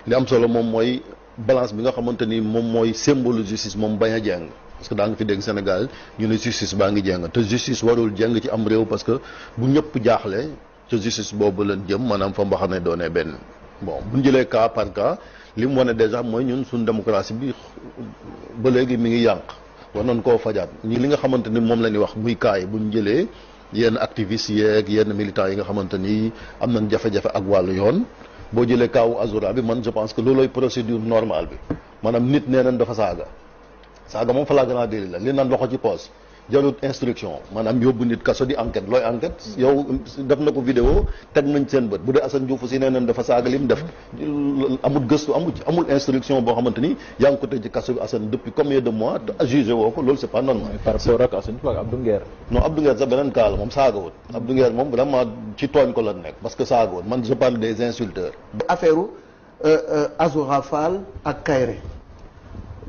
li am solo moom mooy balance bi nga xamante ni moom mooy symbole justice moom bañ a jeng parce que daa nga fi dégg Sénégal ñu ne justice baa ngi jeng te justice warul jeng ci am réew parce que bu ñëpp jaaxle ca justice boobu leen jëm maanaam fa mbaxam ne doonee benn bon bu ñu jëlee cas par cas li mu wane déjà mooy ñun suñ démocratie bi ba léegi mi ngi yànq war nañ koo fajaat ñi li nga xamante ni moom la ñuy wax muy cas yi bu ñu jëlee yenn activistes yeeg yenn militants yi nga xamante ni am nañ jafe-jafe ak wàllu yoon boo jëlee kaawu Azoura bi man je pense que loolooy procédure normale bi maanaam nit nee nañ dafa saaga moom flagrant délit la li naan loxo ci poos jarut instruction maanaam yóbbu nit kaso di enquête looy enquête yow def na ko vidéo teg nañ seen bët bu dee Assane Diouf si nee nañ dafa saaga li mu def amul gëstu amul instruction boo xamante ni yaa ngi ko tëj ci kaso bi Assane depuis combien de mois te jugé woo ko loolu c'est pas normal. par rapport ak Assane Diouf ak Abdou Nguer. non Abdou Nguer sax beneen cas la moom saagawul Abdou Nguer moom vraiment ci tooñ ko la nekk parce que saagawul man je parle des insulteurs. affaire Azoura Fall ak Kairé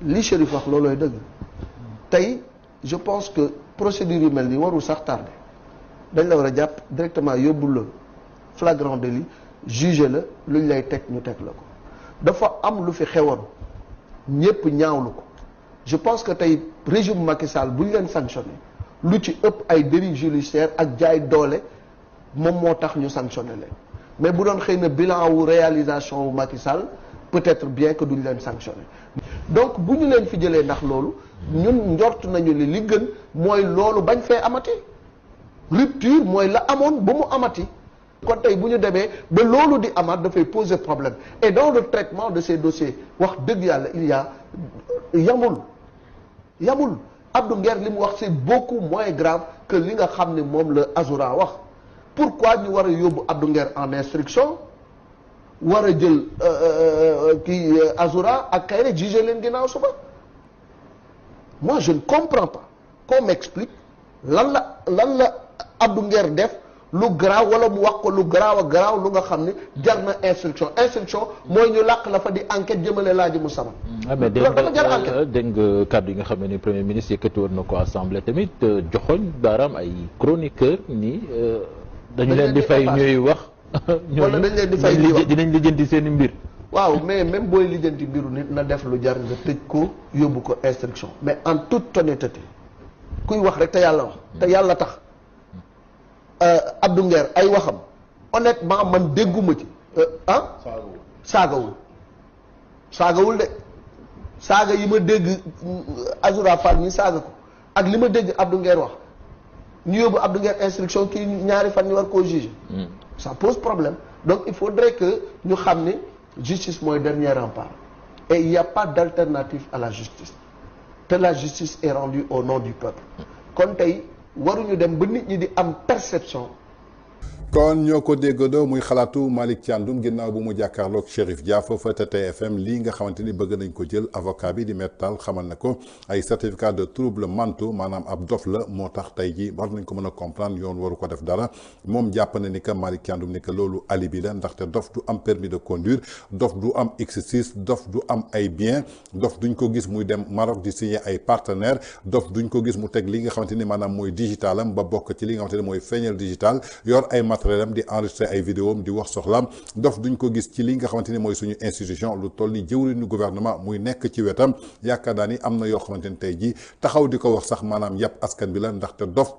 li Chérif wax loolooy dëgg tey je pense que procédure yu mel nii warul sax tardé dañ la war a jàpp directement yóbbu la flagrant délit jugé la luñ lay teg ñu teg la ko dafa am lu fi xewoon ñëpp ñaawlu ko je pense que tey régime Macky Sall bu ñu leen sanctionné lu ci ëpp ay dérives judiciaires ak jaay doole moom moo tax ñu sanctionné leen mais bu doon xëy na bilan wu réalisation wu Macky Sall peut-être bien que duñ leen sanctionné donc bu ñu leen fi jëlee ndax loolu ñun njort nañu ni li gën mooy loolu bañ fee amati rupture mooy la amoon ba mu amati kon tey bu ñu demee ba loolu di amaat dafay poser problème et dans le traitement de ces dossiers wax dëgg yàlla il y a yamul Abdou Nguer li mu wax c'est beaucoup moins grave que li nga xam ne moom la Azoura wax pourquoi ñu war a yóbbu Abdou Nguer en instruction war a jël kii Azoura ak Kairé jugé leen ginnaaw suba moi je ne comprends pas qu'on m'explique lan la Abdou Nguer def lu garaaw wala mu wax ko lu garaaw ak garaaw lu nga xam ne jar na instruction mooy ñu làq la fa di enquête jëmale laaji mu sama mais dégg nga kàddu yi nga xam ne ni premier ministre yëkkati woon na ko assemblée tamit joxoñ baaraam ay chroniqueur ni dañu leen di fay ñuy wax wala dañ leen di fay dinañ lijjanti seen mbir waaw mais même booy lijjanti mbiru nit na def lu jar nga tëj ko yóbbu ko instruction mais en toute honnêteté kuy wax rek te yàlla wax te yàlla tax Abdou Nguer ay waxam honnêtement man dégguma ci saagawul saagawul de saaga yi ma dégg Azoura Fall ñi saaga ko ak li ma dégg Abdou Nguer wax ñu yóbbu Abdou Nguer instruction kii ñaari fan ñu war koo juger ça pose problème donc il faudrait que ñu xam ne justice mooy dernier rempart et il n'y a pas d'alternative à la justice te la justice est rendue au nom du peuple kon tey waruñu dem ba nit ñi di am perception. kon ñoo ko déggandoo muy xalaatu Malick Thiandoum ginnaaw bu mu jàkkaarloog Chérif Dia foofa te TFM lii nga xamante ni bëgg nañ ko jël avocat bi di Maître Tall xamal na ko ay certificat de trouble mentaux maanaam ab dof la moo tax tey ji war nañ ko mën a comprendre yoon waru ko def dara moom jàpp na ni que Malick Thiandoum ni que loolu alibi la ndaxte dof du am permis de conduire dof du am X6 dof du am ay bien dof duñ ko gis muy dem Maroc di signer ay partenaires dof duñ ko gis mu teg li nga xamante ni maanaam mooy digitalam ba bokk ci li nga xamante ni mooy feeñal digital yor ay matériel am di enregistrer ay vidéo am di wax soxlaam dof duñ ko gis ci li nga xamante ni mooy suñu institution lu toll ni jëwriñu gouvernement muy nekk ci wetam yaakaar naa ni am na yoo xamante ni tey jii taxaw di ko wax sax maanaam yàpp askan bi la ndaxte dof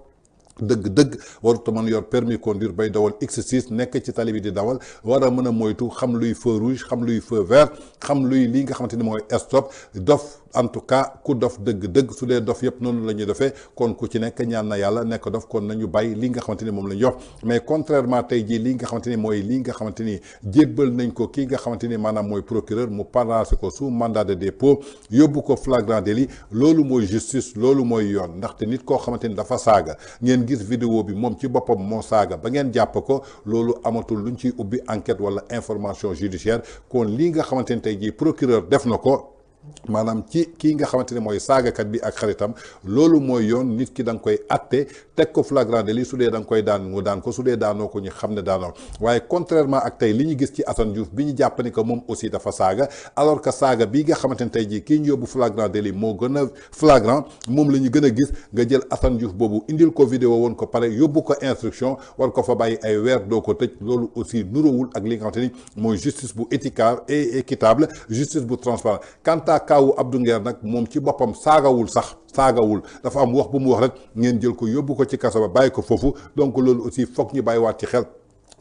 dëgg-dëgg warut a mën yor permis conduire bay dawal X6 nekk ci tali bi di dawal war a mën a moytu xam luy feu rouge xam luy feu vert xam luy li nga xamante ni mooy stop dof en tout cas ku dof dëgg-dëgg su dee dof yëpp noonu la ñuy defee kon ku ci nekk ñaan na yàlla nekk dof kon nañu bàyyi li nga xamante ni moom la ñu wax mais contrairement tey jii li nga xamante ni mooy li nga xamante ni jébbal nañ ko kii nga xamante ni maanaam mooy procureur mu placé ko sous mandat de dépôt yóbbu ko flagrant délit loolu mooy justice loolu mooy yoon ndaxte nit koo xamante ni dafa saaga ngeen gis vidéo bi moom ci boppam moo saaga ba ngeen jàpp ko loolu amatul luñ ciy ubbi enquête wala information judiciaire kon lii nga xamante ni tey jii procureur def na ko maanaam ci kii nga xamante ne mooy saagakat bi ak xaritam loolu mooy yoon nit ki da nga koy atte teg ko flagrant délit su dee da nga koy daan mu daan ko su dee daanoo ko ñu xam ne daanoo waaye contrairement ak tey li ñu gis ci Assane Diouf bi ñu jàpp ni que moom aussi dafa saaga alors que saaga bii nga xamante ne tey jii kii ñu yóbbu flagrant délit moo gën a flagrant moom la ñu gën a gis nga jël Assane Diouf boobu indil ko vidéo woon ko pare yóbbu ko instruction war ko fa bàyyi ay weer doo ko tëj loolu aussi nuróowul ak li nga xamante ni mooy justice bu éthique et équitable justice bu transparent kaawu Abdou Nguer nag moom ci boppam saagawul dafa am wax bu mu wax rek ngeen jël ko yóbbu ko ci kaso ba bàyyi ko foofu donc loolu aussi foog ñu bàyyiwaat ci xel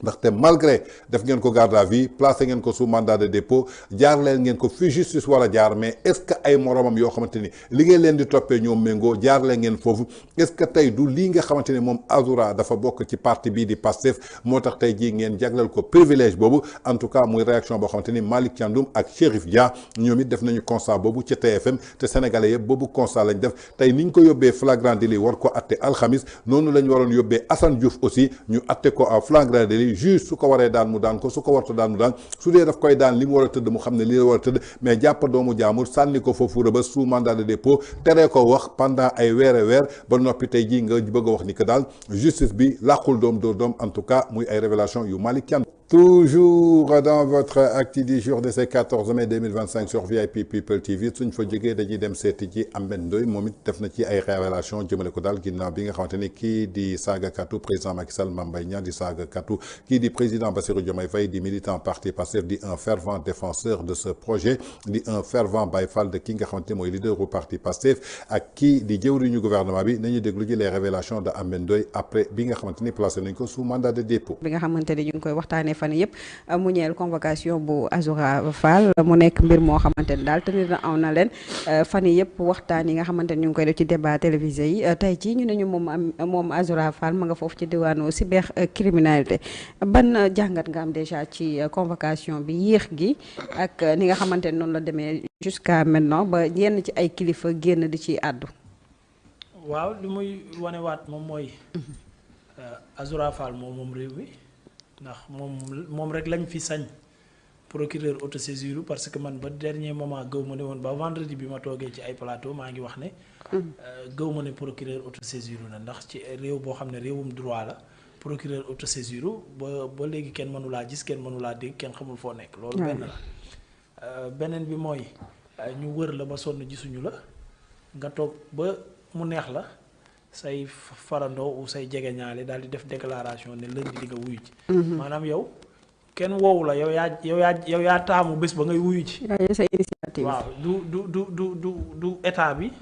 ndaxte malgré def ngeen ko garde à vue placé ngeen ko sous mandat de dépôt jaar leen ngeen ko fi justice war a jaar mais est-ce que ay moromam yoo xamante ni li ngeen leen di toppee ñoom méngoo jaar leen ngeen foofu est-ce que tey du lii nga xamante ni moom Azoura dafa bokk ci parti bii di Pastef moo tax tey jii ngeen jagleel ko privilège boobu en tout cas muy réaction boo xamante ni Malick Thiandoum ak Chérif Dia ñoom it def nañu constat boobu ci TFM te sénégalais yëpp boobu constat lañ def tey niñ ko yóbbee flagrant délit war ko atte alxamis noonu lañ waroon yóbbee Assane Diouf aussi ñu atte ko à flagrant délit juge su ko waree daan mu daan ko su ko warta daan mu daan su dee daf koy daan li mu war a tëdd mu xam ne li la war a tëdd mais jàpp doomu jaamur sànni ko foofu rëbës sous mandat de dépôt teree ko wax pendant ay weer ba noppi tey jii nga bëgg a wax ni que daal justice bi làqul doom doo doom en tout cas muy ay révélation yu Malick Thiandoum. Toujours dans votre actu du jour de ce 14 mai 2025 sur VIP People TV suñ fa jógee dañuy dem seeti ci Ahmed Ndoye moom it def na ci ay révélation jëmale ko daal ginnaaw bi nga xamante ni kii di saagakatu président Macky Sall Mame Mbaye Niang di saagakatu kii di président Bassirou Diomaye Faye di militant parti Pastef di un fervent défenseur de ce projet di un fervent Baye Fall de ki nga xamante ni mooy leader du parti Pastef ak kii di jëwriñu gouvernement bi nañu déglu ji les révélations de Ahmed Ndoye après bi nga xamante ni placé nañ ko sous mandat de dépôt. bi nga xamante ni ñu ngi koy waxtaanee fan yëpp mu ñeel convocation bu Azoura Fall mu nekk mbir moo xamante ni daal tenir na aw na leen fan yëpp waxtaan yi nga xamante ni ñu ngi koy def ci débat télévisé yi tey ci ñu ne ñu moom Azoura Fall ma nga foofu ci diwaanu cybercriminalité ban jàngat nga am déjà ci convocation bi yéex gi ak ni nga xamante ni noonu la demee jusqu'à maintenant ba yenn ci ay kilifa génn di ci àddu. waaw li muy wanewaat moom mooy Azoura Fall moom réew mi ndax moom rek lañ fi sañ procureur autosaisir parce que man ba dernier moment gëw ma ne woon ba vendredi bi ma toogee ci ay plateau maa ngi wax ne gëw ma ne procureur autosaisir na ndax ci réew boo xam ne réewum droit la procureur autosaisir ba léegi kenn mënulaa gis kenn mënulaa dégg kenn xamul foo nekk loolu benn la beneen bi mooy ñu wër la ba sonn gisuñu la nga toog ba mu neex la say farandoo ou say jegeñaale daal di def déclaration ne lundi di nga wuyu ci maanaam yow kenn woowu la yow yaa taamu bés ba ngay wuyu ci. sa initiative. waaw du état bi.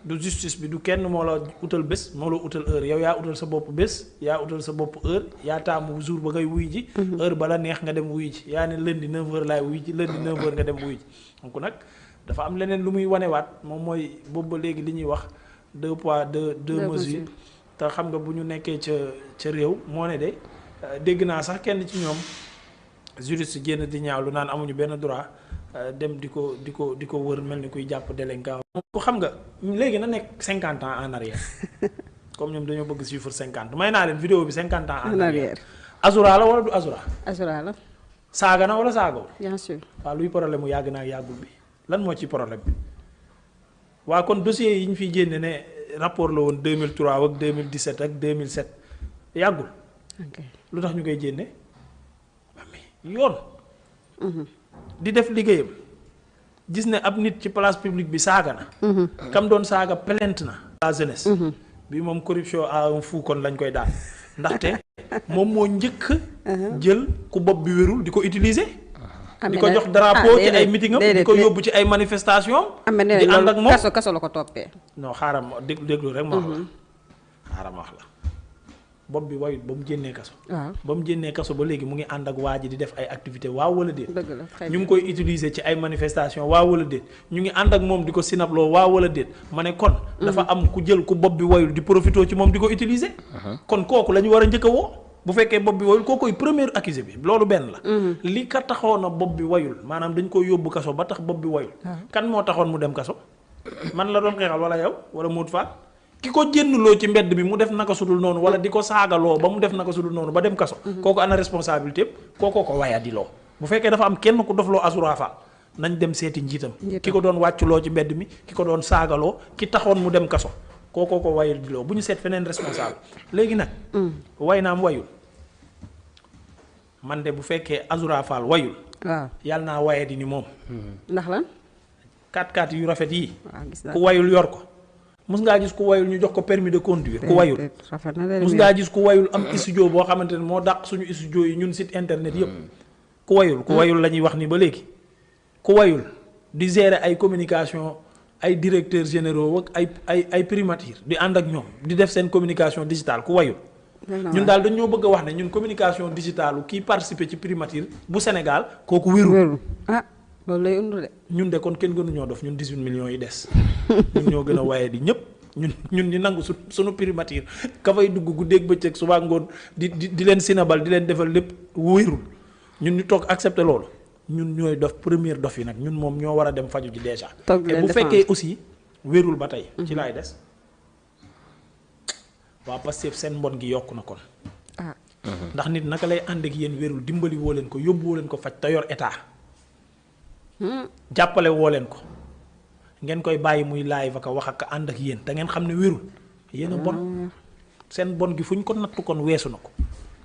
du justice bi du kenn moo la utal bés moo la utal heure yow yaa utal sa bopp bés yaa utal sa bopp heure yaa taamu jour ba ngay wuyu ji. heure ba la neex nga dem wuyu ji yaa ne lundi 9h laay wuyu ji lundi 9h nga dem wuyu ji donc nag dafa am leneen lu muy wanewaat moom mooy boobu ba léegi li ñuy wax 2 poids 2 mesures. te xam nga bu ñu nekkee ca réew moo ne de dégg naa sax kenn ci ñoom. juriste génn di ñaaw lu naan amuñu benn droit dem di ko wër mel ni kuy jàpp délinquant ko xam nga léegi na nekk 50 ans en arrière comme ñoom dañoo bëgg chiffre 50 may naa leen vidéo bi 50 ans en arrière. Azura la wala du Azura. Azura la. saaga na wala saagawul. bien sûr. waaw luy problème mu yàgg naa yàggul bi lan moo ci problème bi waa kon dossier yi ñu fiy génne ne rapport la woon 2003 ak 2017 ak 2007 yàggul. ok lu tax ñu koy génne. yoon di def liggéeyam gis ne ab nit ci place publique bi saaga na kam doon saaga plainte na la jeunesse bi moom corruption à un fou kon lañ koy daal ndaxte moom moo njëkk jël ku bopp bi wérul di ko utiliser di ko jox drapeau ci ay meeting am di ko yóbbu ci ay manifestation di ànd ak moom kaso la ko toppee non xaaral ma déglu rek ma wax la xaaral ma wax la bopp bi wayut ba mu génnee kaso. waaw ba mu génnee kaso ba léegi mu ngi ànd ak waa ji di def ay activité waaw wala déet. dëgg la ñu ngi koy utiliser ci ay manifestation waaw wala déet ñu ngi ànd ak moom di ko sinabloo waaw wala déet ma ne kon. dafa am ku jël ku bopp bi wayul di profité ci moom di ko utiliser. kon kooku la ñu war a njëkk a woo bu fekkee bopp bi wayul kookoy premier accusé bi loolu benn la. li ka taxoon a bopp bi wayul maanaam dañ koy yóbbu kaso ba tax bopp bi wayul. kan moo taxoon mu dem kaso. man la doon xeexal wala yow wala Modou Fall. ki ko jénnloo ci mbedd bi mu def naka sudul noonu wala di ko saagaloo ba mu def naka sudul noonu ba dem kaso kooku ana responsabilité yëpp kookoo ko waya di loo bu fekkee dafa am kenn ku dofloo Azura Fall nañ dem seeti njiitam ki ko doon wàcculoo ci mbedd mi ki ko doon saagaloo ki taxoon mu dem kaso kookoo ko waya di loo bu ñu seet feneen responsable léegi nag way naam wayul man de bu fekkee Azura Fall wayul waaw yàlla naa waye di ni moom ndax lan 4x4 yu rafet yi ku wayul yor ko mus ngaa gis ku wayul ñu jox ko permis de conduire ku wayul mus ngaa gis ku wayul am studio boo xamante ne moo dàq suñu studio yi ñun site internet yëpp ku wayul la ñuy wax ni ba léegi ku wayul di gérer ay communication ay directeurs généraux ak ay primature di ànd ak ñoom di def seen communication digitale ku wayul ñun daal dañoo bëgg a wax ne ñun communication digitale kii participer ci primature bu Sénégal kooku wérul loolu lay undu de. ñun de kon kenn gënuñoo dof ñun 18 millions yi des ñun ñoo gën a waye di ñëpp ñun ñu nangu suñu primature ka fay dugg guddeeg bëccëg suba ngoon di leen sinabal di leen defal lépp wérul ñun ñu toog accepter loolu ñun ñooy dof première dof yi nag ñun moom ñoo war a dem faju ji déjà. te bu fekkee aussi wérul ba tey. ci laay des. waa Pastef seen mbon gi yokku na kon. ndax nit naka lay ànd ak yéen wérul dimbali woo leen ko yóbbu woo leen ko faj te yor état. jàppale woo leen ko ngeen koy bàyyi muy live ak wax ak ànd ak yéen te ngeen xam ne wérul yéen a bon seen bon gi fu ñu ko nattu kon weesu na ko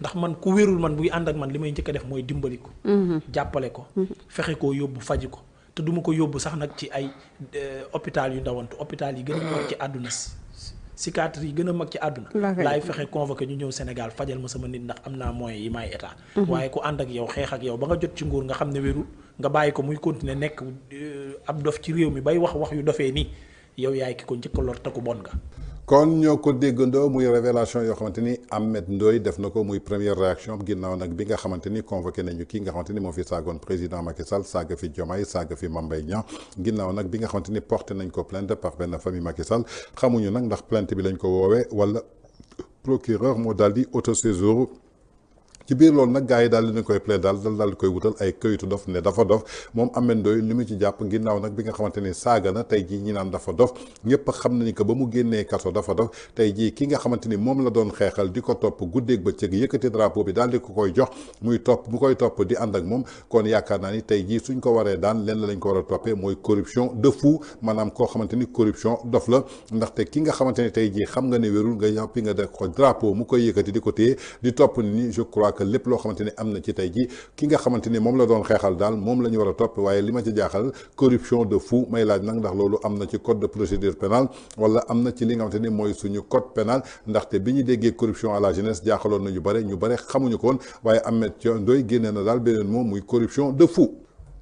ndax man ku wérul man buy ànd ak man li may njëkk a def mooy dimbali ko. jàppale ko. fexe koo yóbbu faji ko te duma ko yóbbu sax nag ci ay hôpital yu ndawantu hôpital yi gën a mag ci àdduna si psychiatre yi gën a mag ci àdduna laay fexe convoqué ñu ñëw Sénégal fajal ma sama nit ndax am naa moyens yi may état. waaye ku ànd ak yow xeex ak yow ba nga jot ci nguur nga xam ne wérul nga bàyyi ko muy continuer nekk ab dof ci réew mi bay wax yu dofee nii yow yaay ki ko njëkk a lor te ku bon nga. kon ñoo ko déggandoo muy révélation yoo xamante ni Ahmed Ndoye def na ko muy première réaction ginnaaw nag bi nga xamante ni convoqué nañu kii nga xamante ni moo fi saagoon président Macky Sall saaga fi Diomaye saaga fi Mame Mbaye Niang ginnaaw nag bi nga xamante ni porté nañ ko plainte par benn famille Macky Sall xamuñu nag ndax plainte bi lañ ko woowee wala procureur moo daal di autosaisir ci biir loolu nag gars yi daal di koy plaidé daal di koy wutal ay këyitu dof ne dafa dof moom Ahmed Ndoye li mu ci jàpp ginnaaw nag bi nga xamante ni saaga na tey jii ñi naan dafa dof ñëpp xam nañu que ba mu génnee kaso dafa dof tey jii ki nga xamante ni moom la doon xeexal di ko topp guddeeg bëccëg yëkkati drapeau bi daal di ko koy jox muy topp bu koy topp di ànd ak moom kon yaakaar naa ni tey jii suñ ko waree daan lenn lañ ko war a toppee mooy corruption de fou maanaam koo xamante ni corruption dof la ndaxte ki nga xamante ni tey jii xam nga ne wérul nga yàppi nga def ko drapeau mu koy yëkkati di ko téye di topp ni je crois que lépp loo xamante ni am na ci tey ji ki nga xamante ni moom la doon xeexal daal moom la ñu war a topp waaye li ma ci jaaxal corruption de fou may laaj nag ndax loolu am na ci code de procédure pénale wala am na ci li nga xamante ni mooy suñu code pénal ndaxte bi ñu déggee corruption à la jeunesse jaaxaloon na ñu bare xamuñu ko woon waaye Ameth Ndoye génne na daal beneen moom muy corruption de fou.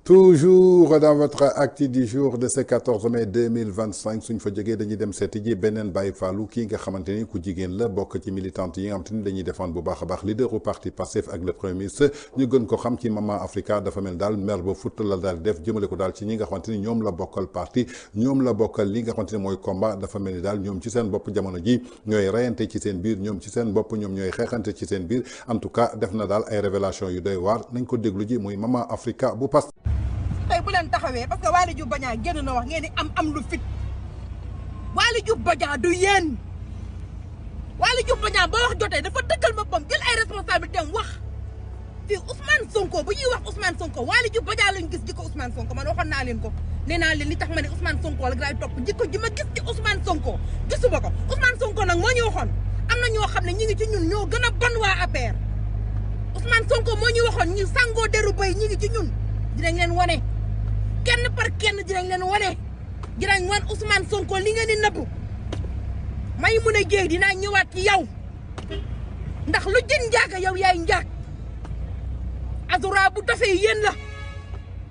Toujours dans votre acte du jour de ce 14 mai 2025 suñ fa jógee dañuy dem seeti ji beneen Baye Fallou kii nga xamante ni ku jigéen la bokk ci militante yi nga xamante ni dañuy défendre bu baax a baax leader u parti Pastef ak le premier ministre ñu gën ko xam ci Maman Africa dafa mel daal mer ba futt la daal def jëmale ko daal ci ñi nga xamante ni ñoom la bokkal parti ñoom la bokkal li nga xamante ni mooy combat dafa mel ni daal ñoom ci seen bopp jamono ji ñooy reyante ci seen biir ñoom ci seen bopp ñoom ñooy xeexante ci seen biir en tout cas def na daal ay révélation yu doy waar nañ ko déglu ji muy Maman Africa bu Pastef. tey bu leen taxawee parce que Waly Diouf Bodiang génn na wax ngeen ni am lu fit Waly Diouf Bodiang du yéen Waly Diouf Bodiang ba wax jotee dafa dëggal boppam jël ay responsabilité am wax fii Ousmane Sonko bu ñuy wax Ousmane Sonko Waly Diouf Bodiang lañu gis jikko Ousmane Sonko man waxoon naa leen ko nee naa leen li tax ma ne Ousmane Sonko la garaay topp jikko ji ma gis ci Ousmane Sonko gisuma ko Ousmane Sonko nag moo ñu waxoon am na ñoo xam ne ñi ngi ci ñun ñoo gën a bon waa APR Ousmane Sonko moo ñu waxoon ñu sangoo deru bay ñi ngi ci ñun dinañ leen wane kenn par kenn dinañ leen wane dinañ wan Ousmane Sonko li ngeen di nëbb may mun a jéeg dinaa ñëwaat ci yow ndax lu jën njaaga yow yaay njaag Azoura bu dofee yéen la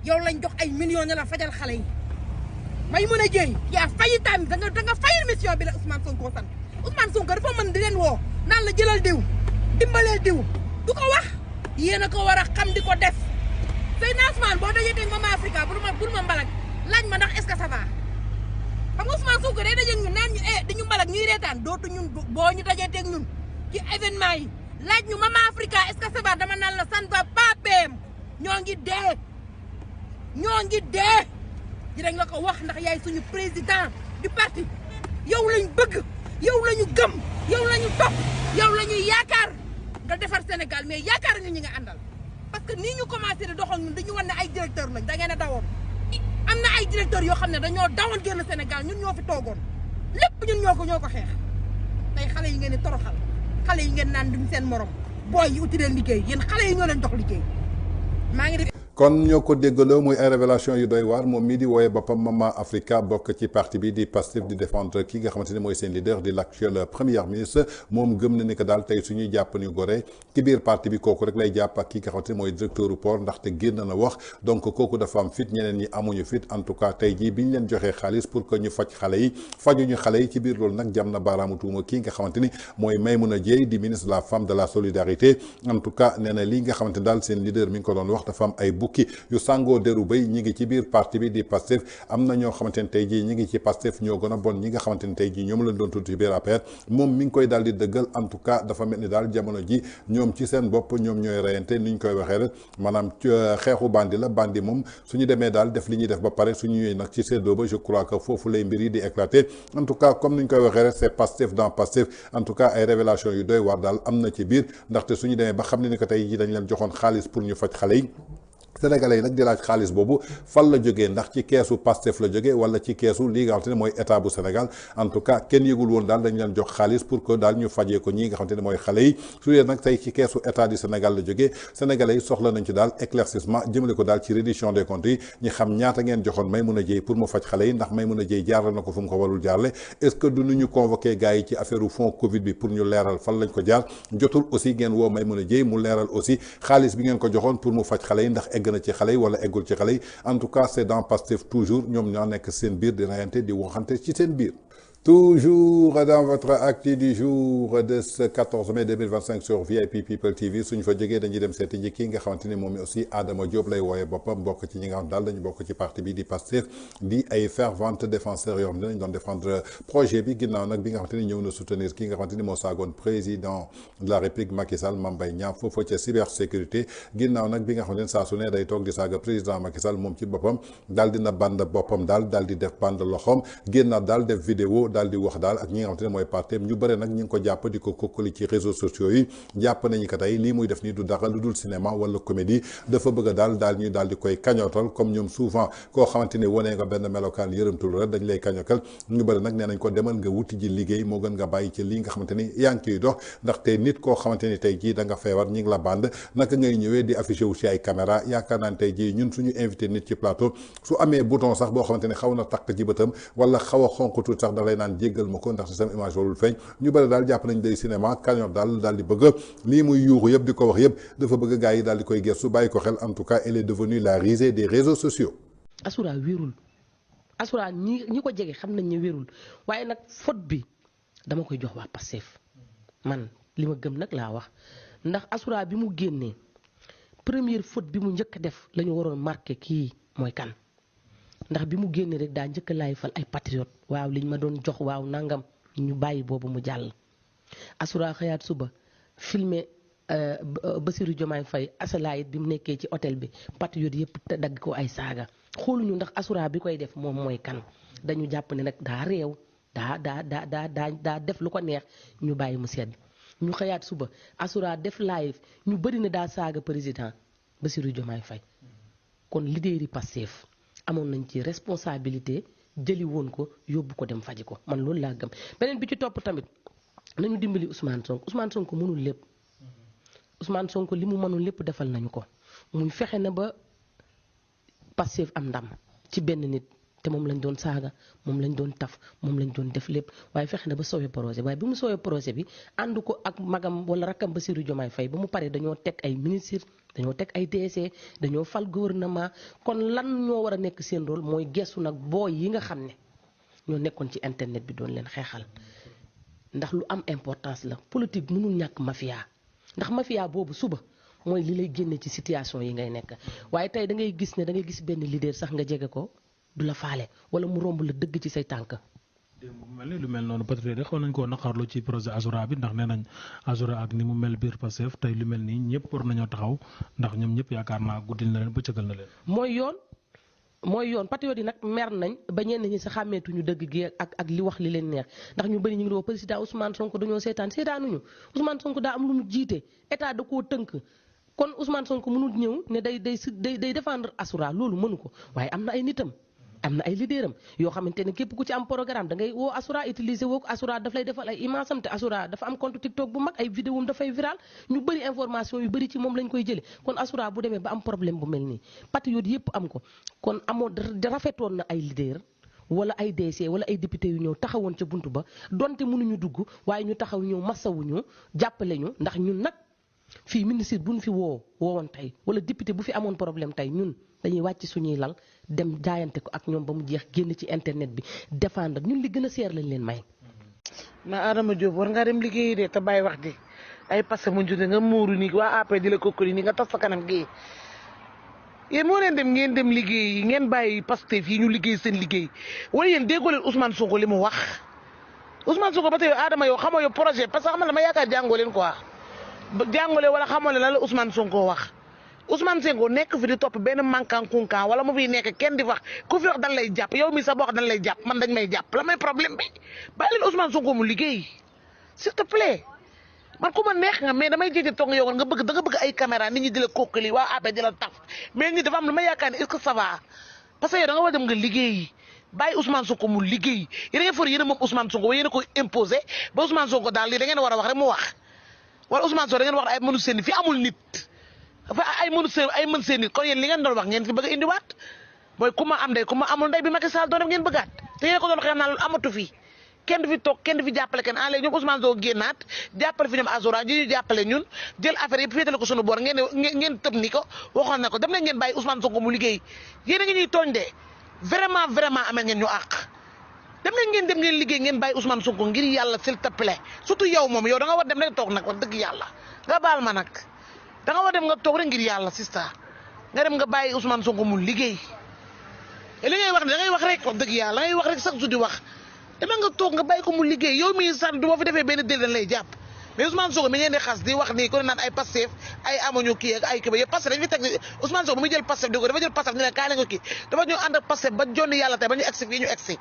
yow lañ jox ay millions ne la fajal xale yi may mun a jéeg yaa fayi tamit da nga fayal mission bi la Ousmane Sonko sant Ousmane Sonko dafa mën di leen woo naan la jëlal diw dimbaleel diw du ko wax yéen a ko war a xam di ko def Seydina Ousmane boo dajee teg Maman Africa bul ma mbalak laaj ma ndax est-ce que ça va xam nga Ousmane Sonko day dajeeg ñun naan ñu dañu mbalak ñuy reetaan dootu ñun boo ñu dajee teg ñun ci événement yi laaj ñu Maman Africa est-ce que ça va dama naan la san va pas PM ñoo ngi dee dinañ la ko wax ndax yaay suñu président du parti yow lañ bëgg yow lañu gëm yow lañu topp yow lañu yaakaar nga defar Sénégal mais yaakaar nga ñi nga àndal parce que nii ñu commencé di doxal ñun dañu wan ne ay directeur lañ da ngeen a dawoon am na ay directeur yoo xam ne dañoo dawoon génn Sénégal ñun ñoo fi toogoon lépp ñun ñoo ko xeex tey xale yi ngeen di toroxal xale yi ngeen naan duñ seen morom booy yi uti leen liggéey yéen xale yi ñoo leen dox liggéey maa ngi def kon ñoo ko déggaloo muy ay révélation yu doy waar moom mii di wooye boppam Maman Africa bokk ci parti bi di Pastef di défendre ki nga xamante ne mooy seen leader di l'actuel premier ministre moom gëm na ni que daal tey suñuy jàpp ni gore ci biir parti bi kooku rek lay jàpp ak ki nga xamante ne mooy directeur du port ndaxte génn na wax donc kooku dafa am fit ñeneen ñi amuñu fit en tout cas tey jii bi ñu leen joxee xaalis pour que ñu faj xale yi fajuñu xale yi ci biir loolu nag jam na baaraamu tuuma kii nga xamante ni mooy Maymouna Dièye di ministre de la femme de la solidarité en tout cas nee na lii nga xamante ne daal seen leader mi ngi ko doon wax dafa am ay bukki yu sangoo deru bay ñi ngi ci biir parti bi di Pastef am na ñoo xamante ne tey jii ñi ngi ci Pastef ñoo gën a bon ñi nga xamante ne tey jii ñoom lañ doon tudd ci biir APR moom mi ngi koy daal di dëggal en tout cas dafa mel ni daal jamono ji ñoom ci seen bopp ñoom ñooy reyante ni ñu koy waxee rek maanaam xeexu bandi la bandi moom suñu demee daal def li ñuy def ba pare suñu ñëwee nag ci séddoo ba je crois que foofu lay mbir yi di éclater en tout cas comme ni ñu koy waxee rek c'est Pastef dans Pastef en tout cas ay révélation yu doy waar daal am na ci biir ndaxte suñu demee ba xam ne ni que tey jii dañ leen joxoon xaalis pour ñu faj xale yi Sénégalais yi nag di laaj xaalis boobu fan la jógee ndax ci keesu Pastef la jógee wala ci keesu lii nga xamante ne mooy état bu Sénégal en tout cas kenn yëgul woon daal dañ leen jox xaalis pour que daal ñu fajee ko ñii nga xamante ne mooy xale yi su dee nag tey ci keesu état du Sénégal la jógee Sénégalais yi soxla nañ ci daal éclaircissement jëmale ko daal ci reddition des comptes yi ñi xam ñaata ngeen joxoon Maymouna Dièye pour mu faj xale yi ndax Maymouna Dièye jaarale na ko fu mu ko warul jaarale est-ce que du ñu convoqué gars yi ci affaire u fonds Covid bi pour ñu leeral fan lañ ko jaar jotul aussi ngeen woo Maymouna Dièye mu leeral aussi xaalis bi ngeen ko joxoon pour mu faj xale yi ndax egg na ci xale yi wala eggul ci xale yi en tout cas c'est dans Pastef toujours ñoom ñoo nekk seen biir di rayante di waxante ci seen biir. Toujours dans votre acte du jour de ce 14 mai 2025 sur VIP People TV suñ fa jógee dañuy dem seeti ji kii nga xamante ni moom aussi Adama Diop lay wooyee boppam bokk ci ñi nga xam daal dañu bokk ci parti bi di Pastef di ay fervente défenseurs yoo xam ne dañu doon défendre projet bi ginnaaw nag bi nga xamante ni ñëw na soutenir kii nga xamante ni moo saagoon président de la République Macky Sall Mame Mbaye Niang foofa ca cybersécurité ginnaaw nag bi nga xamante ni saa su ne day toog di saaga président Macky Sall moom ci boppam daal dina band boppam daal di def band loxoom génnaat daal def vidéo daal di wax daal ak ñi nga xamante ne mooy parti ñu bëri nag ñi ngi ko jàpp di ko kokkali ci réseaux sociaux yi jàpp nañu ko tey lii muy def nii du dara lu dul cinéma wala comédie dafa bëgg a daal ñuy daal di koy kañootal comme ñoom souvent koo xamante ni wane nga benn melokaan yërëmtul rek dañ lay kañokal ñu bëri nag nee nañ ko demal nga wuti ji liggéey moo gën nga bàyyi ci lii nga xamante ni yaa ngi ciy dox ndaxte nit koo xamante ni tey jii da nga feebar ñi ngi la band naka ngay ñëwee di affiché wu ci ay caméra yaakaar naa ne tey jii ñun suñu invité nit ci plateau su amee bouton sax boo xamante ni xaw na takk ci bëtam wala xaw a xonq tuuti sax da lay naan jéggal ma ko ndax sama image warul feeñ ñu bëri daal jàpp nañ day cinéma kañot daal di bëgg lii muy yuuxu yëpp di ko wax yëpp dafa bëgg gars yi daal di koy gëstu bàyyi ko xel en tout cas elle est devenue la risée des réseaux sociaux. Asura wérul Asura ñi ko jege xam nañ ne wérul waaye nag faute bi dama koy jox waa Pastef man li ma gëm nag laa wax ndax Asura bi mu génnee première faute bi mu njëkk a def la ñu waroon marqué kii mooy kan ndax bi mu génnee rek daa njëkk laay fal ay patriote waaw liñ ma doon jox waaw nangam ñu bàyyi boobu mu jàll. Asura xëyaat suba filmé Bassirou Diomaye Faye asalaayit bi mu nekkee ci hôtel bi patriote yëpp te dagg ko ay saaga xooluñu ndax Asura bi koy def moom mooy kan dañu jàpp ne nag daa réew daa def lu ko neex ñu bàyyi mu sedd ñu xëyaat suba Asura def live ñu bëri ne daa saaga président Bassirou Diomaye Faye kon leader yi Pastef amoon nañ ci responsabilité jëli woon ko yóbbu ko dem faji ko man loolu laa gëm beneen bi ci topp tamit nañu dimbali Ousmane Sonko mënul lépp Ousmane Sonko li mu mënul lépp defal nañu ko muy fexe na ba Pastef am ndam ci benn nit te moom lañ doon saaga moom lañ doon taf moom lañ doon def lépp waaye fexe na ba sauver projet waaye bi mu sauver projet bi ànd ko ak magam wala rakkam Bassirou Diomaye Faye ba mu paree dañoo teg ay ministre dañoo teg ay DC dañoo fal gouvernement kon lan ñoo war a nekk seen rôle mooy gestu nag booy yi nga xam ne ñoo nekkoon ci internet bi doon leen xeexal ndax lu am importance la politique mënul ñàkk mafia ndax mafia boobu suba mooy li lay génne ci situation yi ngay nekk waaye tey da ngay gis ne da ngay gis benn leader sax nga jege ko du la faale wala mu romb la dëgg ci say tànk. lu mel noonu patriote xaw nañ koo naqarlu ci projet Azura bi ndax nee nañ Azura ak ni mu mel biir Pastef tey lu mel nii ñëpp war nañoo taxaw ndax ñoom ñëpp yaakaar naa guddil na leen bëccëgal na leen. mooy yoon patriote yi nag mer nañ ba ñenn ñi sa xàmmeetuñu dëgg gi ak li wax li leen neex ndax ñu bëri ñu ngi wax président Ousmane Sonko dañoo seetaanuñu Ousmane Sonko daa am lu mu jiite état da koo tënk kon Ousmane Sonko mënul ñëw ne day défendre Azura loolu mënu ko waaye am na ay nitam am na ay leaderam yoo xamante ne képp ku ci am programme da ngay woo Azura utiliser woo ko Azura daf lay defal ay image am te Azura dafa am compte TikTok bu mag ay vidéo am dafay viral ñu bëri information yu bëri ci moom lañ koy jëlee kon Azura bu demee ba am problème bu mel nii patriote yëpp am ko kon amoo rafetoon na ay leader wala ay DC wala ay député yu ñëw taxawoon ca buntu ba donte mënuñu dugg waaye ñu taxaw ñëw massawuñu jàppale ñu ndax ñun nag fii ministre bu ñu fi woowoon tey wala député bu fi amoon problème tey ñun dañuy wàcc suñuy lal dem jaayante ko ak ñoom ba mu jeex génn ci internet bi défendre ñun li gën a seer lañ leen may. ma Adama Diop war ngaa dem liggéeyi de te bàyyi wax ji ay passé mu junne nga muuru nii waa AP di la kokkali nii nga tas sa kanam gi yéen moo leen dem ngeen dem liggéey ngeen bàyyi Pastef yi ñu liggéey seen liggéey wala yéen déggoo leen Ousmane Sonko li mu wax Ousmane Sonko ba tey Adama yow xamoo yow projet parce que xam nga dama yaakaar jàngoo leen quoi jàngole wala xamoo leen lan la Ousmane Sonko wax. Ousmane Sonko nekk fi di topp benn mankan kunkan wala mu fiy nekk kenn di wax ku fi wax dañ lay jàpp yow mi sa boo wax dañ lay jàpp man dañ may jàpp la may problème bi bàyyi leen Ousmane Sonko mu liggéey s'il te plaît man ku ma neex nga mais damay jéem a toog yow nga bëgg da nga bëgg ay caméra nit ñi di la kokkali waa après di la taf mais ñi dafa am lu ma yaakaar ne est-ce que ça va parce que yow da nga war dem nga liggéey bàyyi Ousmane Sonko mu liggéey yéen a ngi for yéen a moom Ousmane Sonko yéen a ko imposé ba Ousmane Sonko daal lii da ngeen war a wax rek mu wax wala Ousmane Sonko da ngeen wax ay mënu seen fi amul nit dafa ay mën seen nit kon yéen li ngeen doon wax ngeen fi bëgg a indiwaat mooy ku ma am ndey ku ma amul ndey bi Macky Sall doon def ngeen bëggaat te yéen ko doon xeex naa loolu amatu fi kenn du fi toog kenn du fi jàppale kenn en léegi ñoom Ousmane Sonko génnaat jàppale fi ñoom Azura ji ñu jàppale ñun jël affaire yëpp féetale ko sunu boor ngeen tëb ni ko waxoon na ko dem na ngeen bàyyi Ousmane Sonko mu liggéey yéen a ngi ñuy tooñ de vraiment amee ngeen ñu àq dem ngeen liggéey ngeen bàyyi Ousmane Sonko ngir yàlla s'il te plaît surtout yow moom yow da nga war dem rek toog nag wax dëgg yàlla nga baal ma nag da nga war dem nga toog rek ngir yàlla sista nga dem nga bàyyi Ousmane Sonko mu liggéey li ngay wax ne da ngay wax rek wax dëgg yàlla da ngay wax rek chaque jour di wax dama nga toog nga bàyyi ko mu liggéey yow mii sax du ma fi defee benn dél dañ lay jàpp mais Ousmane Sonko mi ngeen di xas di wax nii ko ne naan ay Pastef ay amuñu kii ak ay kii yëpp Pastef dañ fi teg Ousmane Sonko bu muy jël Pastef di ko dafa jël Pastef ñu ne kaay la nga kii dafa ñu ànd ak Pastef ba jonni yàlla tey ba ñu egsi fii ñu egsi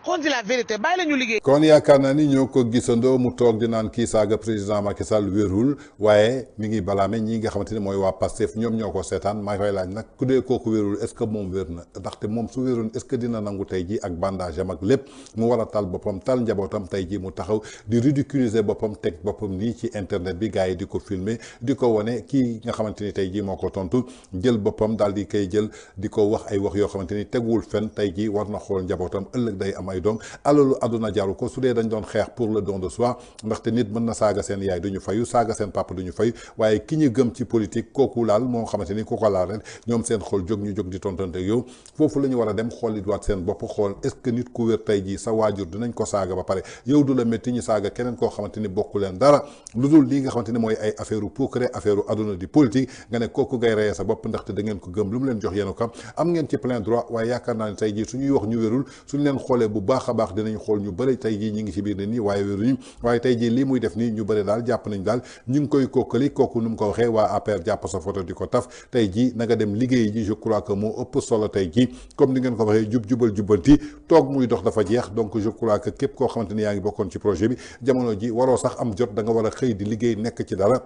xool di la vérité bàyyi la ñu liggéey. kon yaakaar naa ni ñoo ko gisandoo mu toog di naan kii saaga président Macky Sall wérul waaye mi ngi balaame ñi nga xamante ni mooy waa Pastef ñoom ñoo ko seetaan maa koy laaj nag ku dee kooku wérul est ce que moom wér na ndaxte moom su wérul est ce que dina nangu tey ji ak bandage am ak lépp mu war a tal boppam tal njabootam tey ji mu taxaw di ridiculiser boppam teg boppam nii ci internet bi gars yi di ko filmer di ko wane kii nga xamante ni tey ji moo ko tontu jël boppam daal di koy jël di ko wax ay wax yoo xamante ni teguwul fenn tey ji war na xool njabootam ëllëg day am ay doom alalu aduna jaru ko su dee dañ doon xeex pour le don de soi ndaxte nit mën na saaga seen yaay duñu fayu saaga seen papa duñu fayu waaye ki ñu gëm ci politique kooku laal moo xamante ni ku ko laal rek ñoom seen xol jóg ñu jóg di tontante yow foofu la ñu war a dem xool it waat seen bopp xool est ce que nit ku wér tey jii sa waajur dinañ ko saaga ba pare yow du la métti ñu saaga keneen koo xamante ni bokku leen dara lu dul lii nga xamante ni mooy ay affaire u puukare affaire u aduna di politique nga ne kooku ngay reyee sa bopp ndaxte da ngeen ko gëm lu mu leen jox yéen ko am ngeen ci plein droit waaye yaakaar naa ne tey jii suñuy wax ñu wérul suñu leen xoolee bu baax a baax dinañ xool ñu bëri tey jii ñi ngi ci biir ne nii waaye wéruñu waaye tey jii lii muy def nii ñu bëri daal jàpp nañ daal ñu ngi koy kookali kooku nu mu ko waxee waa APR jàpp sa photo di ko taf tey jii na nga dem liggéey ji je crois que moo ëpp solo tey jii comme ni ngeen ko waxee jubal jubbanti toog muy dox dafa jeex donc je crois que képp koo xamante ni yaa ngi bokkoon ci projet bi jamono ji waroo sax am jot da nga war a xëy di liggéey nekk ci dara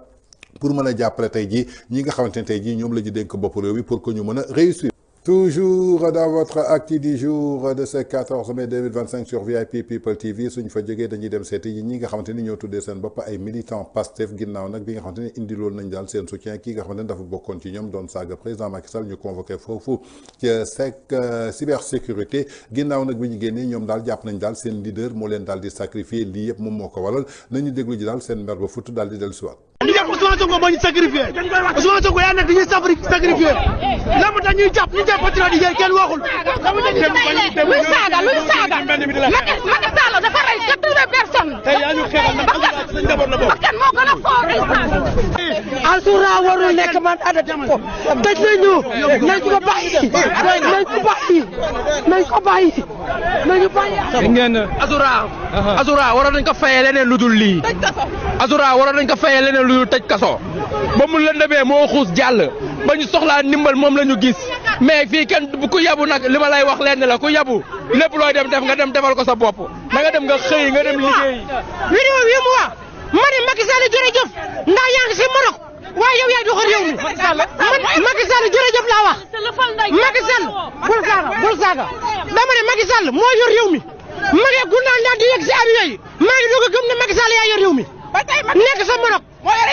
pour mën a jàppale tey jii ñi nga xamante ne tey jii ñoom la ñu dénk bopp réew mi pour que ñu mën a réussir. Toujours dans votre acte du jour de ce 14 mai 2025 sur VIP People TV suñ fa jógee dañuy dem seeti yi ñi nga xamante ni ñoo tuddee seen bopp ay militants Pastef ginnaaw nag bi nga xamante ni indi loolu nañ daal seen soutien kii nga xamante ni dafa bokkoon ci ñoom doon saaga président Macky Sall ñu convoqué foofu ci cybersécurité ginnaaw nag bi ñu génnee ñoom daal jàpp nañ daal seen leader moo leen daal di sacrifier lii yëpp moom moo ko waral nañu déglu ji daal seen mer ba futt daal di dellu siwaat ñu jàpp Ousmane Sonko moo ñu sacrifié Ousmane Sonko yaa nekk dañuy sacrifié la mu tax ñuy jàpp ñu jàpp patriote yi kenn waxul luy saaga Macky Sall dafa rey 80 personnes tey yaa ñu xeexal nag sa njaboot la bokk bakkan moo gën a foor Asura warul nekk man adati ko tëj nañu nañ ko bàyyi nañu bàyyi ngeen Asura waroon nañ ko fayee leneen lu dul lii Asura waroon nañ ko fayee leneen lu dul tëj kaso ba mu lëndëmee moo xuus jàll ba ñu soxlaa ndimbal moom la ñu gis mais fii kenn ku yabu nag li ma lay wax lenn la ku yabu lépp looy dem def nga dem defal ko sa bopp na nga dem nga xëy nga dem liggéey. vidéo bi mu wax ma ne Macky Sall jërëjëf ndax yaa ngi si Maroc waaye yow yaay doxal réew mi Macky Sall jërëjëf laa wax Macky Sall bul saaga dama ne Macky Sall moo yor réew mi ma ngi gundaan daal di yegg si avion yi maa ngi doog a gëm ne Macky Sall yaa yor réew mi nekk sa Maroc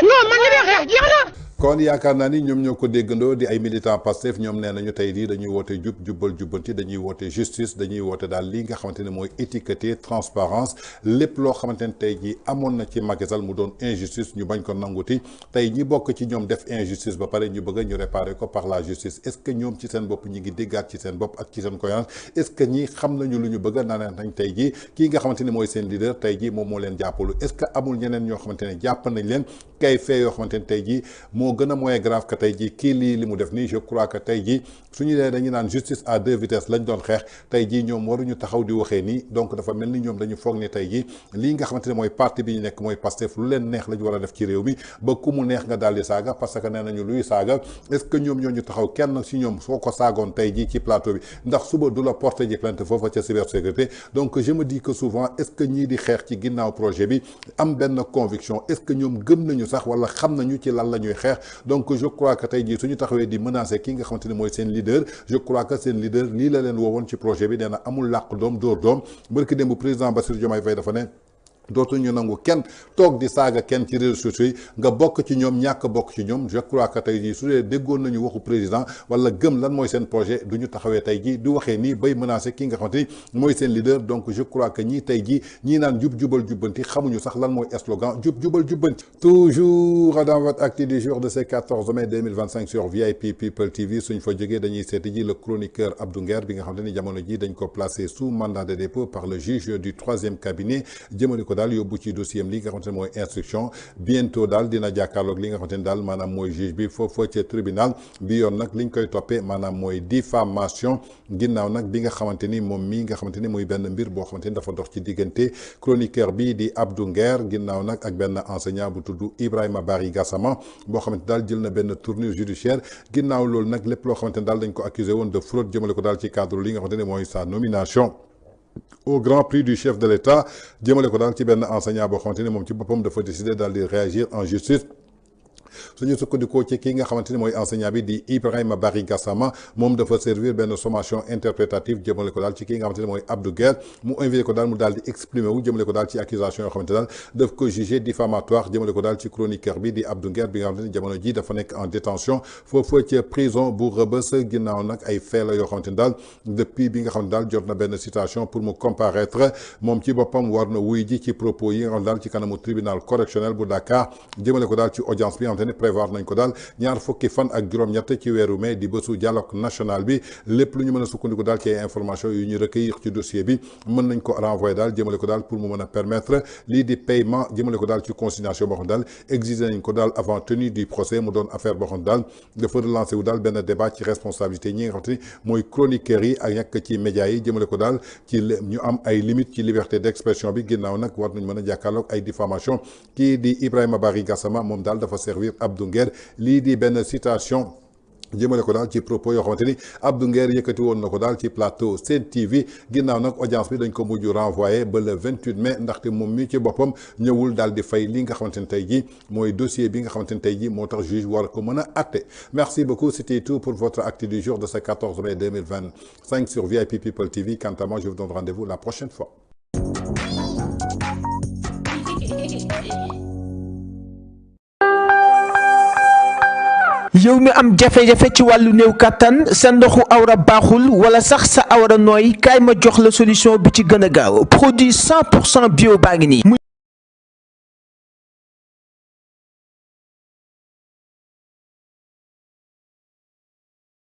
non man li may xeex jeex na. kon yaakaar naa ni ñoom ñoo ko déggandoo di ay militants Pastef ñoom nee nañu tey jii dañuy woote jubal jubbanti dañuy woote justice dañuy woote daal lii nga xamante ne mooy étiqueté transparence lépp loo xamante ne tey jii amoon na ci Macky Sall mu doon injustice ñu bañ ko nanguti tey ñi bokk ci ñoom def injustice ba pare ñu bëgg ñu réparer ko par la justice est ce que ñoom ci seen bopp ñi ngi déggaat ci seen bopp ak ci seen cohérence est ce que ñi xam nañu lu ñu bëgg naa nañ tey jii kii nga xamante ni mooy seen leader tey jii moom moo leen jàppalu est ce que amul ñeneen ñoo xamante ne jàpp nañ leen kay fee yoo xamante ne tey jii moo gën a moins grave que tey jii kii lii li mu def nii je crois que tey jii suñu nee dañuy naan justice à deux vitesses lañ doon xeex tey jii ñoom waruñu taxaw di waxee nii donc dafa mel ni ñoom dañu foog ni tey jii lii nga xamante ne mooy parti bi ñu nekk mooy Pastef lu leen neex lañu war a def ci réew mi ba ku mu neex nga daal di saaga parce que nee nañu luy saaga est-ce que ñoom ñoo ñu taxaw kenn si ñoom soo ko saagoon tey jii ci plateau bi ndax suba du la porter ji plainte foofa ca cybersécurité donc je me dis que souvent est-ce que ñii di xeex ci ginnaaw projet bi am benn conviction est-ce que ñoom gëm nañu sax wala xam nañu ci lan la ñuy xeex donc je crois que tey jii suñu taxawee di menacer ki nga xamante ne mooy seen leader je crois que seen leader lii la leen woowoon ci projet bi nee na amul làq doom dóor doom barki démb président Bassirou Diomaye Faye dafa ne dootuñu nangu kenn toog di saaga kenn ci réseaux sociaux yi nga bokk ci ñoom ñàkk bokk ci ñoom je crois que tey jii su dee déggoon nañu waxu président wala gëm lan mooy seen projet du ñu taxawee tey jii di waxee nii bay menacer ki nga xamante ni mooy seen leader donc je crois que ñii tey jii ñii naan jubal jubbanti xamuñu sax lan mooy slogan jubal jubbanti. toujours dans votre acte du jour de ce 14 mai 2025 sur VIP People TV suñ fa jógee dañuy seeti ji le chroniqueur Abdou Nguer bi nga xamante ni jamono ji dañ ko placé sous mandat de dépôt par le juge du 3e cabinet jëmale ko daal yóbbu ci dossier am li nga xamante ne mooy instruction bientôt daal dina jàkkaarloog li nga xamante ne daal maanaam mooy juge bi foofu ci tribunal bi yoon nag liñ koy toppee maanaam mooy diffamation ginnaaw nag bi nga xamante ni moom mii nga xamante ni muy benn mbir boo xamante ni dafa dox ci diggante chroniqueur bi di Abdou Nguer ginnaaw nag ak benn enseignant bu tudd Ibrahima Bari Gassama boo xamante daal jël na benn tournure judiciaire ginnaaw loolu nag lépp loo xamante ne daal dañ ko accusé woon de fraude jëmale ko daal ci cadre li nga xamante ne mooy sa nomination au grand prix du chef de l'État jëmale ko daal ci benn enseignant boo xamante ni moom ci boppam dafa décider daal di réagir en justice. suñu sukkandikoo ci kii nga xamante ni mooy enseignant bi di Ibrahima Bari Gassama moom dafa servir benn sommation interprétative jëmale ko daal ci kii nga xamante ni mooy Abdou Guer mu invité ko daal mu daal di exprimer wu jëmale ko daal ci accusation yoo xamante daal daf ko jugé diffamatoire jëmale ko daal ci chroniqueur bi di Abdou Guer bi nga xamante ni jamono ji dafa nekk en détention foofu ci prison bu Rebeuss ginnaaw nag ay fait la yoo xamante ni daal depuis bi nga xam ne daal jot na benn citation pour mu comparaître moom ci boppam war na wuy ji ci propos yi nga xam daal ci kanamu tribunal correctionnel bu Dakar jëmale ko daal ci audience bi ne prévoir nañ ko daal ñaar fukki fan ak juróom-ñett ci weeru mai di bésu dialogue national bi lépp lu ñu mën a sukkandiku daal ci information yu ñu recueillir ci dossier bi mën nañ ko renvoyer daal jëmale ko daal pour mu mën a permettre lii di paiement jëmale ko daal ci consignation boo xam daal exiger nañ ko daal avant tenue du procès mu doon affaire boo xam daal dafa relancer wu daal benn débat ci responsabilité ñi nga xam te ni mooy chroniqueurs yi ak ñàkk ci médias yi jëmale ko daal ci ñu am ay limites ci liberté d'expression bi ginnaaw nag war nañ mën a jàkkaarloog ay diffamation kii di Ibrahima Bari Gassama moom daal dafa servir Abdou Nguer lii di benn citation jëmale ko daal ci propos yoo xamante ni Abdou Nguer yëkkati woon na ko daal ci plateau Sen TV ginnaaw nag audience bi dañ ko mujj renvoyé ba le 28 mai ndaxte moom mi ci boppam ñëwul daal di fay li nga xamante ni tey jii mooy dossier bi nga xamante ni tey jii moo tax juge war ko mën a atte. Merci beaucoup, c'était tout pour votre acte du jour de ce 14 mai 2025 sur VIP People TV. Quant à moi, je vous donne rendez-vous la prochaine fois. yow mi am jafe-jafe ci wàllu néew kàttan sa ndoxu awra baaxul wala sax sa awra nooy kaay ma jox la solution bi ci gën a gaaw produit 100% bio baa ngi nii